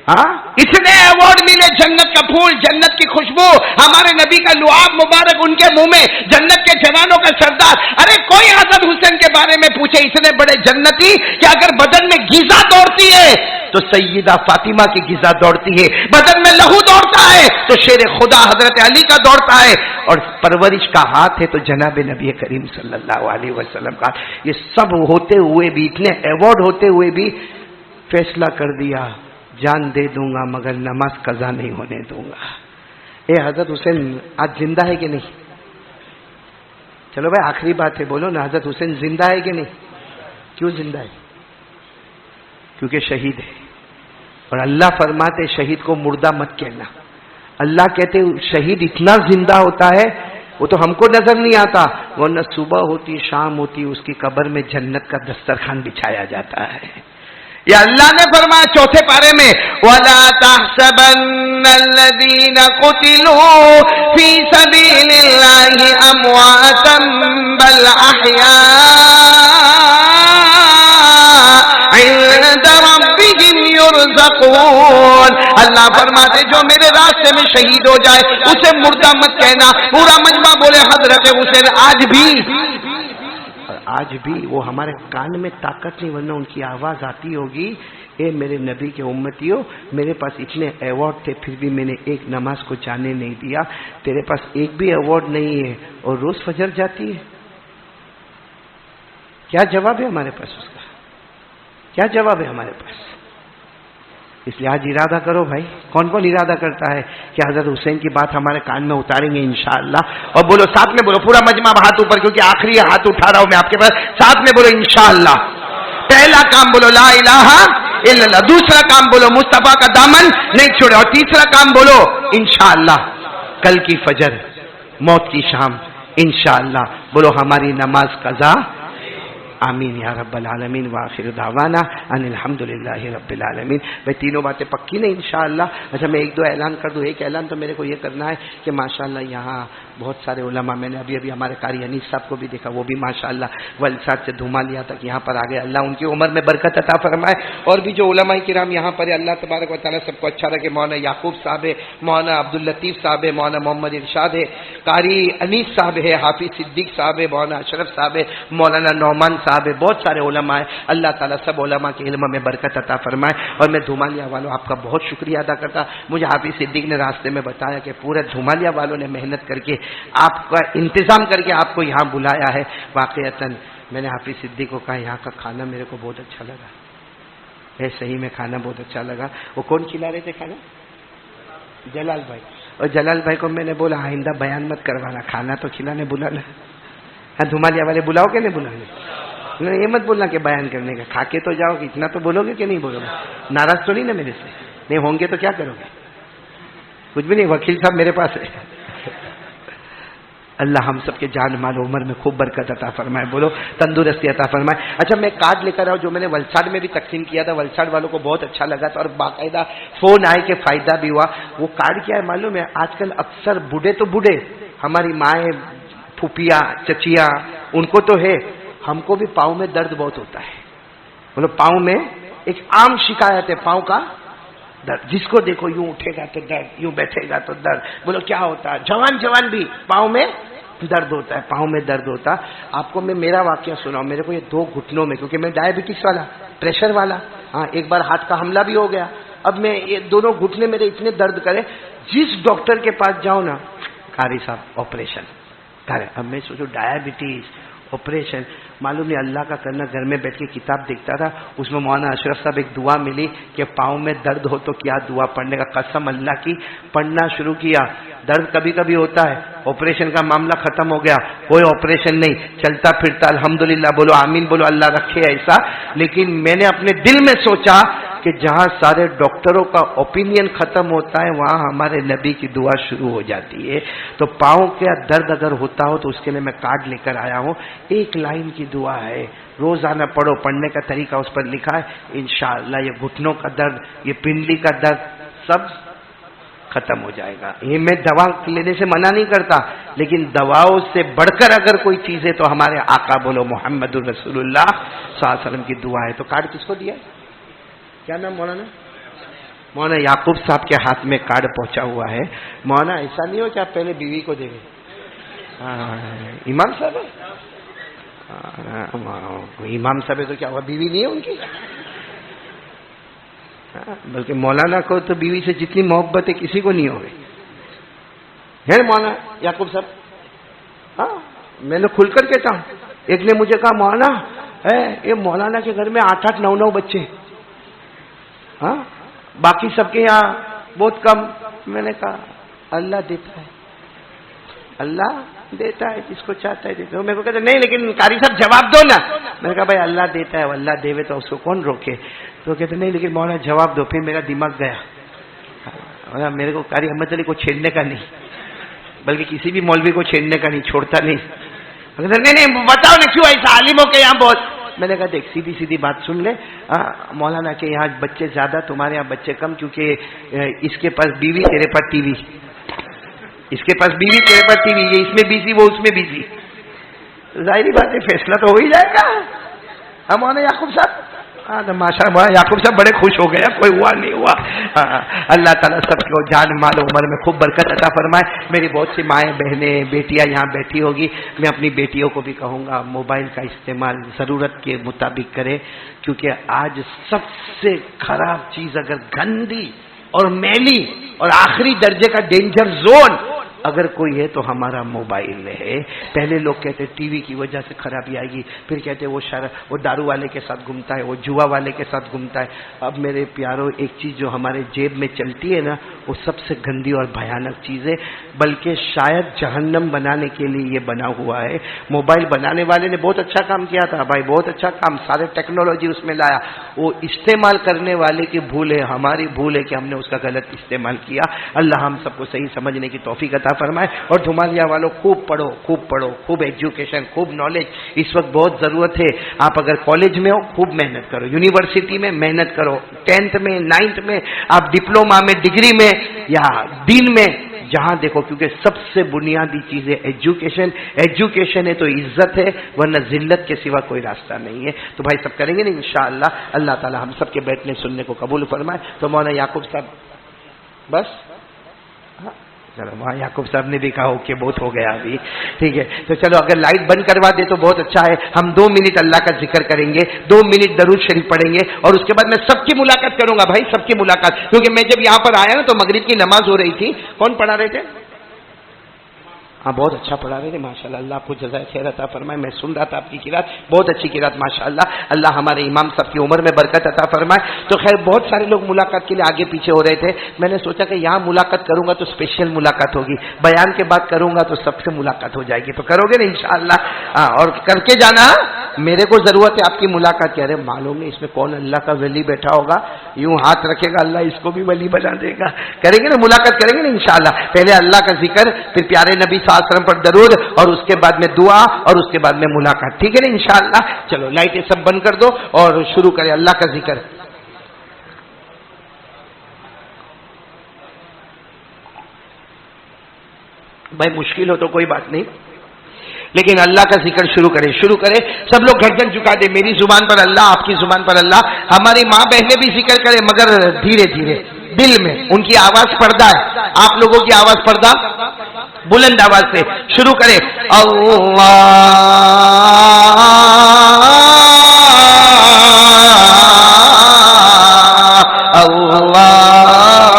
ہاں اتنے ایوارڈ ملے، جنت کا پھول، جنت کی خوشبو، ہمارے نبی کا لعاب مبارک ان کے منہ میں، جنت کے جوانوں کا سردار. ارے کوئی حضرت حسین کے بارے میں پوچھے، اتنے بڑے جنتی کہ اگر بدن میں غذا دوڑتی ہے تو سیدہ فاطمہ کی غذا دوڑتی ہے، بدن میں لہو دوڑتا ہے تو شیر خدا حضرت علی کا دوڑتا ہے، اور پرورش کا ہاتھ ہے تو جناب نبی کریم صلی اللہ علیہ وسلم کا. یہ سب ہوتے ہوئے بھی، اتنے ایوارڈ ہوتے ہوئے بھی فیصلہ کر دیا جان دے دوں گا مگر نماز قضا نہیں ہونے دوں گا. اے حضرت حسین آج زندہ ہے کہ نہیں؟ چلو بھائی آخری بات ہے، بولو نا، حضرت حسین زندہ ہے کہ نہیں؟ کیوں زندہ ہے؟ کیونکہ شہید ہے. اور اللہ فرماتے شہید کو مردہ مت کہنا. اللہ کہتے شہید اتنا زندہ ہوتا ہے، وہ تو ہم کو نظر نہیں آتا، ورنہ صبح ہوتی شام ہوتی اس کی قبر میں جنت کا دسترخوان بچھایا جاتا ہے. یا اللہ نے فرمایا چوتھے پارے میں وَلَا تَحْسَبَنَّ الَّذِينَ قُتِلُوا فِي سَبِيلِ اللَّهِ أَمْوَاتًا بَلْ أَحْيَاءٌ عِندَ رَبِّهِمْ يُرْزَقُونَ. اللہ فرماتے جو میرے راستے میں شہید ہو جائے اسے مردہ مت کہنا. پورا مجمع بولے حضرت حسین آج بھی وہ ہمارے کان میں طاقت نہیں، ورنہ ان کی آواز آتی ہوگی، اے میرے نبی کے امتیوں، میرے پاس اتنے ایوارڈ تھے پھر بھی میں نے ایک نماز کو جانے نہیں دیا، تیرے پاس ایک بھی ایوارڈ نہیں ہے اور روز فجر جاتی ہے. کیا جواب ہے ہمارے پاس اس کا؟ کیا جواب ہے ہمارے پاس؟ اس لیے آج ارادہ کرو بھائی. کون کون ارادہ کرتا ہے کہ حضرت حسین کی بات ہمارے کان میں اتاریں گے انشاءاللہ؟ اور بولو ساتھ میں، بولو پورا مجمع ہاتھ اوپر، کیونکہ آخری ہاتھ اٹھا رہا ہوں میں آپ کے پاس. ساتھ میں بولو انشاءاللہ. پہلا کام بولو لا الہ الا اللہ، دوسرا کام بولو مصطفیٰ کا دامن نہیں چھوڑے، اور تیسرا کام بولو انشاءاللہ کل کی فجر، موت کی شام، انشاءاللہ بولو ہماری نماز قضا. آمین یا رب العالمین وآخر دعوانا ان الحمدللہ رب العالمین۔ میں تینوں باتیں پکی نہیں انشاءاللہ۔ اچھا میں ایک دو اعلان کر دوں۔ ایک اعلان تو میرے کو یہ کرنا ہے کہ ماشاءاللہ یہاں بہت سارے علماء، میں نے ابھی ہمارے قاری انیس صاحب کو بھی دیکھا، وہ بھی ماشاءاللہ ولساد سے دھومالیا تک یہاں پر آ گئے۔ اللہ ان کی عمر میں برکت عطا فرمائے، اور بھی جو علماء کرام یہاں پر ہے اللہ تبارک و تعالیٰ سب کو اچھا رکھے۔ مولانا یعقوب صاحب ہے، مولانا عبداللطیف صاحب ہے، مولانا محمد ارشاد ہے، قاری انیس صاحب ہے، حافظ صدیق صاحب ہے، مولانا اشرف صاحب ہے، مولانا نعمان صاحب ہے، بہت سارے علماء ہیں۔ اللہ تعالیٰ سب علماء کے علم میں برکت عطا فرمائے۔ اور میں دھومالیا والوں آپ کا بہت شکریہ ادا کرتا۔ مجھے حافظ صدیق نے راستے میں بتایا کہ پورے دھومالیا والوں نے محنت کر کے آپ کا انتظام کر کے آپ کو یہاں بلایا ہے۔ واقعتاً میں نے حافظ صدیق کو کہا یہاں کا کھانا میرے کو بہت اچھا لگا ہے، صحیح میں کھانا بہت اچھا لگا۔ وہ کون کھلا رہے تھے کھانا؟ جلال بھائی۔ اور جلال بھائی کو میں نے بولا آئندہ بیان مت کروانا، کھانا تو کھلانے بلانا۔ ہاں دھومالیا والے بلاؤ کہ نہیں بلانے؟ یہ مت بولنا کہ بیان کرنے کا، کھا کے تو جاؤ گے، اتنا تو بولو گے کہ نہیں بولو گے؟ ناراض تو نہیں نا میرے سے؟ نہیں ہوں گے تو کیا کرو گے؟ کچھ بھی نہیں، وکیل صاحب میرے پاس ہے۔ اللہ ہم سب کے جان مال و عمر میں خوب برکت عطا فرمائے، بولو تندرستی عطا فرمائے۔ اچھا میں کارڈ لے کر آؤں جو میں نے ولساڈ میں بھی تقسیم کیا تھا، ولساڈ والوں کو بہت اچھا لگا تھا، اور باقاعدہ فون آئے کہ فائدہ بھی ہوا۔ وہ کارڈ کیا ہے معلوم ہے؟ آج کل اکثر بوڑھے تو بوڑھے، ہماری مائیں، پھوپھیاں، چچیاں، ان کو تو ہے، ہم کو بھی پاؤں میں درد بہت ہوتا ہے۔ بولو پاؤں میں ایک عام شکایت ہے پاؤں کا درد، جس کو دیکھو یوں اٹھے گا تو درد، یوں بیٹھے گا تو درد۔ بولو کیا ہوتا ہے؟ جوان بھی پاؤں میں درد ہوتا ہے، پاؤں میں درد ہوتا۔ آپ کو میں میرا واقعہ سناؤں، میرے کو یہ 2 گھٹنوں میں، کیونکہ میں ڈائبٹکس والا، پریشر والا، ہاں ایک بار ہاتھ کا حملہ بھی ہو گیا، اب میں یہ دونوں گھٹنے میرے اتنے درد کرے، جس ڈاکٹر کے پاس جاؤں نا، قاری صاحب آپریشن کرے۔ اب میں سوچو ڈائبٹیز، آپریشن، معلوم نہیں اللہ کا کرنا۔ گھر میں بیٹھ کے کتاب دیکھتا تھا، اس میں مولانا اشرف صاحب ایک دعا ملی کہ پاؤں میں درد ہو تو کیا دعا پڑھنے کا، قسم اللہ کی پڑھنا شروع کیا۔ درد کبھی کبھی ہوتا ہے، آپریشن کا معاملہ ختم ہو گیا، کوئی آپریشن نہیں، چلتا پھرتا الحمدللہ، بولو آمین، بولو اللہ رکھے ایسا۔ لیکن میں نے اپنے دل میں سوچا کہ جہاں سارے ڈاکٹروں کا اوپینین ختم ہوتا ہے وہاں ہمارے نبی کی دعا شروع ہو جاتی ہے۔ تو پاؤں کا درد اگر ہوتا ہو تو اس کے لیے میں کارڈ لے کر آیا ہوں، 1 لائن کی دعا ہے، روزانہ پڑھو، پڑھنے کا طریقہ اس پر لکھا ہے، انشاءاللہ یہ گھٹنوں کا درد، یہ پنڈلی کا درد سب ختم ہو جائے گا۔ یہ میں دوا لینے سے منع نہیں کرتا، لیکن دواؤں سے بڑھ کر اگر کوئی چیز ہے تو ہمارے آقا بولو محمد الرسول اللہ صلی اللہ علیہ وسلم کی دعا ہے۔ تو کارڈ کس کو دیا؟ کیا نام مولانا؟ مولانا یعقوب صاحب کے ہاتھ میں کارڈ پہنچا ہوا ہے۔ مولانا ایسا نہیں ہو کہ آپ پہلے بیوی کو دے گئے؟ امام صاحب ہے، امام صاحب ہے تو کیا ہوا، بیوی نہیں ہے ان کی؟ بلکہ مولانا کو تو بیوی سے جتنی محبت ہے کسی کو نہیں ہوگی، ہے مولانا یعقوب صاحب؟ ہاں میں نے کھل کر کہتا ہوں۔ ایک نے مجھے کہا مولانا یہ مولانا کے گھر میں 8-8 9-9 بچے، ہاں باقی سب کے یہاں بہت کم۔ میں نے کہا اللہ دیتا ہے، اللہ دیتا ہے جس کو چاہتا ہے دیتا ہے۔ میرے کو کہتے نہیں لیکن قاری صاحب جواب دو نا۔ میں نے کہا بھائی اللہ دیتا ہے، اللہ دے تو اس کو کون روکے؟ تو کہتے نہیں لیکن مولانا جواب دو۔ پھر میرا دماغ گیا، میرے کو قاری احمد علی کو چھیڑنے کا نہیں، بلکہ کسی بھی مولوی کو چھیڑنے کا نہیں، چھوڑتا نہیں۔ نہیں بتاؤ نا کیوں ایسا، عالموں کے یہاں بہت۔ میں نے کہا دیکھ سیدھی بات سن لے، مولانا کے یہاں بچے زیادہ، تمہارے یہاں بچے کم، کیونکہ اس کے پاس بیوی، تیرے پاس ٹی وی، اس کے پاس بیوی، تیرے پاس ٹی وی، یہ اس میں بیزی، وہ اس میں بیزی، ظاہری بات ہے فیصلہ تو ہو ہی جائے گا۔ مولانا یعقوب صاحب، ماشاء اللہ یعقوب صاحب بڑے خوش ہو گئے، کوئی ہوا نہیں ہوا۔ اللہ تعالیٰ سب کو جان مال و عمر میں خوب برکت عطا فرمائے۔ میری بہت سی مائیں، بہنیں، بیٹیاں یہاں بیٹھی ہوگی، میں اپنی بیٹیوں کو بھی کہوں گا موبائل کا استعمال ضرورت کے مطابق کرے، کیونکہ آج سب سے خراب چیز اگر گندی اور میلی اور آخری درجے کا ڈینجر زون اگر کوئی ہے تو ہمارا موبائل ہے۔ پہلے لوگ کہتے ٹی وی کی وجہ سے خرابی آئے گی، پھر کہتے وہ دارو والے کے ساتھ گھومتا ہے، وہ جوا والے کے ساتھ گھومتا ہے۔ اب میرے پیاروں ایک چیز جو ہمارے جیب میں چلتی ہے نا، وہ سب سے گندی اور بھیانک چیز ہے، بلکہ شاید جہنم بنانے کے لیے یہ بنا ہوا ہے۔ موبائل بنانے والے نے بہت اچھا کام کیا تھا بھائی، بہت اچھا کام، سارے ٹیکنالوجی اس میں لایا، وہ استعمال کرنے والے کی بھول ہے، ہماری بھول ہے کہ ہم نے اس کا غلط استعمال کیا۔ اللہ ہم سب کو صحیح سمجھنے کی توفیق عطا عطا فرمائے. اور دھمالیا والوں خوب پڑھو، خوب پڑھو، خوب ایجوکیشن، خوب نالج اس وقت بہت ضرورت ہے. آپ اگر کالج میں ہو خوب محنت کرو، یونیورسٹی میں محنت کرو، 10th میں 9th میں آپ ڈپلوما میں ڈگری میں یا دین میں جہاں دیکھو، کیونکہ سب سے بنیادی چیز ہے ایجوکیشن. ایجوکیشن ہے تو عزت ہے، ورنہ ذلت کے سوا کوئی راستہ نہیں ہے. تو بھائی سب کریں گے نا انشاءاللہ. اللہ تعالی ہم سب کے بیٹھنے سننے کو قبول فرمائے. تو مولانا یعقوب صاحب بس چلو، وہاں یعقوب صاحب نے بھی کہا کہ بہت ہو گیا ابھی، ٹھیک ہے. تو چلو اگر لائٹ بند کروا دے تو بہت اچھا ہے. ہم 2 منٹ اللہ کا ذکر کریں گے، 2 منٹ درود شریف پڑھیں گے، اور اس کے بعد میں سب کی ملاقات کروں گا. بھائی سب کی ملاقات، کیونکہ میں جب یہاں پر آیا نا تو مغرب کی نماز ہو رہی تھی. کون پڑھا رہے تھے؟ ہاں بہت اچھا پڑھا رہے تھے ماشاءاللہ. اللہ آپ کو جزائے خیر عطا فرمائے. میں سن رہا تھا آپ کی قرات، بہت اچھی قرات ماشاءاللہ. اللہ ہمارے امام صاحب کی عمر میں برکت عطا فرمائے. تو خیر بہت سارے لوگ ملاقات کے لیے آگے پیچھے ہو رہے تھے. میں نے سوچا کہ یہاں ملاقات کروں گا تو اسپیشل ملاقات ہوگی، بیان کے بعد کروں گا تو سب سے ملاقات ہو جائے گی. تو کرو گے نا انشاءاللہ؟ اور کر کے جانا. میرے کو ضرورت ہے آپ کی ملاقات کی. ارے معلوم نہیں اس میں کون اللہ کا ولی بیٹھا ہوگا، یوں ہاتھ رکھے گا اللہ اس کو بھی ولی بنا دے گا. کریں گے نا ملاقات، کریں گے نا انشاءاللہ. پہلے اللہ کا ذکر، پھر پیارے نبی صلی اللہ علیہ وسلم پر درود، اور اس کے بعد میں دعا، اور اس کے بعد میں ملاقات. ٹھیک ہے نا انشاءاللہ. چلو لائٹیں سب بند کر دو اور شروع کریں اللہ کا ذکر. بھائی مشکل ہو تو کوئی بات نہیں، لیکن اللہ کا ذکر شروع کریں. شروع کریں سب لوگ گردن جھکا دیں. میری زبان پر اللہ، آپ کی زبان پر اللہ. ہماری ماں بہنیں بھی ذکر کریں مگر دھیرے دھیرے دل میں. ان کی آواز پردہ ہے، آپ لوگوں کی آواز پردہ، بلند آواز سے شروع کریں. اللہ اللہ اللہ اللہ اللہ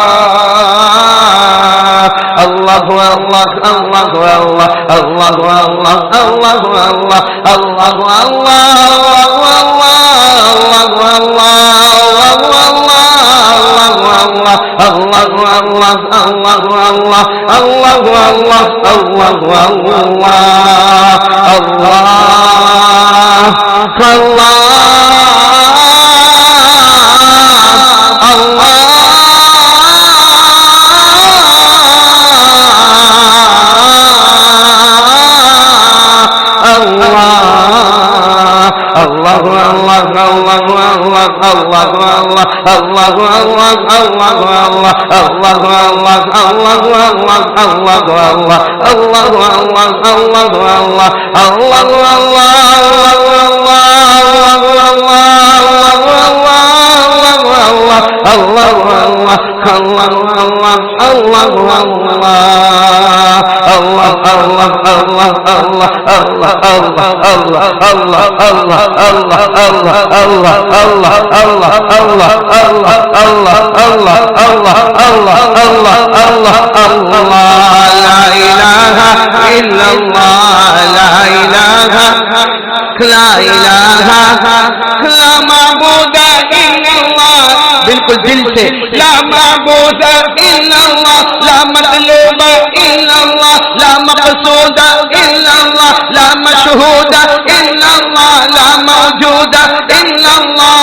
بالکل دل سے. لا معبود الا اللہ، لا مطلوب الا اللہ، لا مقصود الا اللہ، لا مشہود الا اللہ، لا موجود الا اللہ،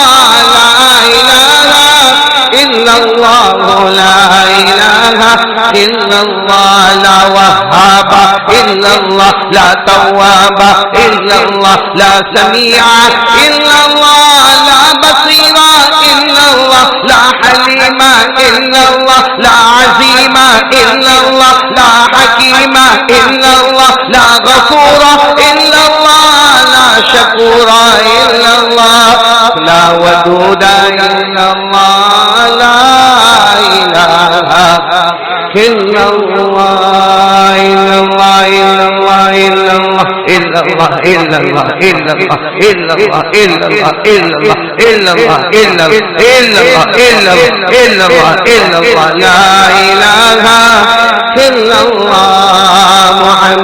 لا الہ الا اللہ، لا الہ الا اللہ، لا وہاب الا اللہ، لا تواب الا اللہ، لا سمیع الا اللہ، لا بصیر الا اللہ، لا حلیم الا اللہ، لا عظیم الا اللہ، لا حکیم الا اللہ، لا غفور الا اللہ، لا شکور الا اللہ، لا ودود الا اللہ، لا الہ الا اللہ، الا اللہ الا اللہ الا اللہ الا اللہ الا اللہ الا اللہ الا اللہ الا اللہ الا اللہ الا اللہ الا اللہ الا اللہ، لا الہ الا اللہ،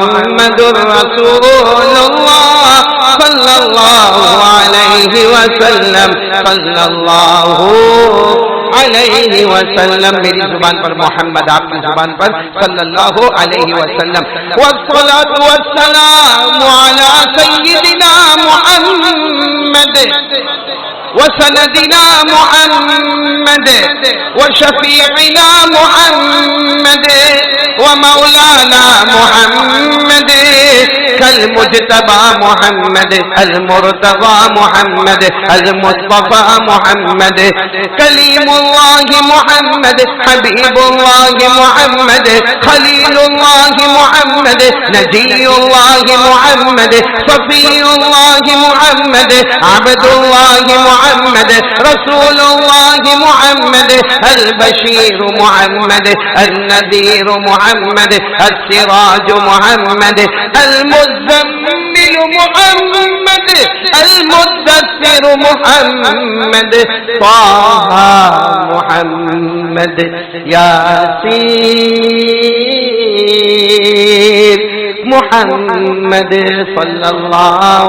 محمد رسول اللہ صلی اللہ علیہ وسلم، صلی اللہ علیہ وسلم. میری زبان پر محمد، آپ کی زبان پر صلی اللہ علیہ وسلم. والصلاة والسلام علی سیدنا محمد وسندنا محمد وشفیعنا محمد ومولانا محمد كالمجتبى محمد المرتضى محمد المصطفى محمد كليم الله محمد حبيب الله محمد خليل الله محمد نجي الله محمد صفي الله محمد عبد الله محمد رسول الله محمد البشير محمد النذير محمد السراج محمد المزمل محمد المدثر محمد طه محمد ياسين محمد صلى الله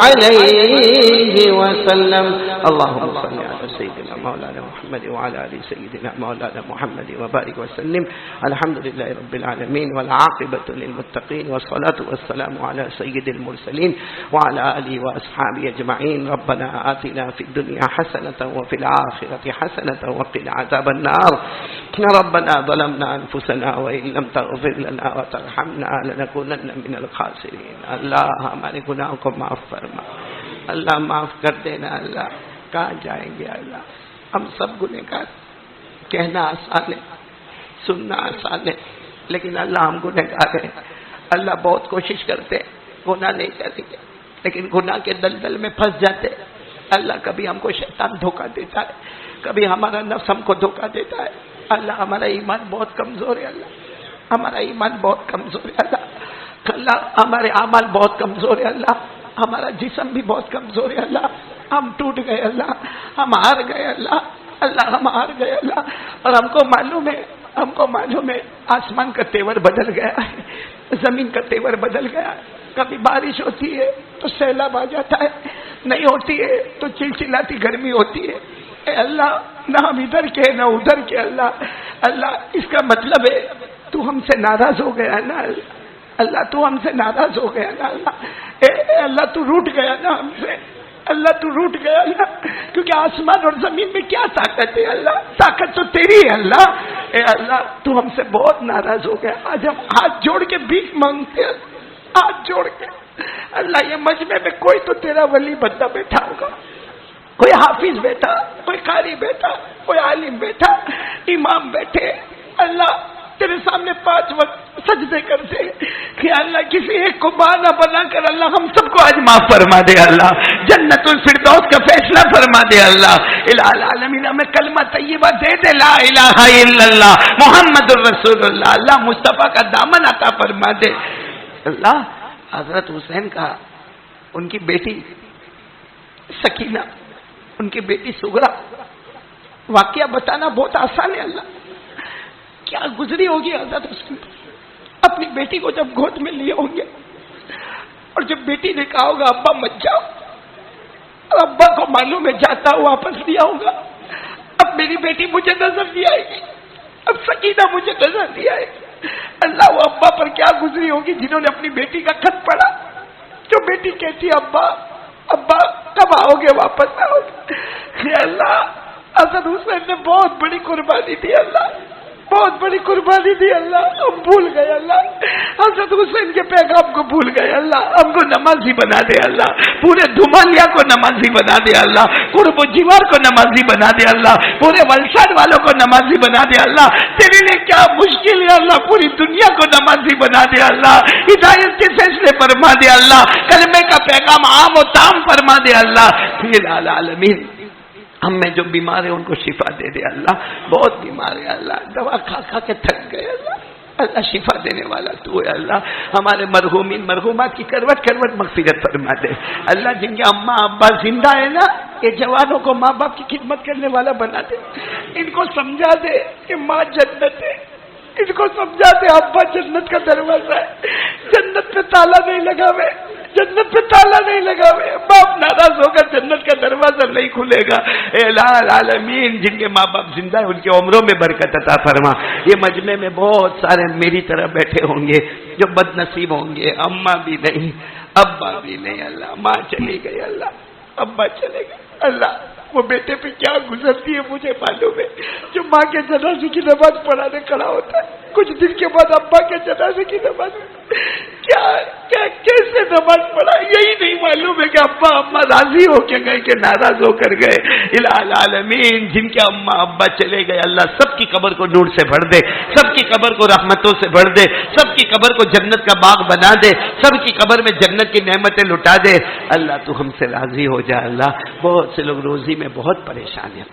عليه وسلم اللهم صل على سيدنا مولانا محمد وعلى آل سيدنا مولانا محمد وبارك وسلم. الحمد لله رب العالمين والعاقبة للمتقين والصلاة والسلام على سيد المرسلين وعلى آله وأصحابه أجمعين. ربنا آتنا في الدنيا حسنة وفي الآخرة حسنة وقنا عذاب النار. ربنا ظلمنا أنفسنا وإن لم تغفر لنا وترحمنا لنكونن من الخاسرين. اللہ ہمارے گناہوں کو معاف فرما، اللہ معاف کر دینا. اللہ کہاں جائیں گے اللہ، ہم سب گنہگار، کہنا آسان ہے، سننا آسان ہے، لیکن اللہ ہم گنہگار ہیں. اللہ بہت کوشش کرتے گناہ نہیں کریں گے، لیکن گناہ کے دلدل میں پھنس جاتے. اللہ کبھی ہم کو شیطان دھوکہ دیتا ہے، کبھی ہمارا نفس ہم کو دھوکہ دیتا ہے. اللہ ہمارا ایمان بہت کمزور ہے، اللہ ہمارا ایمان بہت کمزور ہے. اللہ ہمارے اعمال بہت کمزور ہے. اللہ ہمارا جسم بھی بہت کمزور ہے. اللہ ہم ٹوٹ گئے، اللہ ہم ہار گئے. اللہ ہم ہار گئے. اللہ اور ہم کو معلوم ہے آسمان کا تیور بدل گیا ہے، زمین کا تیور بدل گیا ہے. کبھی بارش ہوتی ہے تو سیلاب آ جاتا ہے، نہیں ہوتی ہے تو چلچلاتی گرمی ہوتی ہے. اے اللہ نہ ہم ادھر کے نہ ادھر کے. اللہ اس کا مطلب ہے تو ہم سے ناراض ہو گیا نا. اللہ تو ہم سے ناراض ہو گیا نا. اللہ تو روٹ گیا نا ہم سے. اللہ تو روٹ گیا اللہ، کیونکہ آسمان اور زمین میں کیا طاقت ہے اللہ، طاقت تو تیری ہے اللہ. اے اللہ تو ہم سے بہت ناراض ہو گیا. آج ہم ہاتھ جوڑ کے بھیک مانگتے ہیں، ہاتھ جوڑ کے. اللہ یہ مجمع میں کوئی تو تیرا ولی بندہ بیٹھا ہوگا، کوئی حافظ بیٹھا، کوئی قاری بیٹھا، کوئی عالم بیٹھا، امام بیٹھے. اللہ تیرے سامنے 5 وقت سجدے کرتے کہ اللہ کسی ایک کو بہانہ بنا کر اللہ ہم سب کو آج معاف فرما دے. اللہ جنت الفردوس کا فیصلہ فرما دے. اللہ الہ العالمین ہمیں کلمہ طیبہ دے دے، لا الہ الا اللہ محمد الرسول اللہ. اللہ مصطفیٰ کا دامن عطا فرما دے. اللہ حضرت حسین کا ان کی بیٹی سکینہ، ان کی بیٹی سغرا، واقعہ بتانا بہت آسان ہے. اللہ کیا گزری ہوگی حضرت حسین اپنی بیٹی کو جب گود میں لیے ہوں گے، اور جب بیٹی نے کہا ہوگا ابا مت جاؤ، اور ابا کو معلوم ہے جاتا ہوا واپس لیا ہوگا. اب میری بیٹی مجھے نظر نہیں آئے گی، اب سکینہ مجھے نظر نہیں آئے گی. اللہ وہ ابا پر کیا گزری ہوگی جنہوں نے اپنی بیٹی کا خط پڑھا، جو بیٹی کہتی ابا ابا کب آؤ گے، واپس آؤ گے. اللہ حضرت حسین نے بہت بڑی قربانی دی. اللہ بہت بڑی قربانی دی. اللہ ہم بھول گئے. اللہ حضرت حسین کے پیغام کو بھول گئے. اللہ ہم کو نمازی بنا دے. اللہ پورے دھمالیا کو نمازی بنا دے. اللہ قرب و جیوار کو نمازی بنا دے. اللہ پورے ولساد والوں کو نمازی بنا دے. اللہ تیرے لیے کیا مشکل ہے. اللہ پوری دنیا کو نمازی بنا دے. اللہ ہدایت کے فیصلے فرما دے. اللہ کلمے کا پیغام عام و تام فرما دے. اللہ العالمین ہم میں جو بیمار ہیں ان کو شفا دے دے. اللہ بہت بیمار ہے. اللہ دوا کھا کھا کے تھک گئے. اللہ شفا دینے والا تو ہے. اللہ ہمارے مرحومین مرحومات کی کروٹ کروٹ مغفرت فرما دے. اللہ جن کے اماں ابا زندہ ہے نا، یہ جوانوں کو ماں باپ کی خدمت کرنے والا بنا دے. ان کو سمجھا دے کہ ماں جنت ہے، ان کو سمجھا دے ابا جنت کا دروازہ ہے، جنت پہ تالا نہیں لگاوے، جنت پہ تالا نہیں لگا ہوئے. باپ ناراض ہوگا جنت کا دروازہ نہیں کھلے گا. اے العالمین جن کے ماں باپ زندہ ہیں ان کے عمروں میں برکت عطا فرما. یہ مجمع میں بہت سارے میری طرح بیٹھے ہوں گے جو بد نصیب ہوں گے، اماں بھی نہیں، ابا بھی نہیں. اللہ ماں چلی گئی، اللہ ابا چلے گئے. اللہ وہ بیٹے پہ کیا گزرتی ہے مجھے معلوم ہے، جو ماں کے جنازے کی نماز پڑھانے کھڑا ہوتا ہے. کچھ دن کے بعد ابا کے جنازے کی نماز کیا کیا کیسے نماز پڑھا یہی نہیں معلوم ہے کہ ابا اما راضی ہو کے گئے کہ ناراض ہو کر گئے. الہ العالمین جن کے اما ابا چلے گئے اللہ سب کی قبر کو نور سے بھر دے, سب کی قبر کو رحمتوں سے بھر دے, سب کی قبر کو جنت کا باغ بنا دے, سب کی قبر میں جنت کی نعمتیں لٹا دے. اللہ تو ہم سے راضی ہو جا. اللہ بہت سے لوگ روزی میں بہت پریشان ہیں,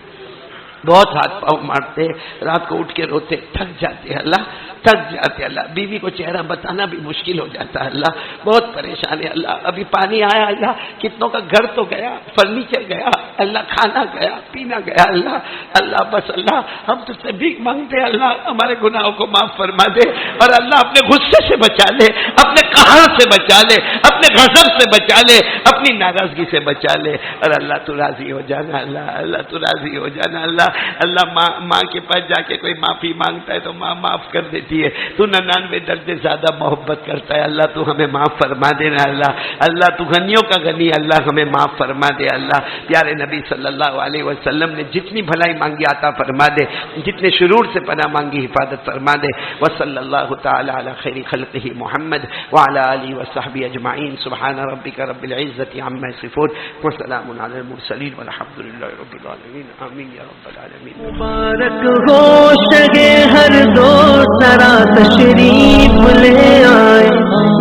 بہت ہاتھ پاؤں مارتے, رات کو اٹھ کے روتے, تھک جاتے ہیں اللہ, تھک جاتے اللہ. بیوی کو چہرہ بتانا بھی مشکل ہو جاتا ہے اللہ, بہت پریشان ہے اللہ. ابھی پانی آیا اللہ, کتنوں کا گھر تو گیا, فرنیچر گیا اللہ, کھانا گیا, پینا گیا اللہ. اللہ بس اللہ ہم تجھ سے بھیک مانگتے ہیں اللہ, ہمارے گناہوں کو معاف فرما دے, اور اللہ اپنے غصے سے بچا لے, اپنے قہر سے بچا لے, اپنے غضب سے بچا لے, اپنی ناراضگی سے بچا لے. اور اللہ تو راضی ہو جانا اللہ, اللہ تو راضی ہو جانا اللہ. اللہ ماں کے پاس جا کے کوئی معافی مانگتا ہے تو ماں معاف کر دیتی ہے. تو 99 درجے زیادہ محبت کرتا ہے اللہ, تو ہمیں معاف فرما دینا اللہ. اللہ تو غنیوں کا غنی اللہ, ہمیں معاف فرما دے اللہ. پیارے نبی صلی اللہ علیہ وسلم نے جتنی بھلائی مانگی عطا فرما دے, جتنے شرور سے پناہ مانگی حفاظت فرما دے. وصلی اللہ تعالی علی خیر خلقہ محمد وعلی آلہ وصحبہ اجمعین. سبحان ربک رب العزۃ عما یصفون وسلام علی المرسلین والحمد للہ رب العالمین. آمین یا رب العالمین. مبارک ہو شگے ہر دو سرا تشریف لے آئے,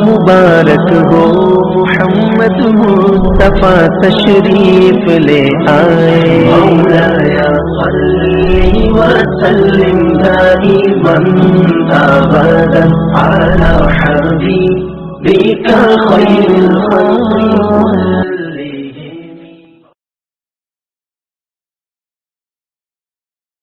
مبارک ہو محمد مصطفیٰ تشریف لے آئے. مولایا صلی وسلم دائما ابدا علی حبیبک خیر الخلق.